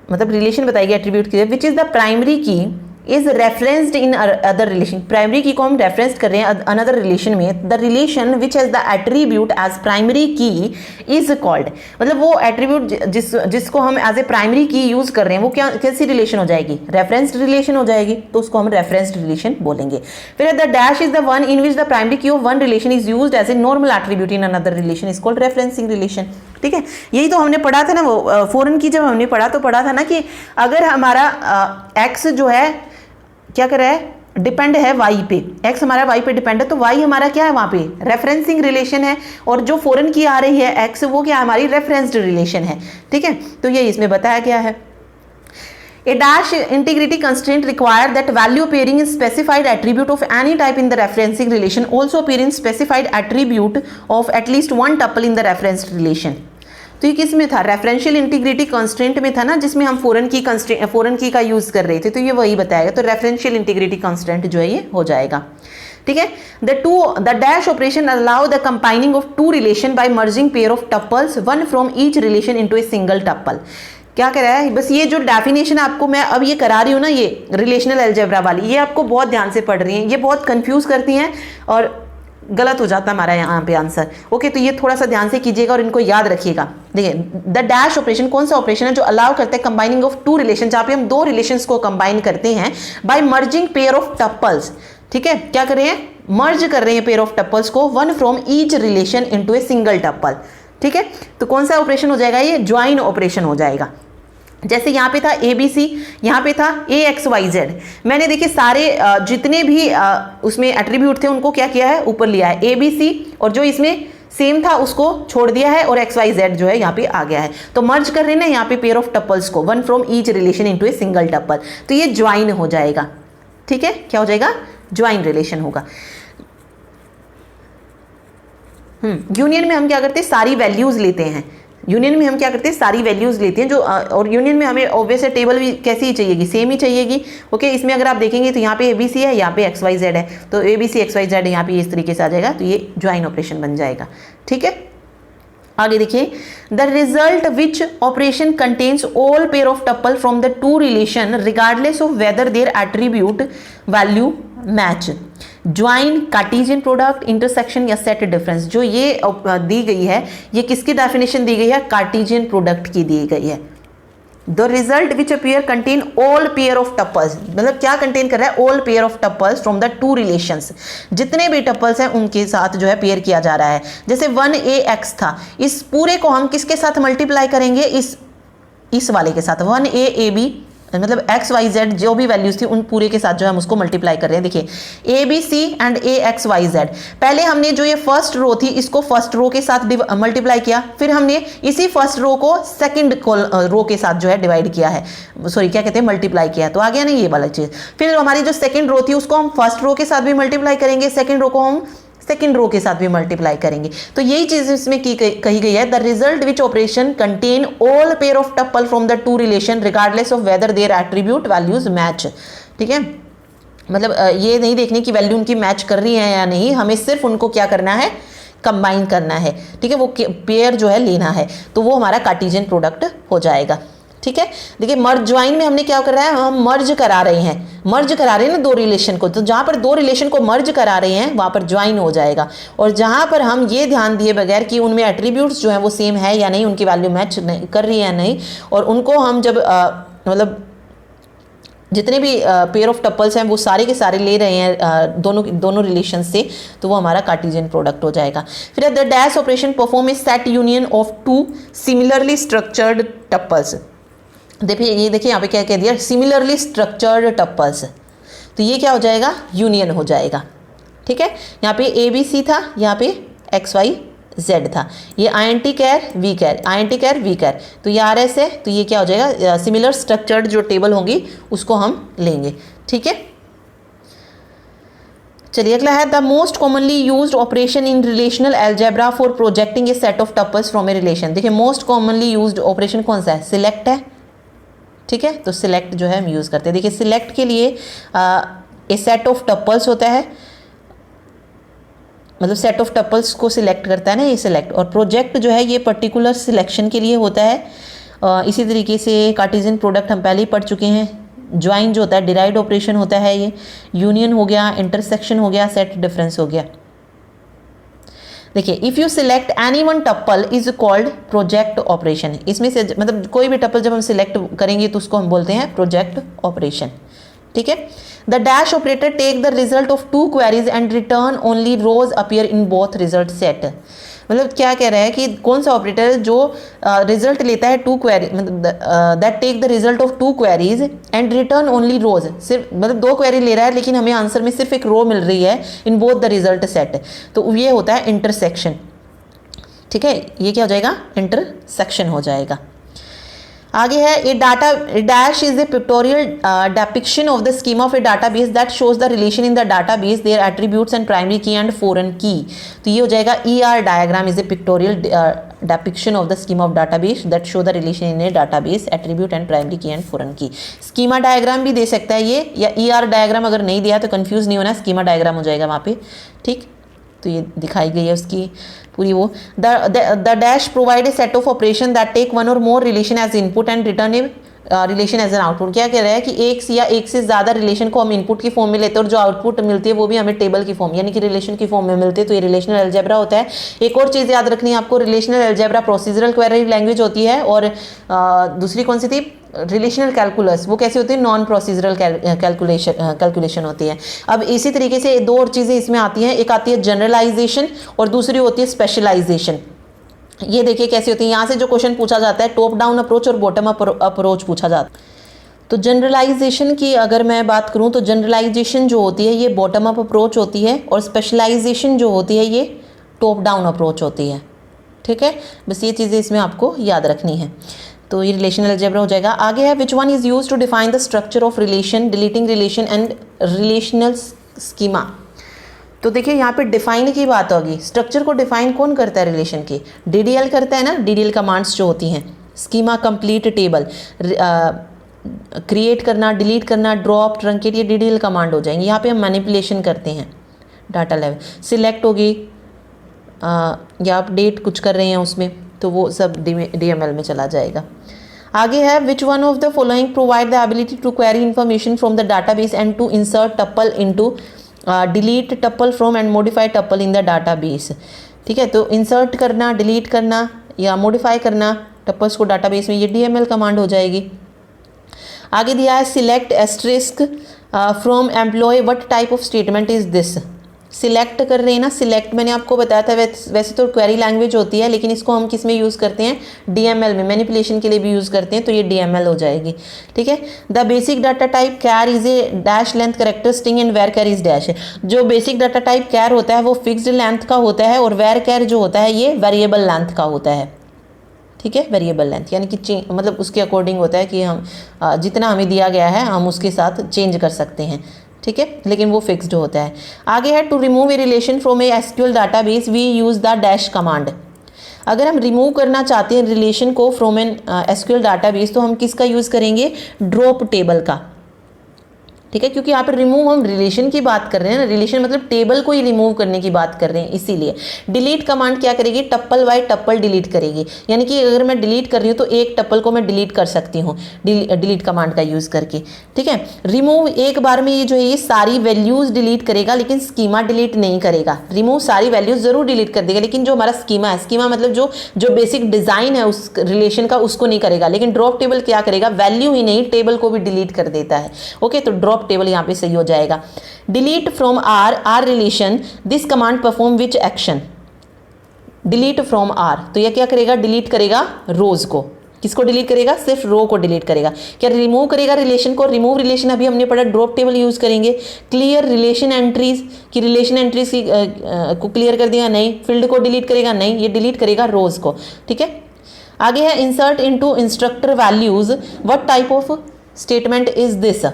मतलब relation बताएगी attribute की, which is the primary key is referenced in other relation, primary key को हम reference कर रहे हैं अनदर रिलेशन में, the relation which has the attribute as primary key is called, मतलब वो एट्रीब्यूट जिसको हम एज ए प्राइमरी की यूज कर रहे हैं वो क्या कैसी रिलेशन हो जाएगी, रेफरेंस्ड रिलेशन हो जाएगी, तो उसको हम रेफरेंस्ड रिलेशन बोलेंगे। फिर the dash is the one in which the primary key of one relation is used as a normal attribute in another relation is called referencing relation. ठीक है, यही तो हमने पढ़ा था ना, वो फॉरेन की जब हमने पढ़ा तो पढ़ा था ना कि अगर हमारा एक्स जो है क्या कर रहा है, डिपेंड है वाई पे, एक्स हमारा वाई पे डिपेंड है, तो वाई हमारा क्या है वहां पे रेफरेंसिंग रिलेशन है, और जो फॉरेन की आ रही है एक्स वो क्या हमारी रेफरेंस्ड रिलेशन है। ठीक है, तो ये इसमें बताया गया है। A dash integrity constraint require that value appearing in specified attribute of any type in the referencing relation also appear in specified attribute of at least one tuple in the referenced relation। तो ये किस में था, referential integrity constraint में था ना, जिसमें हम फॉरेन की का यूज कर रहे थे, तो ये वही बताएगा, तो रेफरेंशियल इंटीग्रिटी कंस्ट्रेंट जो है ये हो जाएगा। ठीक है, the dash operation allow the combining of two relation by merging pair of tuples one from each relation into a single tuple. क्या कह रहा है, बस ये जो डेफिनेशन आपको मैं अब ये करा रही हूँ ना, ये रिलेशनल अलजेब्रा वाली, ये आपको बहुत ध्यान से पढ़ रही हैं, ये बहुत कंफ्यूज करती हैं और गलत हो जाता है हमारा यहाँ पे आंसर। ओके, तो ये थोड़ा सा ध्यान से कीजिएगा और इनको याद रखिएगा। देखिए, द डैश ऑपरेशन कौन सा ऑपरेशन है जो अलाउ करता है कंबाइनिंग ऑफ टू रिलेशन, जहाँ पे हम दो रिलेशंस को कंबाइन करते हैं by merging pair of tuples. ठीक है, क्या कर रहे हैं, मर्ज कर रहे हैं पेयर ऑफ टपल्स को one from each relation into a single tuple. ठीक है, तो कौन सा ऑपरेशन हो जाएगा, ये ज्वाइन ऑपरेशन हो जाएगा। जैसे यहाँ पे था ABC, यहाँ पे था AXYZ, मैंने देखिए सारे जितने भी उसमें एट्रीब्यूट थे उनको क्या किया है, ऊपर लिया है ABC, और जो इसमें सेम था उसको छोड़ दिया है और XYZ जो है यहाँ पे आ गया है। तो मर्ज कर रहे हैं ना यहाँ पे पेयर ऑफ टपल्स को one from each relation into a single tuple, तो ये ज्वाइन हो जाएगा। ठीक है, क्या हो जाएगा, ज्वाइन रिलेशन होगा। यूनियन में हम क्या करते हैं, सारी वैल्यूज लेते हैं, यूनियन में हम क्या करते हैं, सारी वैल्यूज लेते हैं जो, और यूनियन में हमें ऑब्वियस है टेबल भी कैसी ही चाहिएगी, सेम ही चाहिएगी। ओके, इसमें अगर आप देखेंगे तो यहाँ पे ABC है, यहाँ पे XYZ है, तो ABC XYZ यहाँ पे इस तरीके से आ जाएगा, तो ये ज्वाइन ऑपरेशन बन जाएगा। ठीक है, आगे देखिए, the result which operation contains all pair of tuple from the two relation regardless of whether their attribute value match, join, cartesian product, intersection या सेट डिफरेंस। जो ये दी गई है, ये किसकी डेफिनेशन दी गई है, कार्टेशियन प्रोडक्ट की दी गई है। The result which appear contain all pair of tuples, मतलब क्या कंटेन कर रहा है, all pair of tuples from the to relations, जितने भी टपल्स हैं उनके साथ जो है पेयर किया जा रहा है। जैसे 1AX था, इस पूरे को हम किसके साथ मल्टीप्लाई करेंगे, इस वाले के साथ, 1AAB, मतलब XYZ जो भी वैल्यूज थी उन पूरे के साथ जो है हम उसको मल्टीप्लाई कर रहे हैं। देखिए ABC एंड AXYZ, पहले हमने जो ये फर्स्ट रो थी इसको फर्स्ट रो के साथ मल्टीप्लाई किया, फिर हमने इसी फर्स्ट रो को सेकंड रो के साथ जो है डिवाइड किया है, सॉरी क्या कहते हैं, मल्टीप्लाई किया है, तो आ गया नहीं ये वाला चीज। फिर हमारी जो सेकंड रो थी उसको हम फर्स्ट रो के साथ भी मल्टीप्लाई करेंगे, सेकंड रो को हम सेकंड रो के साथ भी मल्टीप्लाई करेंगे। तो यही चीज इसमें कही गई है, the result which operation contain all pair of tuple from the two relation regardless of whether their attribute values match. ठीक है, मतलब ये नहीं देखने की वैल्यू उनकी मैच कर रही है या नहीं, हमें सिर्फ उनको क्या करना है, कंबाइन करना है। ठीक है, वो पेयर जो है लेना है, तो वो हमारा कार्टेशियन प्रोडक्ट हो जाएगा। ठीक है, देखिए मर्ज ज्वाइन में हमने क्या कर रहा है, हम मर्ज करा रहे हैं, मर्ज करा रहे हैं ना दो रिलेशन को, तो जहां पर दो रिलेशन को मर्ज करा रहे हैं वहां पर ज्वाइन हो जाएगा। और जहां पर हम ये ध्यान दिए बगैर कि उनमें एट्रीब्यूट्स जो है वो सेम है या नहीं, उनकी वैल्यू मैच कर रही है या नहीं, और उनको हम जब मतलब जितने भी पेयर ऑफ टपल्स हैं वो सारे के सारे ले रहे हैं दोनों रिलेशन से, तो वो हमारा कार्टेशियन प्रोडक्ट हो जाएगा। फिर the dash operation perform a set union of two similarly structured tuples. देखिए ये देखिए यहाँ पे क्या कह दिया, सिमिलरली स्ट्रक्चर्ड टपल्स, तो ये क्या हो जाएगा, यूनियन हो जाएगा। ठीक है, यहाँ पे ABC था, यहाँ पे XYZ था, ये INT कैर V कैर, तो ये RS है, तो ये क्या हो जाएगा, सिमिलर स्ट्रक्चर्ड जो टेबल होंगी उसको हम लेंगे। ठीक है, चलिए अगला है, the most commonly used operation in relational algebra for projecting A set of tuples from a relation. देखिए मोस्ट कॉमनली यूज्ड ऑपरेशन कौन सा है, सिलेक्ट है। ठीक है, तो सिलेक्ट जो है हम यूज़ करते हैं। देखिए सिलेक्ट के लिए ए सेट ऑफ टपल्स होता है, मतलब सेट ऑफ टपल्स को सिलेक्ट करता है ना ये सिलेक्ट, और प्रोजेक्ट जो है ये पर्टिकुलर सिलेक्शन के लिए होता है। इसी तरीके से कार्टेशियन प्रोडक्ट हम पहले ही पढ़ चुके हैं, ज्वाइन जो होता है डिराइव्ड ऑपरेशन होता है ये, यूनियन हो गया, इंटरसेक्शन हो गया, सेट डिफरेंस हो गया। देखिए if you select any one tuple is called project operation, इसमें से मतलब कोई भी टप्पल जब हम सिलेक्ट करेंगे तो उसको हम बोलते हैं प्रोजेक्ट ऑपरेशन, ठीक है। The dash operator take the result of two queries and return only rows appear in both result set, मतलब क्या कह रहा है कि कौन सा ऑपरेटर जो रिजल्ट लेता है टू क्वेरी, मतलब that take the result of two queries and return only rows, सिर्फ मतलब दो क्वेरी ले रहा है लेकिन हमें आंसर में सिर्फ एक रो मिल रही है in both the result set, तो ये होता है इंटरसेक्शन, ठीक है। ये क्या हो जाएगा, इंटरसेक्शन हो जाएगा। आगे है a data dash is a pictorial depiction of the schema of a database that shows the relation in the database their attributes and primary key and foreign key, तो ये हो जाएगा ER diagram is a pictorial depiction of the schema of database that show the relation in a database attribute and primary key and foreign key. Schema diagram भी दे सकता है ये, या ER डायग्राम अगर नहीं दिया तो कंफ्यूज नहीं होना, स्कीमा डायग्राम हो जाएगा वहाँ पे, ठीक। तो ये दिखाई गई है उसकी पूरी वो। The dash provide a set of operation that take one और more relation as input and return a relation as an output. क्या कह रहा है कि एक से ज़्यादा रिलेशन को हम इनपुट की फॉर्म में लेते हैं और जो आउटपुट मिलती है वो भी हमें टेबल की फॉर्म यानी कि रिलेशन की फॉर्म में मिलती है, तो ये रिलेशनल अलजेब्रा होता है। एक और चीज़ याद रखनी है आपको, relational algebra procedural query language होती है और दूसरी कौन सी थी, रिलेशनल कैलकुलस, वो कैसी होती है, नॉन प्रोसीजरल कैलकुलेशन होती है। अब इसी तरीके से दो और चीज़ें इसमें आती हैं, एक आती है जनरलाइजेशन और दूसरी होती है स्पेशलाइजेशन। ये देखिए कैसी होती है, यहाँ से जो क्वेश्चन पूछा जाता है टॉप डाउन अप्रोच और बॉटम अप्रोच पूछा जाता है। तो जनरलाइजेशन की अगर मैं बात करूँ तो जनरलाइजेशन जो होती है ये बॉटम अप अप्रोच होती है और स्पेशलाइजेशन जो होती है ये टॉप डाउन अप्रोच होती है, ठीक है। बस ये चीज़ें इसमें आपको याद रखनी है। तो ये रिलेशनल अलजेब्रा हो जाएगा। आगे है which one is use to define the structure of relation, deleting relation and relational schema. तो देखिए यहाँ पे डिफाइन की बात होगी, स्ट्रक्चर को डिफाइन कौन करता है रिलेशन की, DDL करता है ना, DDL कमांड्स जो होती हैं, स्कीमा, कंप्लीट टेबल, क्रिएट करना, डिलीट करना, ड्रॉप, ट्रंकेट, ये DDL कमांड हो जाएंगे। यहाँ पे हम मैनिपुलेशन करते हैं डाटा लेवल, सिलेक्ट होगी या अपडेट कुछ कर रहे हैं उसमें तो वो सब DML में चला जाएगा। आगे है which one of the following provide the ability to query information from the database and to insert tuple into delete tuple from and modify tuple in the database, ठीक है। तो इंसर्ट करना, डिलीट करना या मॉडिफाई करना tuples को database में, ये DML कमांड हो जाएगी। आगे दिया है select asterisk from employ, what type of statement is this. Select कर रहे हैं ना, सिलेक्ट मैंने आपको बताया था वैसे तो क्वेरी लैंग्वेज होती है लेकिन इसको हम किस में यूज़ करते हैं, DML में, मैनिपुलेशन के लिए भी यूज़ करते हैं, तो ये DML हो जाएगी, ठीक है। The basic data type char is a dash length character string and varchar is dash. जो बेसिक डाटा टाइप कैर होता है वो फिक्स्ड लेंथ का होता है और वेर कैर जो होता है ये वेरिएबल लेंथ का होता है, ठीक है। वेरिएबल लेंथ यानी कि मतलब उसके अकॉर्डिंग होता है कि हम जितना हमें दिया गया है हम उसके साथ चेंज कर सकते हैं, ठीक है, लेकिन वो फिक्स्ड होता है। आगे है to remove a relation from a SQL database we use the dash command. अगर हम रिमूव करना चाहते हैं रिलेशन को फ्रॉम एन SQL डाटाबेस तो हम किसका यूज़ करेंगे, ड्रॉप टेबल का, ठीक है, क्योंकि यहाँ पर रिमूव हम रिलेशन की बात कर रहे हैं ना, रिलेशन मतलब टेबल को ही रिमूव करने की बात कर रहे हैं, इसीलिए। डिलीट कमांड क्या करेगी, टप्पल बाय टप्पल डिलीट करेगी, यानी कि अगर मैं डिलीट कर रही हूँ तो एक टप्पल को मैं डिलीट कर सकती हूँ डिलीट कमांड का यूज़ करके, ठीक है। रिमूव एक बार में ये जो है ये सारी वैल्यूज़ डिलीट करेगा लेकिन स्कीमा डिलीट नहीं करेगा। रिमूव सारी वैल्यूज़ ज़रूर डिलीट कर देगा लेकिन जो हमारा स्कीमा है, स्कीमा मतलब जो बेसिक डिज़ाइन है उस रिलेशन का उसको नहीं करेगा। लेकिन ड्रॉप टेबल क्या करेगा, वैल्यू ही नहीं टेबल को भी डिलीट कर देता है, ओके। तो ड्रॉप टेबल यहाँ पे सही हो जाएगा। Delete from R relation, this command perform which action, delete from R, तो यह क्या करेगा, डिलीट करेगा रोज को, किसको डिलीट करेगा, सिर्फ रो को डिलीट करेगा। क्या रिमूव करेगा रिलेशन को, रिमूव रिलेशन अभी हमने पढ़ा ड्रॉप टेबल यूज करेंगे। क्लियर रिलेशन एंट्रीज की, रिलेशन एंट्रीज की को क्लियर कर दिया, नहीं। फील्ड को डिलीट करेगा, नहीं, ये डिलीट करेगा रोज को, ठीक है। आगे है insert into instructor values, what type of statement is this,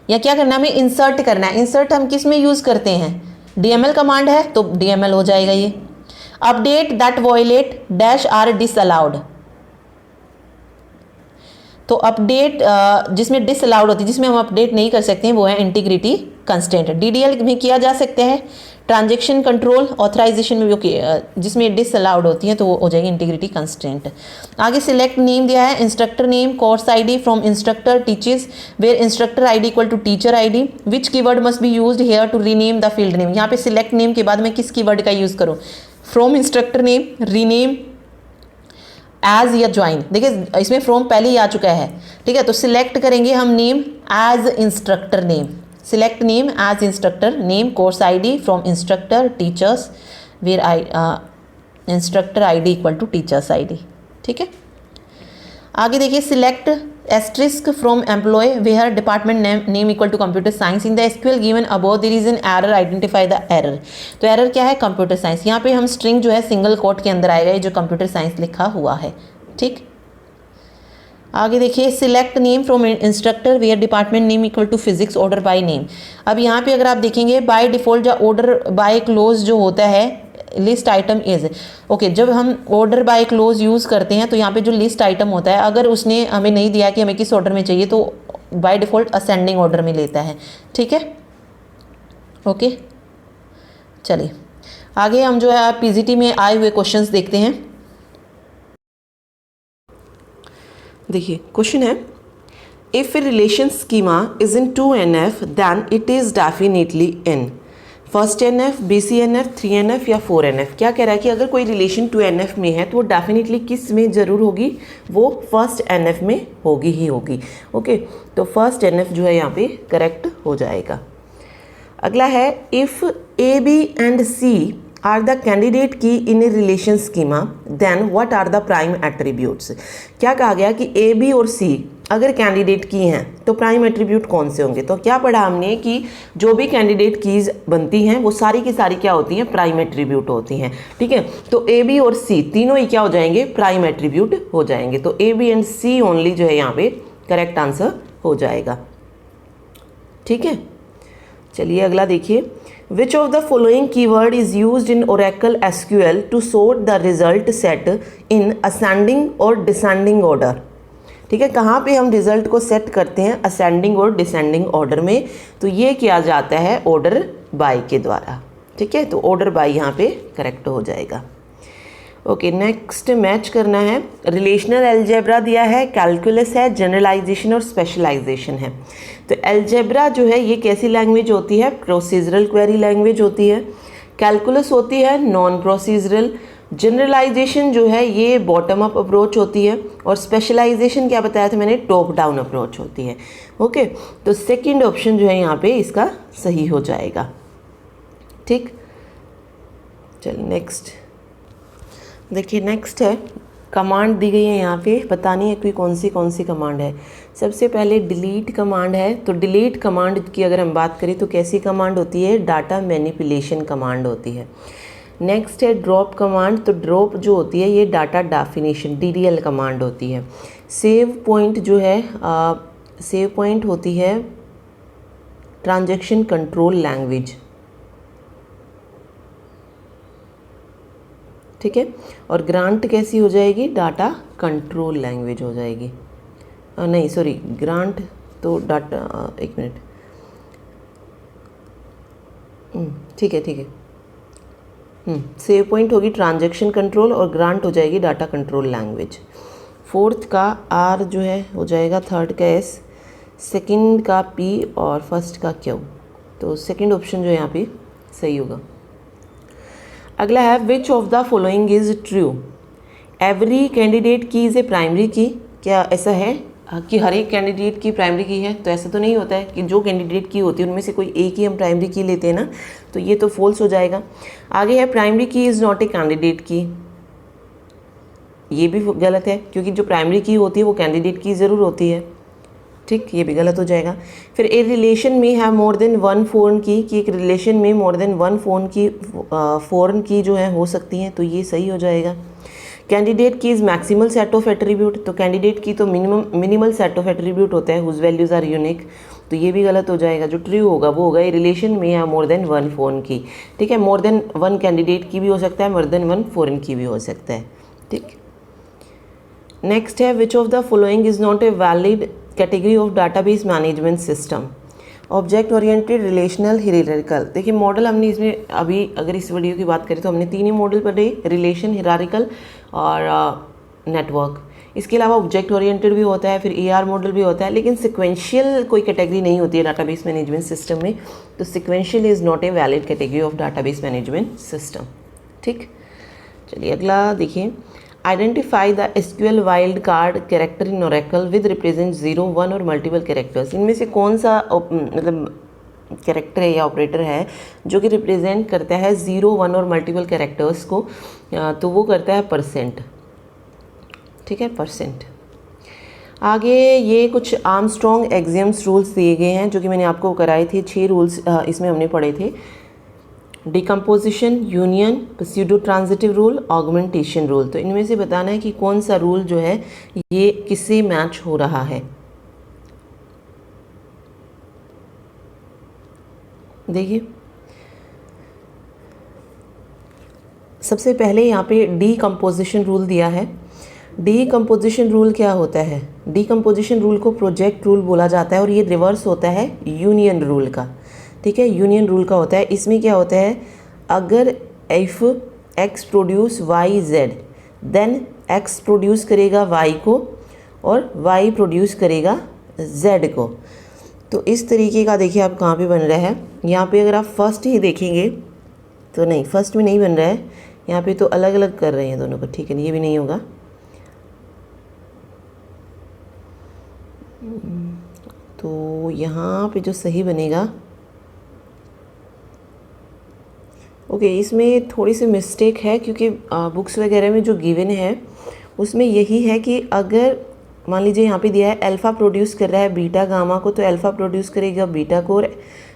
या क्या करना है, हमें इंसर्ट करना है। इंसर्ट हम किस में यूज़ करते हैं, DML कमांड है तो DML हो जाएगा ये। Update that violate dash are disallowed, तो अपडेट जिसमें डिसअलाउड होती है, जिसमें हम अपडेट नहीं कर सकते हैं, वो है इंटीग्रिटी कंस्ट्रेंट। DDL में किया जा सकता है, ट्रांजैक्शन कंट्रोल ऑथराइजेशन में भी जिसमें डिसअलाउड होती है तो वो हो जाएगी इंटीग्रिटी कंस्ट्रेंट। आगे सिलेक्ट नेम दिया है, instructor name course ID from instructor teachers where instructor ID equal to teacher ID, which keyword must be used here to rename the field name. यहाँ पे सिलेक्ट नेम के बाद मैं किस keyword का यूज़ करूँ, from instructor name, rename, as या join. देखिए इसमें फ्रॉम पहले ही आ चुका है, ठीक है, तो सिलेक्ट करेंगे हम name as instructor name, select name as instructor name, course ID from instructor teachers where instructor ID equal to teachers ID, ठीक है। आगे देखिए select asterisk from employ where department name equal to computer science in the SQL given above there is an error, identify the error. तो error क्या है, computer science. यहाँ पे हम स्ट्रिंग जो है सिंगल कोट के अंदर आएगा, ये जो कंप्यूटर साइंस लिखा हुआ है, ठीक। आगे देखिए select name from instructor where department name equal to physics order by name. अब यहाँ पे अगर आप देखेंगे बाय डिफॉल्ट जो ऑर्डर बाय क्लोज जो होता है, लिस्ट आइटम इज ओके। जब हम ऑर्डर बाय क्लोज यूज़ करते हैं तो यहाँ पे जो लिस्ट आइटम होता है, अगर उसने हमें नहीं दिया कि हमें किस ऑर्डर में चाहिए तो बाय डिफॉल्ट असेंडिंग ऑर्डर में लेता है, ठीक है, ओके। चलिए आगे हम जो है PGT में आए हुए क्वेश्चंस देखते हैं। देखिए क्वेश्चन है, if a relation schema is in 2NF then it is definitely in first NF, BCNF, 3NF या 4NF। क्या कह रहा है कि अगर कोई रिलेशन 2NF में है तो वो डेफिनेटली किस में ज़रूर होगी, वो फर्स्ट NF में होगी ही होगी, ओके। तो फर्स्ट NF जो है यहाँ पे करेक्ट हो जाएगा। अगला है, if AB and C are the candidate key in a relation schema then what are the prime attributes. क्या कहा गया कि AB और C अगर कैंडिडेट की हैं तो प्राइम एट्रीब्यूट कौन से होंगे। तो क्या पढ़ा हमने कि जो भी कैंडिडेट कीज बनती हैं वो सारी की सारी क्या होती हैं, प्राइम एट्रीब्यूट होती हैं, ठीक है। तो AB और C तीनों ही क्या हो जाएंगे, प्राइम एट्रीब्यूट हो जाएंगे। तो AB एंड C ओनली जो है यहाँ पे करेक्ट आंसर हो जाएगा, ठीक है। चलिए अगला देखिए, which of the following keyword is used in Oracle SQL to sort the result set in ascending और डिसेंडिंग ऑर्डर, ठीक है। कहाँ पे हम रिजल्ट को सेट करते हैं, असेंडिंग और डिसेंडिंग ऑर्डर में, तो ये किया जाता है ऑर्डर बाय के द्वारा, ठीक है। तो ऑर्डर बाय यहाँ पे करेक्ट हो जाएगा, ओके। नेक्स्ट मैच करना है, रिलेशनल अलजेब्रा दिया है, कैलकुलस है, जनरलाइजेशन और स्पेशलाइजेशन है। तो अलजेब्रा जो है ये कैसी लैंग्वेज होती है, प्रोसीजरल क्वेरी लैंग्वेज होती है। कैलकुलस होती है नॉन प्रोसीजरल। जनरलाइजेशन जो है ये बॉटम अप अप्रोच होती है, और स्पेशलाइजेशन क्या बताया था मैंने, टॉप डाउन अप्रोच होती है, ओके। तो सेकंड ऑप्शन जो है यहाँ पे इसका सही हो जाएगा, ठीक। चलिए नेक्स्ट देखिए, नेक्स्ट है कमांड दी गई है यहाँ पे, बतानी है कि कौन सी कमांड है। सबसे पहले डिलीट कमांड है, तो डिलीट कमांड की अगर हम बात करें तो कैसी कमांड होती है, डाटा मैनिपुलेशन कमांड होती है। नेक्स्ट है ड्रॉप कमांड, तो ड्रॉप जो होती है ये डाटा डेफिनेशन DDL कमांड होती है। सेव पॉइंट जो है सेव पॉइंट होती है ट्रांजैक्शन कंट्रोल लैंग्वेज, ठीक है। और ग्रांट कैसी हो जाएगी, डाटा कंट्रोल लैंग्वेज हो जाएगी, नहीं सॉरी ग्रांट तो डाटा, एक मिनट, ठीक है, सेव पॉइंट होगी ट्रांजैक्शन कंट्रोल और ग्रांट हो जाएगी डाटा कंट्रोल लैंग्वेज। फोर्थ का R जो है हो जाएगा, थर्ड का S, सेकंड का P और फर्स्ट का Q। तो सेकंड ऑप्शन जो है यहाँ पे सही होगा। अगला है, which of the following is true, every candidate की इज़ ए प्राइमरी की। क्या ऐसा है कि हर एक कैंडिडेट की प्राइमरी की है? तो ऐसा तो नहीं होता है कि जो कैंडिडेट की होती है उनमें से कोई एक ही हम प्राइमरी की लेते हैं ना, तो ये तो फॉल्स हो जाएगा। आगे है, प्राइमरी की इज़ नॉट ए कैंडिडेट की, ये भी गलत है क्योंकि जो प्राइमरी की होती है वो कैंडिडेट की ज़रूर होती है, ठीक, ये भी गलत हो जाएगा। फिर ए रिलेशन में है मोर देन वन फॉरेन की, कि एक रिलेशन में मोर देन वन फॉरेन की जो है हो सकती हैं, तो ये सही हो जाएगा। कैंडिडेट की is maximal set of attribute, तो कैंडिडेट की तो मिनिमल सेट ऑफ एट्रीब्यूट होता है हुज वैल्यूज़ आर यूनिक, तो ये भी गलत हो जाएगा। जो ट्रू होगा वो होगा ए रिलेशन में है मोर देन वन फॉरेन की, ठीक है। मोर देन वन कैंडिडेट की भी हो सकता है, मोर देन वन फॉरेन की भी हो सकता है, ठीक। नेक्स्ट है which of the following is not a valid category of database management system. Object oriented, relational, hierarchical. देखिए मॉडल हमने इसमें अभी अगर इस वीडियो की बात करें तो हमने 3 ही मॉडल पढ़े, रिलेशन, हियरार्किकल और नेटवर्क। इसके अलावा ऑब्जेक्ट ओरिएंटेड भी होता है, फिर AR मॉडल भी होता है, लेकिन सिक्वेंशियल कोई कैटेगरी नहीं होती है डाटाबेस मैनेजमेंट सिस्टम में। तो sequential is not a valid category of database management system. ठीक, चलिए अगला देखिए। Identify the SQL wild card character in Oracle with represent 0, 1 और मल्टीपल कैरेक्टर्स। इनमें से कौन सा मतलब कैरेक्टर है या ऑपरेटर है जो कि रिप्रेजेंट करता है 0, 1 और मल्टीपल कैरेक्टर्स को? तो वो करता है %। ठीक है, %। आगे ये कुछ आर्मस्ट्रॉन्ग एक्सियम्स रूल्स दिए गए हैं जो कि मैंने आपको कराए थे। 6 रूल्स इसमें हमने पढ़े थे। Decomposition, union, pseudo transitive rule, augmentation rule. तो इनमें से बताना है कि कौन सा रूल जो है ये किससे मैच हो रहा है। देखिए सबसे पहले यहाँ पे डीकम्पोजिशन रूल दिया है। डीकम्पोजिशन रूल क्या होता है? डीकम्पोजिशन रूल को प्रोजेक्ट रूल बोला जाता है और ये रिवर्स होता है यूनियन रूल का। ठीक है, यूनियन रूल का होता है। इसमें क्या होता है, अगर if x produce y z then x produce करेगा y को और y प्रोड्यूस करेगा z को। तो इस तरीके का देखिए आप कहाँ पे बन रहा है। यहाँ पे अगर आप फर्स्ट ही देखेंगे तो नहीं, फर्स्ट में नहीं बन रहा है, यहाँ पे तो अलग अलग कर रहे हैं दोनों को। ठीक है, ये भी नहीं होगा। तो यहाँ पे जो सही बनेगा, ओके, इसमें थोड़ी सी मिस्टेक है क्योंकि बुक्स वगैरह में जो गिवन है उसमें यही है कि अगर मान लीजिए यहाँ पे दिया है अल्फ़ा प्रोड्यूस कर रहा है बीटा गामा को, तो अल्फ़ा प्रोड्यूस करेगा बीटा को और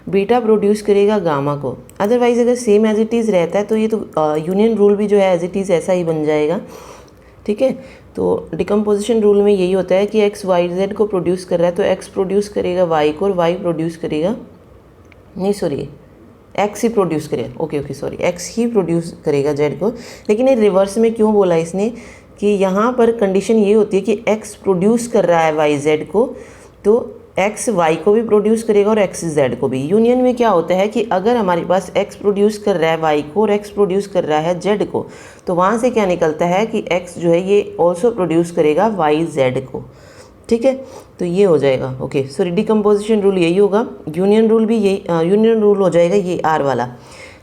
बीटा प्रोड्यूस करेगा गामा को। अदरवाइज़ अगर सेम एज इट इज़ रहता है तो ये तो यूनियन रूल भी जो है एज इट इज़ ऐसा ही बन जाएगा। ठीक है, तो डिकम्पोजिशन रूल में यही होता है कि x y z को प्रोड्यूस कर रहा है तो x प्रोड्यूस करेगा y को और y प्रोड्यूस करेगा, नहीं सॉरी x ही प्रोड्यूस करेगा, ओके सॉरी, x ही प्रोड्यूस करेगा z को। लेकिन ये रिवर्स में क्यों बोला इसने कि यहाँ पर कंडीशन ये होती है कि x प्रोड्यूस कर रहा है y z को, तो x y को भी प्रोड्यूस करेगा और x z को भी। यूनियन में क्या होता है कि अगर हमारे पास x प्रोड्यूस कर रहा है y को और x प्रोड्यूस कर रहा है z को, तो वहाँ से क्या निकलता है कि x जो है ये ऑल्सो प्रोड्यूस करेगा y z को। ठीक है, तो ये हो जाएगा। ओके सॉरी, डिकम्पोजिशन रूल यही होगा, यूनियन रूल भी यही, यूनियन रूल हो जाएगा ये R वाला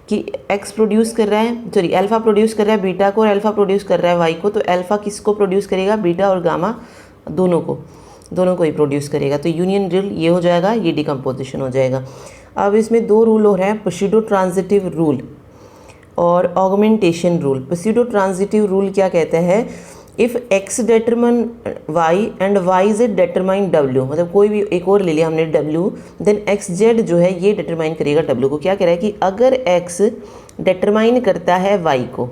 कि x प्रोड्यूस कर रहा है, सॉरी अल्फ़ा प्रोड्यूस कर रहा है बीटा को और अल्फ़ा प्रोड्यूस कर रहा है y को, तो अल्फ़ा किसको प्रोड्यूस करेगा, बीटा और गामा दोनों को ही प्रोड्यूस करेगा। तो यूनियन रूल ये हो जाएगा, ये डिकम्पोजिशन हो जाएगा। अब इसमें 2 रूल हो रहे हैं, प्स्यूडो ट्रांजिटिव रूल और ऑगमेंटेशन रूल। प्स्यूडो ट्रांजिटिव रूल क्या कहता है, if x determine y and y z determine w, मतलब कोई भी एक और ले लिया हमने w, देन x z जो है ये डिटरमाइन करेगा w को। क्या कह रहा है कि अगर x डिटरमाइन करता है y को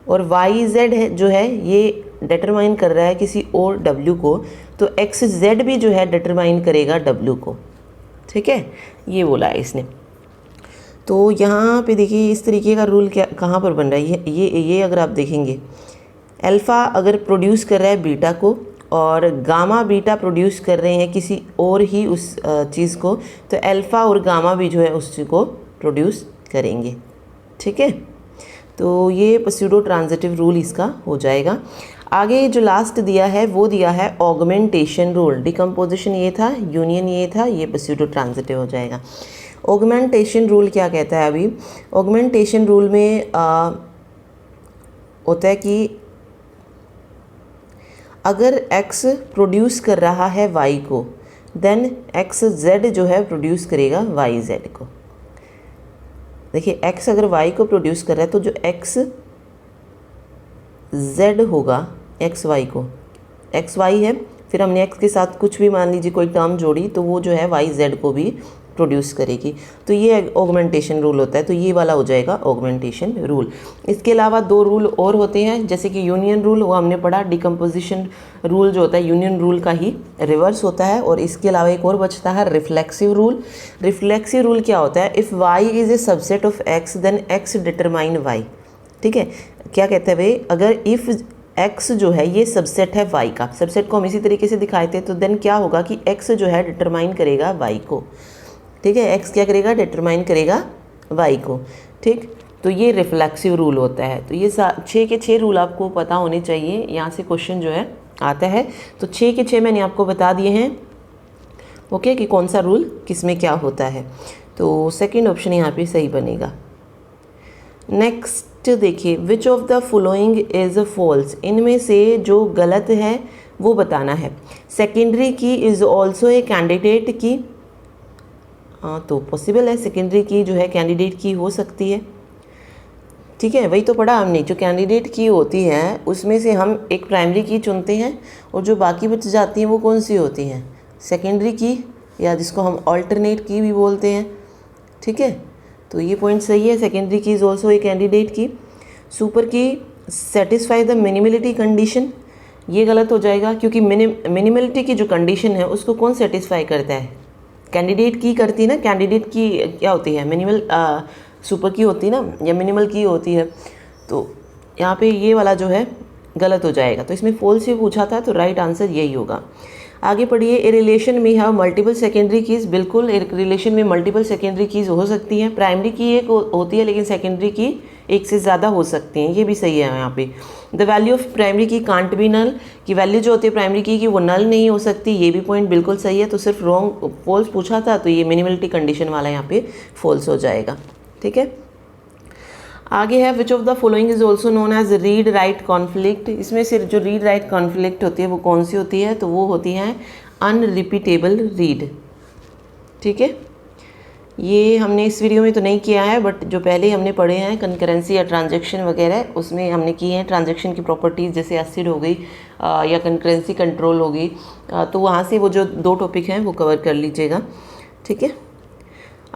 और y z जो है ये डिटरमाइन कर रहा है किसी और w को, तो x z भी जो है डिटरमाइन करेगा w को। ठीक है, ये बोला है इसने। तो यहाँ पे देखिए इस तरीके का रूल क्या कहाँ पर बन रहा है, ये अगर आप देखेंगे, अल्फ़ा अगर प्रोड्यूस कर रहा है बीटा को और गामा बीटा प्रोड्यूस कर रहे हैं किसी और ही उस चीज़ को, तो अल्फ़ा और गामा भी जो है उस चीज़ को प्रोड्यूस करेंगे। ठीक है, तो ये प्स्यूडो ट्रांजिटिव रूल इसका हो जाएगा। आगे जो लास्ट दिया है वो दिया है ऑगमेंटेशन रूल। डिकम्पोजिशन ये था, यूनियन ये था, ये प्स्यूडो ट्रांजिटिव हो जाएगा। ऑगमेंटेशन रूल क्या कहता है, अभी ऑगमेंटेशन रूल में होता है कि अगर x प्रोड्यूस कर रहा है y को, देन x z जो है प्रोड्यूस करेगा y z को। देखिए x अगर y को प्रोड्यूस कर रहा है तो जो x z होगा x y को, x y है, फिर हमने x के साथ कुछ भी मान लीजिए कोई टर्म जोड़ी तो वो जो है y z को भी प्रोड्यूस करेगी। तो ये ऑगमेंटेशन रूल होता है, तो ये वाला हो जाएगा ऑगमेंटेशन रूल। इसके अलावा 2 रूल और होते हैं, जैसे कि यूनियन रूल वो हमने पढ़ा, डिकम्पोजिशन रूल जो होता है यूनियन रूल का ही रिवर्स होता है। और इसके अलावा एक और बचता है रिफ्लेक्सिव रूल। रिफ्लेक्सिव रूल क्या होता है, if y is a subset of x then x determine y। ठीक है, क्या कहते हैं भाई, अगर इफ़ x जो है ये सबसेट है y का, सबसेट को हम इसी तरीके से दिखाए थे, तो देन क्या होगा कि x जो है डिटरमाइन करेगा y को, ठीक है, x क्या करेगा, डिटरमाइन करेगा y को, ठीक। तो ये रिफ्लेक्सिव रूल होता है। तो ये 6 के 6 रूल आपको पता होने चाहिए, यहाँ से क्वेश्चन जो है आता है। तो 6 के 6 मैंने आपको बता दिए हैं, ओके, कि कौन सा रूल किस में क्या होता है। तो सेकंड ऑप्शन यहाँ पे सही बनेगा। नेक्स्ट देखिए, which of the following is false, इनमें से जो गलत है वो बताना है। सेकेंडरी की इज़ ऑल्सो ए कैंडिडेट की, हाँ तो पॉसिबल है, सेकेंडरी की जो है कैंडिडेट की हो सकती है, ठीक है, वही तो पढ़ा हमने, जो कैंडिडेट की होती है उसमें से हम एक प्राइमरी की चुनते हैं और जो बाकी बच जाती हैं वो कौन सी होती हैं, सेकेंडरी की, या जिसको हम अल्टरनेट की भी बोलते हैं, ठीक है। तो ये पॉइंट सही है, सेकेंडरी की इज़ ऑल्सो ए कैंडिडेट की। सुपर की सेटिस्फाई द मिनिमलिटी कंडीशन, ये गलत हो जाएगा, क्योंकि मिनिमलिटी की जो कंडीशन है उसको कौन सेटिस्फाई करता है, कैंडिडेट की करती है ना, कैंडिडेट की क्या होती है, मिनिमल सुपर की होती है ना, या मिनिमल की होती है। तो यहाँ पे ये वाला जो है गलत हो जाएगा, तो इसमें फॉल्स से पूछा था, तो राइट आंसर यही होगा। आगे पढ़िए, ए रिलेशन में हैव मल्टीपल सेकेंडरी कीज़, बिल्कुल एक रिलेशन में मल्टीपल सेकेंडरी कीज़ हो सकती हैं। प्राइमरी की एक होती है लेकिन सेकेंडरी की एक से ज़्यादा हो सकती हैं, ये भी सही है यहाँ पे। द वैल्यू ऑफ प्राइमरी की कांट बी नल, की वैल्यू जो होती है प्राइमरी की वो नल नहीं हो सकती, ये भी पॉइंट बिल्कुल सही है। तो सिर्फ रॉन्ग फॉल्स पूछा था, तो ये मिनिमलिटी कंडीशन वाला यहाँ पे फॉल्स हो जाएगा, ठीक है। आगे है, which of the following is also known as read write conflict, इसमें से जो रीड राइट कॉन्फ्लिक्ट होती है वो कौन सी होती है, तो वो होती है अनरिपीटेबल रीड, ठीक है। ये हमने इस वीडियो में तो नहीं किया है, बट जो पहले हमने पढ़े हैं कंकरेंसी या ट्रांजैक्शन वगैरह, उसमें हमने किए हैं ट्रांजैक्शन की प्रॉपर्टीज़, जैसे एसिड हो गई या कंकरेंसी कंट्रोल हो गई, तो वहाँ से वो जो 2 टॉपिक हैं वो कवर कर लीजिएगा, ठीक है।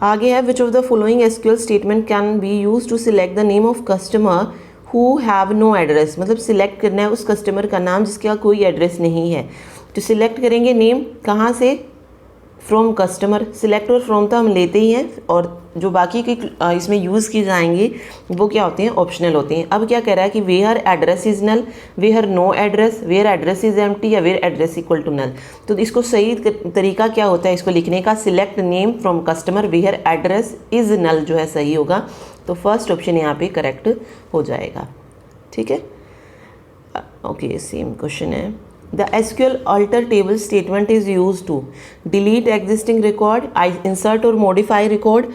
आगे है, which of the following SQL statement can be use to select the name of customer who have no address, मतलब सिलेक्ट करना है उस कस्टमर का नाम जिसका कोई एड्रेस नहीं है। तो सिलेक्ट करेंगे नेम कहाँ से, फ्रॉम कस्टमर, सिलेक्ट और फ्रॉम तो हम लेते ही हैं, और जो बाकी की इसमें यूज़ की जाएंगी वो क्या होती हैं, ऑप्शनल होती हैं। अब क्या कह रहा है कि where address is null, where no address, where address is empty, या where address equal to null. तो इसको सही तरीका क्या होता है इसको लिखने का, select name from customer where address is null जो है सही होगा। तो फर्स्ट ऑप्शन यहाँ पे करेक्ट हो जाएगा, ठीक है। ओके, सेम क्वेश्चन है। The SQL alter table statement is used to delete existing record, insert or modify record,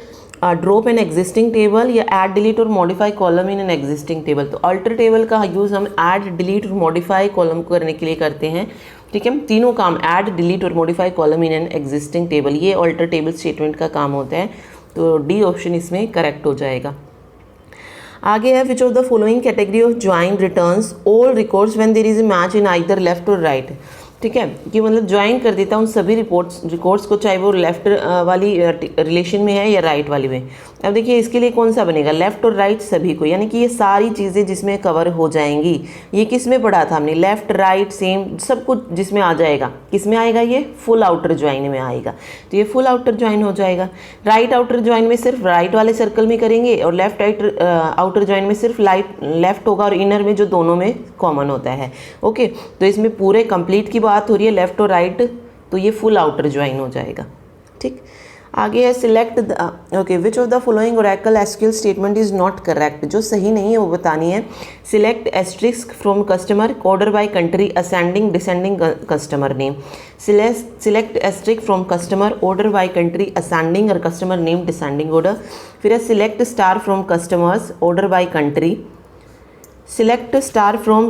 drop an existing table, या add, delete और modify column in an existing table। तो alter table का use हम add, delete और modify column को करने के लिए करते हैं, ठीक है। तीनों काम add, delete और modify column in an existing table, ये alter table statement का काम होता है। तो डी ऑप्शन इसमें करेक्ट हो जाएगा। आगे है, which of the following category of join returns all records when there is a match in either left और राइट, ठीक है, कि मतलब ज्वाइन कर देता हूँ सभी रिकॉर्ड्स को, चाहे वो लेफ्ट वाली रिलेशन में है या राइट वाली में। अब देखिए इसके लिए कौन सा बनेगा, लेफ्ट और राइट सभी को, यानी कि ये सारी चीज़ें जिसमें कवर हो जाएंगी। ये किस में पढ़ा था हमने, लेफ्ट राइट सेम सब कुछ जिसमें आ जाएगा, किस में आएगा, ये फुल आउटर ज्वाइन में आएगा। तो ये फुल आउटर ज्वाइन हो जाएगा। राइट आउटर ज्वाइन में सिर्फ राइट वाले सर्कल में करेंगे, और लेफ्ट आउटर ज्वाइन में सिर्फ लेफ्ट होगा, और इनर में जो दोनों में कॉमन होता है, ओके। तो इसमें पूरे कंप्लीट की बात हो रही है लेफ्ट और राइट, तो ये फुल आउटर ज्वाइन हो जाएगा, ठीक। आगे है, select okay, which of the following Oracle SQL statement is not correct, जो सही नहीं है वो बतानी है। Select asterisk from customer, order by country, ascending descending customer name. Select asterisk from customer, order by country, ascending और customer name descending order. फिर है, select star from customers, order by country, select star from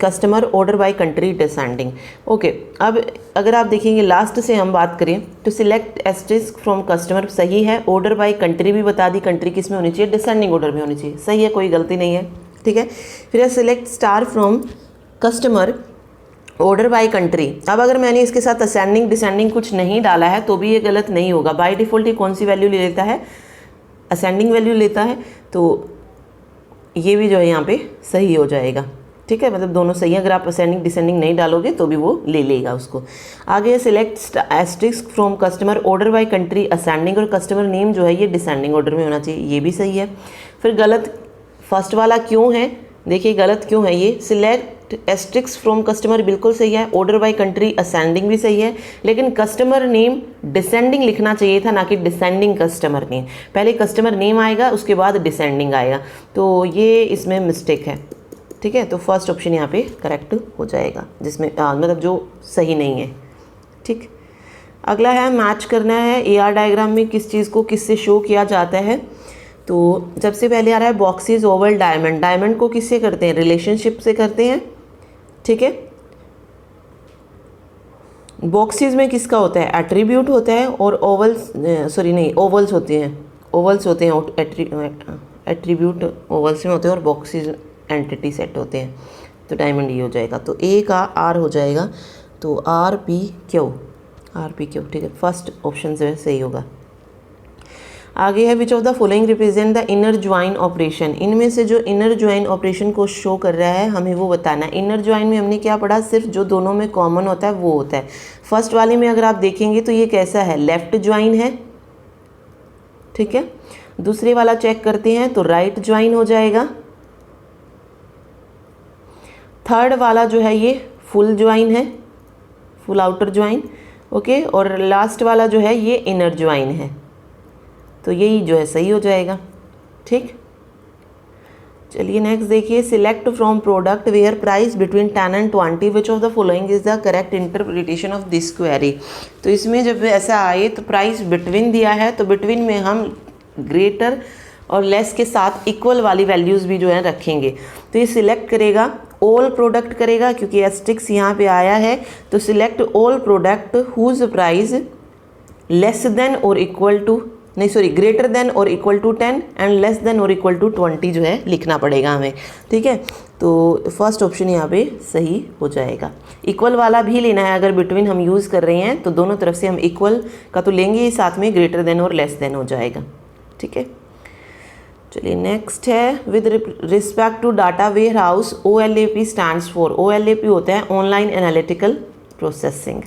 customer, order by country, descending, okay. अब अगर आप देखेंगे last से हम बात करें तो सिलेक्ट एस्ट्रिस्क फ्रॉम कस्टमर सही है, ऑर्डर बाय कंट्री भी बता दी, कंट्री किस में होनी चाहिए, डिसेंडिंग ऑर्डर में होनी चाहिए, सही है, कोई गलती नहीं है, ठीक है। फिर है, select star from customer, order by country. अब अगर मैंने इसके साथ असेंडिंग डिसेंडिंग कुछ नहीं डाला है तो भी ये गलत नहीं होगा। बाय डिफ़ॉल्ट ये कौन सी वैल्यू ले लेता है, असेंडिंग वैल्यू लेता है, तो ये भी जो है यहाँ पे सही हो जाएगा, ठीक है, मतलब दोनों सही है। अगर आप असेंडिंग डिसेंडिंग नहीं डालोगे तो भी वो ले लेगा उसको। आगे select asterisk from customer, order by country, ascending और कस्टमर नेम जो है ये डिसेंडिंग ऑर्डर में होना चाहिए, ये भी सही है। फिर गलत फर्स्ट वाला क्यों है, देखिए गलत क्यों है ये, एस्ट्रिक्स फ्रॉम कस्टमर बिल्कुल सही है, ऑर्डर बाय कंट्री असेंडिंग भी सही है, लेकिन कस्टमर नेम डिसेंडिंग लिखना चाहिए था, ना कि डिसेंडिंग कस्टमर नेम। पहले कस्टमर नेम आएगा उसके बाद डिसेंडिंग आएगा, तो ये इसमें मिस्टेक है। ठीक है, तो फर्स्ट ऑप्शन यहाँ पे करेक्ट हो जाएगा, जिसमें मतलब जो सही नहीं है। ठीक, अगला है मैच करना है AR डायग्राम में किस चीज़ को किससे शो किया जाता है। तो सबसे पहले आ रहा है बॉक्सेस, ओवल, डायमंड। डायमंड को किससे करते हैं? रिलेशनशिप से करते हैं। ठीक है, बॉक्सेस में किसका होता है? एट्रीब्यूट होता है, और ओवल्स ओवल्स होते हैं, एट्रीब्यूट ओवल्स में होते हैं और बॉक्सेस एंटिटी सेट होते हैं। तो डायमंड ये हो जाएगा, तो A का R हो जाएगा, तो RPQ। ठीक है, फर्स्ट ऑप्शन से सही होगा। आगे है which of the following represent the inner join operation. इनमें से जो इनर ज्वाइन ऑपरेशन को शो कर रहा है हमें वो बताना है। इनर ज्वाइन में हमने क्या पढ़ा? सिर्फ जो दोनों में कॉमन होता है वो होता है। फर्स्ट वाले में अगर आप देखेंगे तो ये कैसा है? लेफ्ट ज्वाइन है। ठीक है, दूसरे वाला चेक करते हैं तो राइट ज्वाइन हो जाएगा। थर्ड वाला जो है ये फुल ज्वाइन है, फुल आउटर ज्वाइन। ओके, और लास्ट वाला जो है ये इनर ज्वाइन है, तो यही जो है सही हो जाएगा। ठीक, चलिए नेक्स्ट देखिए, select from product where price between 10 and 20 which of the following is the correct interpretation of this query. तो इसमें जब ऐसा आए तो प्राइस बिटवीन दिया है, तो बिटवीन में हम ग्रेटर और लेस के साथ इक्वल वाली वैल्यूज़ भी जो है रखेंगे। तो ये सिलेक्ट करेगा, ऑल प्रोडक्ट करेगा, क्योंकि एस्ट्रिक्स यहाँ पे आया है, तो select all product whose price less than और इक्वल टू, ग्रेटर देन और equal to 10 and less than और इक्वल टू 20 जो है लिखना पड़ेगा हमें। ठीक है, तो फर्स्ट ऑप्शन यहाँ पे सही हो जाएगा। इक्वल वाला भी लेना है, अगर बिटवीन हम यूज़ कर रहे हैं तो दोनों तरफ से हम इक्वल का तो लेंगे ही, साथ में ग्रेटर देन और लेस देन हो जाएगा। ठीक है, चलिए नेक्स्ट है with respect to data warehouse OLAP stands for. OLAP होता है online analytical processing.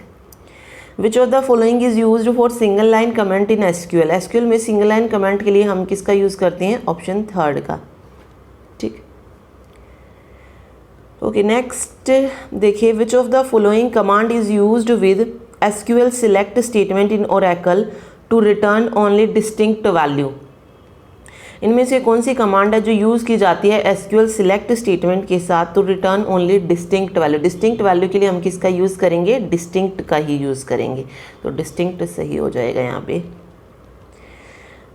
Which of the following is used for single line comment in SQL। SQL में सिंगल लाइन कमेंट के लिए हम किसका यूज़ करते हैं? ऑप्शन थर्ड का। ठीक, ओके, नेक्स्ट देखिए, which of the following command is used with SQL select statement in Oracle to return only distinct value. इनमें से कौन सी कमांड है जो यूज़ की जाती है SQL सिलेक्ट स्टेटमेंट के साथ तो return only distinct value. Distinct value के लिए हम किसका यूज़ करेंगे? डिस्टिंक्ट का ही यूज़ करेंगे, तो डिस्टिंक्ट सही हो जाएगा यहाँ पे।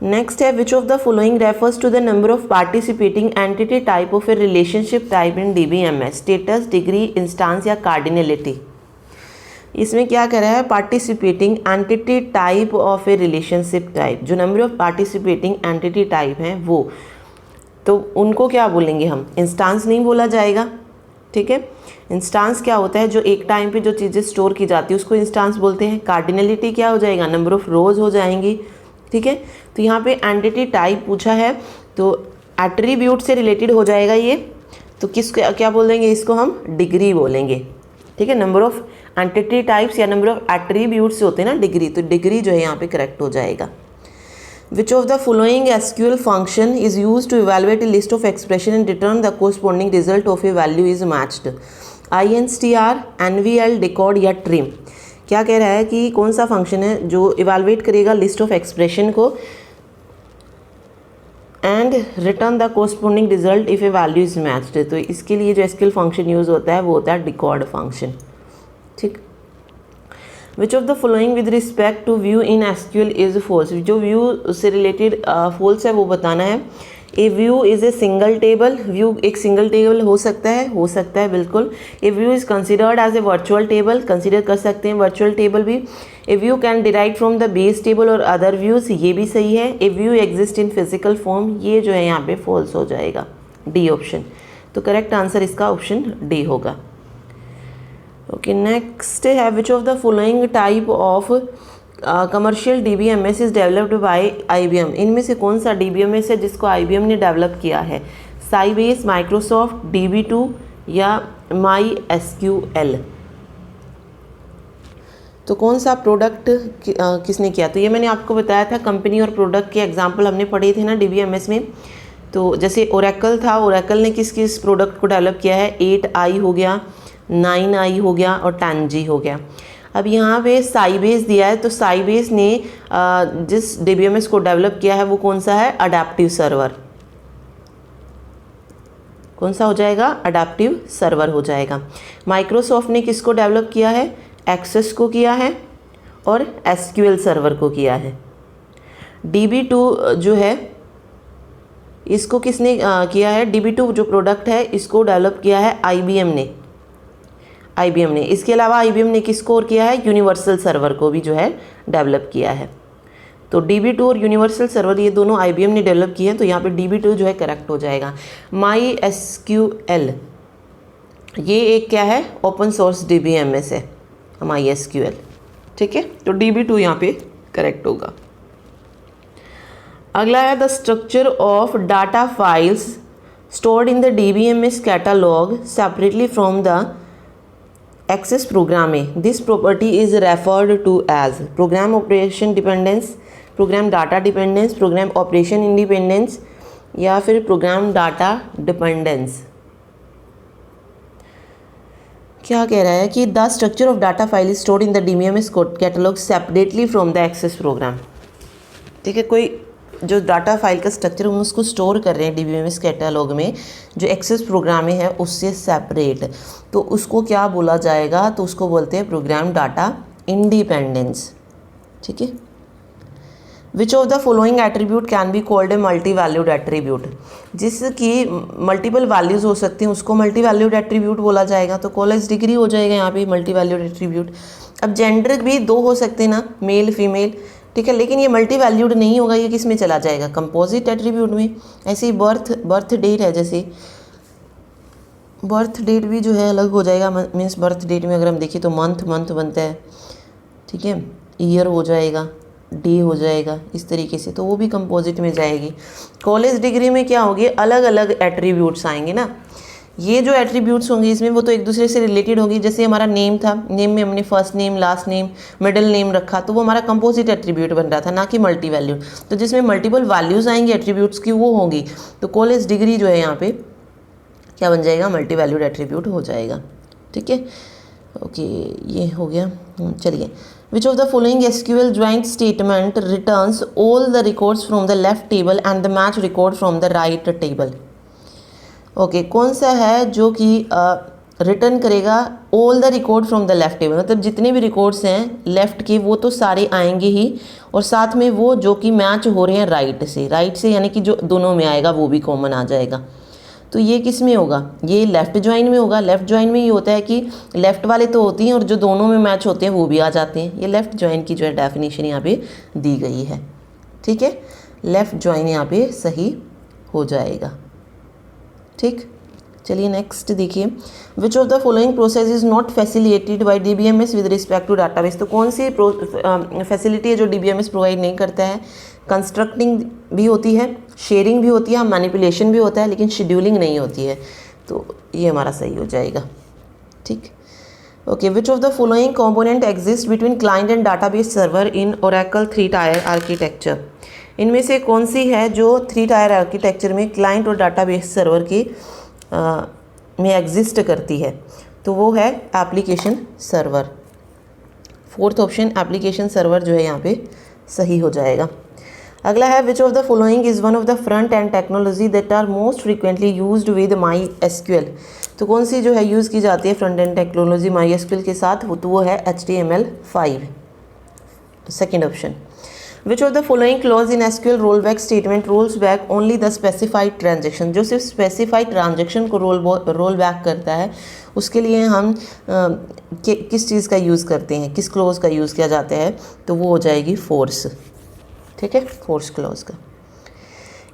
नेक्स्ट है which of the following refers to the number of participating entity type of a relationship type in DBMS। Status, degree, instance या कार्डिनलिटी। इसमें क्या कर रहा है? Participating entity type of a relationship type. जो number of participating entity type हैं वो, तो उनको क्या बोलेंगे हम? इंस्टांस नहीं बोला जाएगा। ठीक है, इंस्टांस क्या होता है? जो एक टाइम पे जो चीज़ें स्टोर की जाती है उसको इंस्टांस बोलते हैं। कार्डिनलिटी क्या हो जाएगा? नंबर ऑफ रोज हो जाएंगी। ठीक है, तो यहाँ पे एंटिटी टाइप पूछा है तो एट्रीब्यूट से रिलेटेड हो जाएगा ये, तो क्या बोल देंगे इसको? हम डिग्री बोलेंगे। ठीक है, नंबर ऑफ एंटिटी टाइप्स या नंबर ऑफ एट्रीब्यूट्स होते हैं ना डिग्री, तो डिग्री जो है यहाँ पे करेक्ट हो जाएगा। Which of the following SQL function is use to evaluate a list of expression and return the corresponding result of a value is matched. INSTR, NVL, decode या ट्रिम। क्या कह रहा है कि कौन सा फंक्शन है जो इवेलुएट करेगा लिस्ट ऑफ एक्सप्रेशन को and return the corresponding result if A value is matched. तो इसके लिए जो SQL फंक्शन यूज होता है वो होता है डिकोड फंक्शन। ठीक, which of the following with respect to view in SQL is false. जो व्यू से रिलेटेड फॉल्स है वो बताना है। A view is a single table. View एक सिंगल टेबल हो सकता है बिल्कुल। A view is considered as a virtual table, consider कर सकते हैं वर्चुअल टेबल भी। A view can derive from the base table और अदर व्यूज, ये भी सही है। A view exist in physical form, ये जो है यहाँ पे फॉल्स हो जाएगा, डी ऑप्शन। तो करेक्ट आंसर इसका ऑप्शन डी होगा। ओके, नेक्स्ट है which of the following type of commercial DBMS is developed by IBM। इनमें से कौन सा DBMS है जिसको IBM ने डेवलप किया है? साइबेस, माइक्रोसॉफ्ट, DB2 या MySQL। तो कौन सा प्रोडक्ट किसने किया? तो ये मैंने आपको बताया था, कंपनी और प्रोडक्ट के एग्जाम्पल हमने पढ़े थे ना DBMS में। तो जैसे ओरेकल था, ओरेकल ने किस किस प्रोडक्ट को डेवलप किया है, 8i हो गया, 9i हो गया और 10g हो गया। अब यहाँ पे साइबेस दिया है, तो साइबेस ने जिस DBMS को डेवलप किया है वो कौन सा है, अडेप्टिव सर्वर। कौन सा हो जाएगा, अडेप्टिव सर्वर हो जाएगा। माइक्रोसॉफ्ट ने किसको डेवलप किया है, एक्सेस को किया है और SQL सर्वर को किया है। DB2 जो है इसको किसने किया है, DB2 जो प्रोडक्ट है इसको डेवलप किया है IBM ने। इसके अलावा IBM ने किसको और किया है, यूनिवर्सल सर्वर को भी जो है डेवलप किया है। तो DB2 और यूनिवर्सल सर्वर ये दोनों IBM ने डेवलप किए हैं, तो यहाँ पे DB2 जो है करेक्ट हो जाएगा। MySQL ये एक क्या है, ओपन सोर्स DBMS है MySQL, ठीक है। तो DB2 यहाँ पे करेक्ट होगा। अगला है the structure of data files stored in the DBMS catalog separately from the access program में। This property is referred to as program operation dependence, program data dependence, program operation independence या फिर programme data dependence. क्या कह रहा है कि the structure of data file is stored in the DBMS catalog separately from the access program. ठीक है, कोई जो डाटा फाइल का स्ट्रक्चर हम उसको स्टोर कर रहे हैं DBMS कैटलॉग में, जो एक्सेस प्रोग्राम में है उससे सेपरेट, तो उसको क्या बोला जाएगा, तो उसको बोलते हैं प्रोग्राम डाटा इंडिपेंडेंस। ठीक है। Which of the following attribute can be called a multi valued attribute, जिसकी मल्टीपल वैल्यूज़ हो सकती हैं उसको मल्टी वैल्यूड एट्रीब्यूट बोला जाएगा। तो कॉलेज डिग्री हो जाएगा यहाँ पे मल्टी वैल्यूड एट्रीब्यूट। अब जेंडर भी दो हो सकते हैं ना, मेल फीमेल, ठीक है, लेकिन ये मल्टी वैल्यूड नहीं होगा, ये किस में चला जाएगा, कंपोजिट एट्रीब्यूट में। ऐसे ही बर्थ डेट है, जैसे बर्थ डेट भी जो है अलग हो जाएगा, मीन्स बर्थ डेट में अगर हम देखें तो मंथ बनता है, ठीक है, ईयर हो जाएगा, डे हो जाएगा, इस तरीके से, तो वो भी कंपोजिट में जाएगी। कॉलेज डिग्री में क्या होगी, अलग अलग एट्रीब्यूट्स आएंगे ना। ये जो एट्रीब्यूट्स होंगे इसमें वो तो एक दूसरे से रिलेटेड होगी। जैसे हमारा नेम था, नेम में हमने first name, last name, middle name रखा, तो वो हमारा कंपोजिट एट्रीब्यूट बन रहा था, ना कि मल्टी वैल्यू। तो जिसमें मल्टीपल वैल्यूज़ आएंगी एट्रीब्यूट्स की वो होगी, तो कॉलेज डिग्री जो है यहाँ पे क्या बन जाएगा, मल्टी वैल्यूड एट्रीब्यूट हो जाएगा। ठीक है, ओके, ये हो गया। चलिए, विच of the following SQL joint statement returns all the records from the left table and the match record from the right table. Okay, कौन सा है जो कि रिटर्न करेगा all the record from the left table, मतलब जितने भी records हैं लेफ़्ट के वो तो सारे आएंगे ही, और साथ में वो जो कि मैच हो रहे हैं राइट से यानी कि जो दोनों में आएगा वो भी कॉमन आ जाएगा। तो ये किस में होगा, ये लेफ़्ट ज्वाइन में होगा। लेफ़्ट ज्वाइन में ये होता है कि लेफ़्ट वाले तो होती हैं और जो दोनों में मैच होते हैं वो भी आ जाते हैं। ये लेफ़्ट ज्वाइन की जो है डेफिनेशन यहाँ पे दी गई है। ठीक है, लेफ़्ट ज्वाइन यहाँ पे सही हो जाएगा। ठीक, चलिए नेक्स्ट देखिए, which of the following process is not facilitated by DBMS with respect to database. तो कौन सी फैसिलिटी है जो DBMS प्रोवाइड नहीं करता है, कंस्ट्रक्टिंग भी होती है, शेयरिंग भी होती है, मैनिपुलेशन भी होता है, लेकिन शेड्यूलिंग नहीं होती है। तो ये हमारा सही हो जाएगा। ठीक, okay, which of the following component exist between client and database server in Oracle 3 tier architecture. इनमें से कौन सी है जो 3 टायर आर्किटेक्चर में क्लाइंट और डाटाबेस सर्वर की में एग्जिस्ट करती है, तो वो है application server. Fourth option application server जो है यहाँ पे सही हो जाएगा। अगला है which of the following is one of the front end technology that are most frequently used with MySQL। तो कौन सी जो है यूज़ की जाती है फ्रंट एंड टेक्नोलॉजी MySQL के साथ, तो वो है HTML5, second option. Which of the following clause in SQL roll back statement rolls back only the specified transaction. जो सिर्फ स्पेसिफाइड ट्रांजेक्शन को रोल बैक करता है, उसके लिए हम किस चीज़ का यूज़ करते हैं, किस क्लॉज का यूज़ किया जाता है, तो वो हो जाएगी फोर्स। ठीक है, फोर्स क्लॉज का।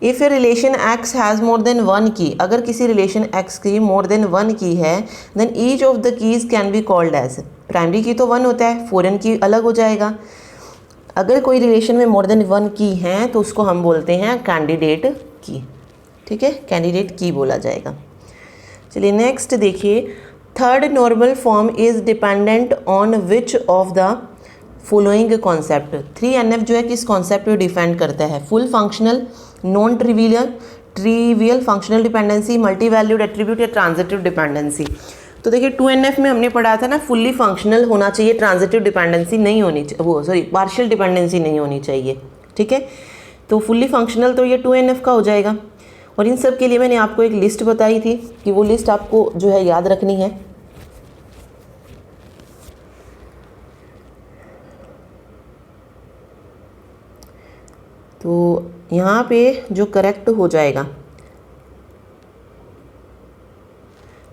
If a relation X has more than 1 की, अगर किसी रिलेशन X की मोर देन 1 की है, then each of the keys can be called as. Primary key तो 1 होता है, फॉरेन की अलग हो जाएगा। अगर कोई रिलेशन में मोर देन 1 की हैं तो उसको हम बोलते हैं कैंडिडेट की। ठीक है, कैंडिडेट की बोला जाएगा। चलिए नेक्स्ट देखिए, third normal form is dependent on which of the following concept. 3NF जो है किस कॉन्सेप्ट को डिफाइन करता है, full functional, non trivial, trivial functional dependency, multi valued attribute या ट्रांजिटिव डिपेंडेंसी। तो देखिए 2NF में हमने पढ़ा था ना, फुल्ली फंक्शनल होना चाहिए, ट्रांजिटिव डिपेंडेंसी नहीं होनी चाहिए, वो सॉरी पार्शियल डिपेंडेंसी नहीं होनी चाहिए, ठीक है। तो फुल्ली फंक्शनल तो ये 2NF का हो जाएगा। और इन सब के लिए मैंने आपको एक लिस्ट बताई थी कि वो लिस्ट आपको जो है याद रखनी है। तो यहाँ पे जो करेक्ट हो जाएगा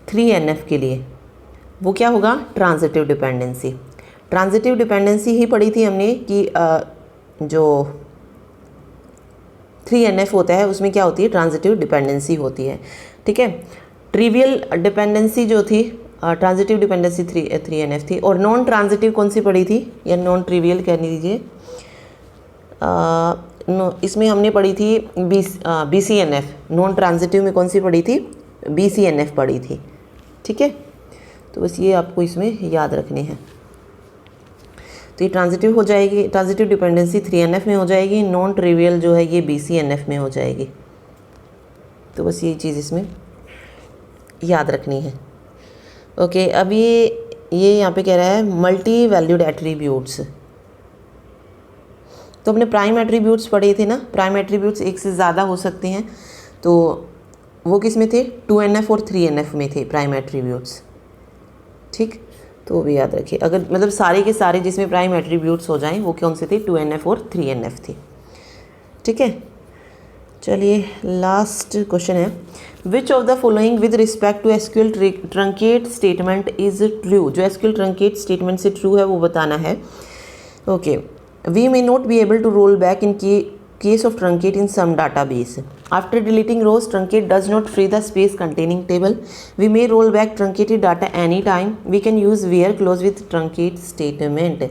3NF के लिए वो क्या होगा, ट्रांजिटिव डिपेंडेंसी। ट्रांजिटिव डिपेंडेंसी ही पढ़ी थी हमने कि जो 3NF होता है उसमें क्या होती है, ट्रांजिटिव डिपेंडेंसी होती है, ठीक है। ट्रिवियल डिपेंडेंसी जो थी, ट्रांजिटिव डिपेंडेंसी 3NF थी। और नॉन ट्रांजिटिव कौन सी पढ़ी थी, या नॉन ट्रिवियल कह लीजिए, इसमें हमने पढ़ी थी BCNF। नॉन ट्रांजिटिव में कौन सी पढ़ी थी, BCNF पढ़ी थी, ठीक है। तो बस ये आपको इसमें याद रखने हैं। तो ये ट्रांजिटिव हो जाएगी, ट्रांजिटिव डिपेंडेंसी 3NF में हो जाएगी, नॉन ट्रिवियल जो है ये BCNF में हो जाएगी। तो बस ये चीज़ इसमें याद रखनी है। ओके, अब ये यहाँ पे कह रहा है मल्टी वैल्यूड एट्रीब्यूट्स। तो हमने प्राइम एट्रीब्यूट्स पढ़े थे ना, प्राइम एट्रीब्यूट्स एक से ज़्यादा हो सकते हैं, तो वो किस में थे, 2NF और 3NF में थे प्राइम एट्रीब्यूट्स, ठीक। तो वो भी याद रखिए, अगर मतलब सारे के सारे जिसमें प्राइम एट्रीब्यूट्स हो जाएं वो कौन से थे, 2NF और 3NF थे, ठीक है। चलिए लास्ट क्वेश्चन है, which of the following with respect to SQL truncate statement is true. जो एसक्यूएल ट्रंकेट स्टेटमेंट से ट्रू है वो बताना है। Okay, we may not be able to roll back in case of truncate in some database. After deleting rows, truncate does not free the space containing table. We may roll back truncated data anytime. We can use where clause with truncate statement.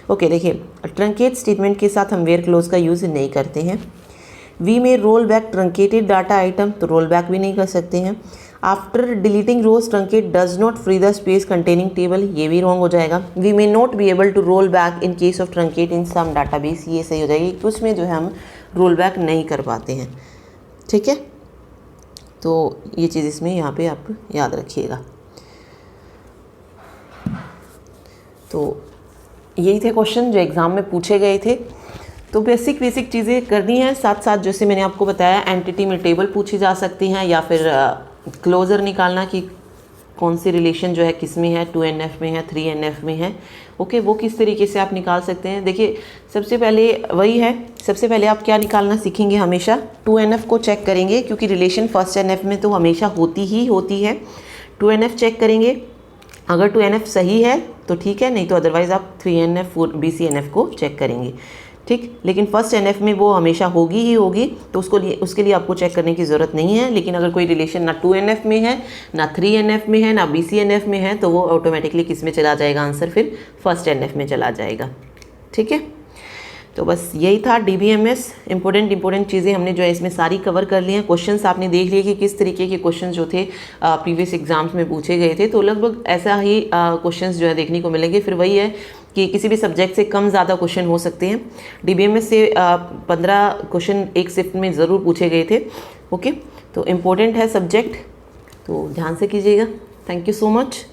Okay, देखिए truncate statement के साथ हम where clause का use नहीं करते हैं। We may roll back truncated data item, तो roll back भी नहीं कर सकते हैं। After deleting rows truncate does not free the space containing table, ये भी रॉन्ग हो जाएगा। We may not be able to roll back in case of truncate in some database, ये सही हो जाएगी, कुछ में जो है हम रोल बैक नहीं कर पाते हैं, ठीक है। तो ये चीज़ इसमें यहाँ पे आप याद रखिएगा। तो यही थे क्वेश्चन जो एग्ज़ाम में पूछे गए थे। तो बेसिक चीज़ें करनी है, साथ साथ जैसे मैंने आपको बताया एंटिटी में टेबल पूछी जा सकती हैं, या फिर क्लोजर निकालना कि कौन सी रिलेशन जो है किस में है, 2NF में है, 3NF में है। ओके, वो किस तरीके से आप निकाल सकते हैं। देखिए सबसे पहले वही है, सबसे पहले आप क्या निकालना सीखेंगे, हमेशा 2NF को चेक करेंगे, क्योंकि रिलेशन फर्स्ट NF में तो हमेशा होती ही होती है। 2NF चेक करेंगे, अगर 2NF सही है तो ठीक है, नहीं तो अदरवाइज़ आप 3NF और BCNF को चेक करेंगे, ठीक। लेकिन फर्स्ट NF में वो हमेशा होगी ही होगी, तो उसके लिए आपको चेक करने की ज़रूरत नहीं है। लेकिन अगर कोई रिलेशन ना 2NF में है, ना 3NF में है, ना BCNF में है, तो वो ऑटोमेटिकली किस में चला जाएगा, आंसर फिर फर्स्ट NF में चला जाएगा, ठीक है। तो बस यही था DBMS। इंपॉर्टेंट चीज़ें हमने जो है इसमें सारी कवर कर ली हैं। क्वेश्चंस आपने देख लिए कि किस तरीके के क्वेश्चन जो थे प्रीवियस एग्जाम्स में पूछे गए थे, तो लगभग ऐसा ही क्वेश्चंस जो है देखने को मिलेंगे। फिर वही है कि किसी भी सब्जेक्ट से कम ज़्यादा क्वेश्चन हो सकते हैं। DBMS से 15 क्वेश्चन एक शिफ्ट में ज़रूर पूछे गए थे। ओके, तो इम्पोर्टेंट है सब्जेक्ट, तो ध्यान से कीजिएगा। Thank you so much.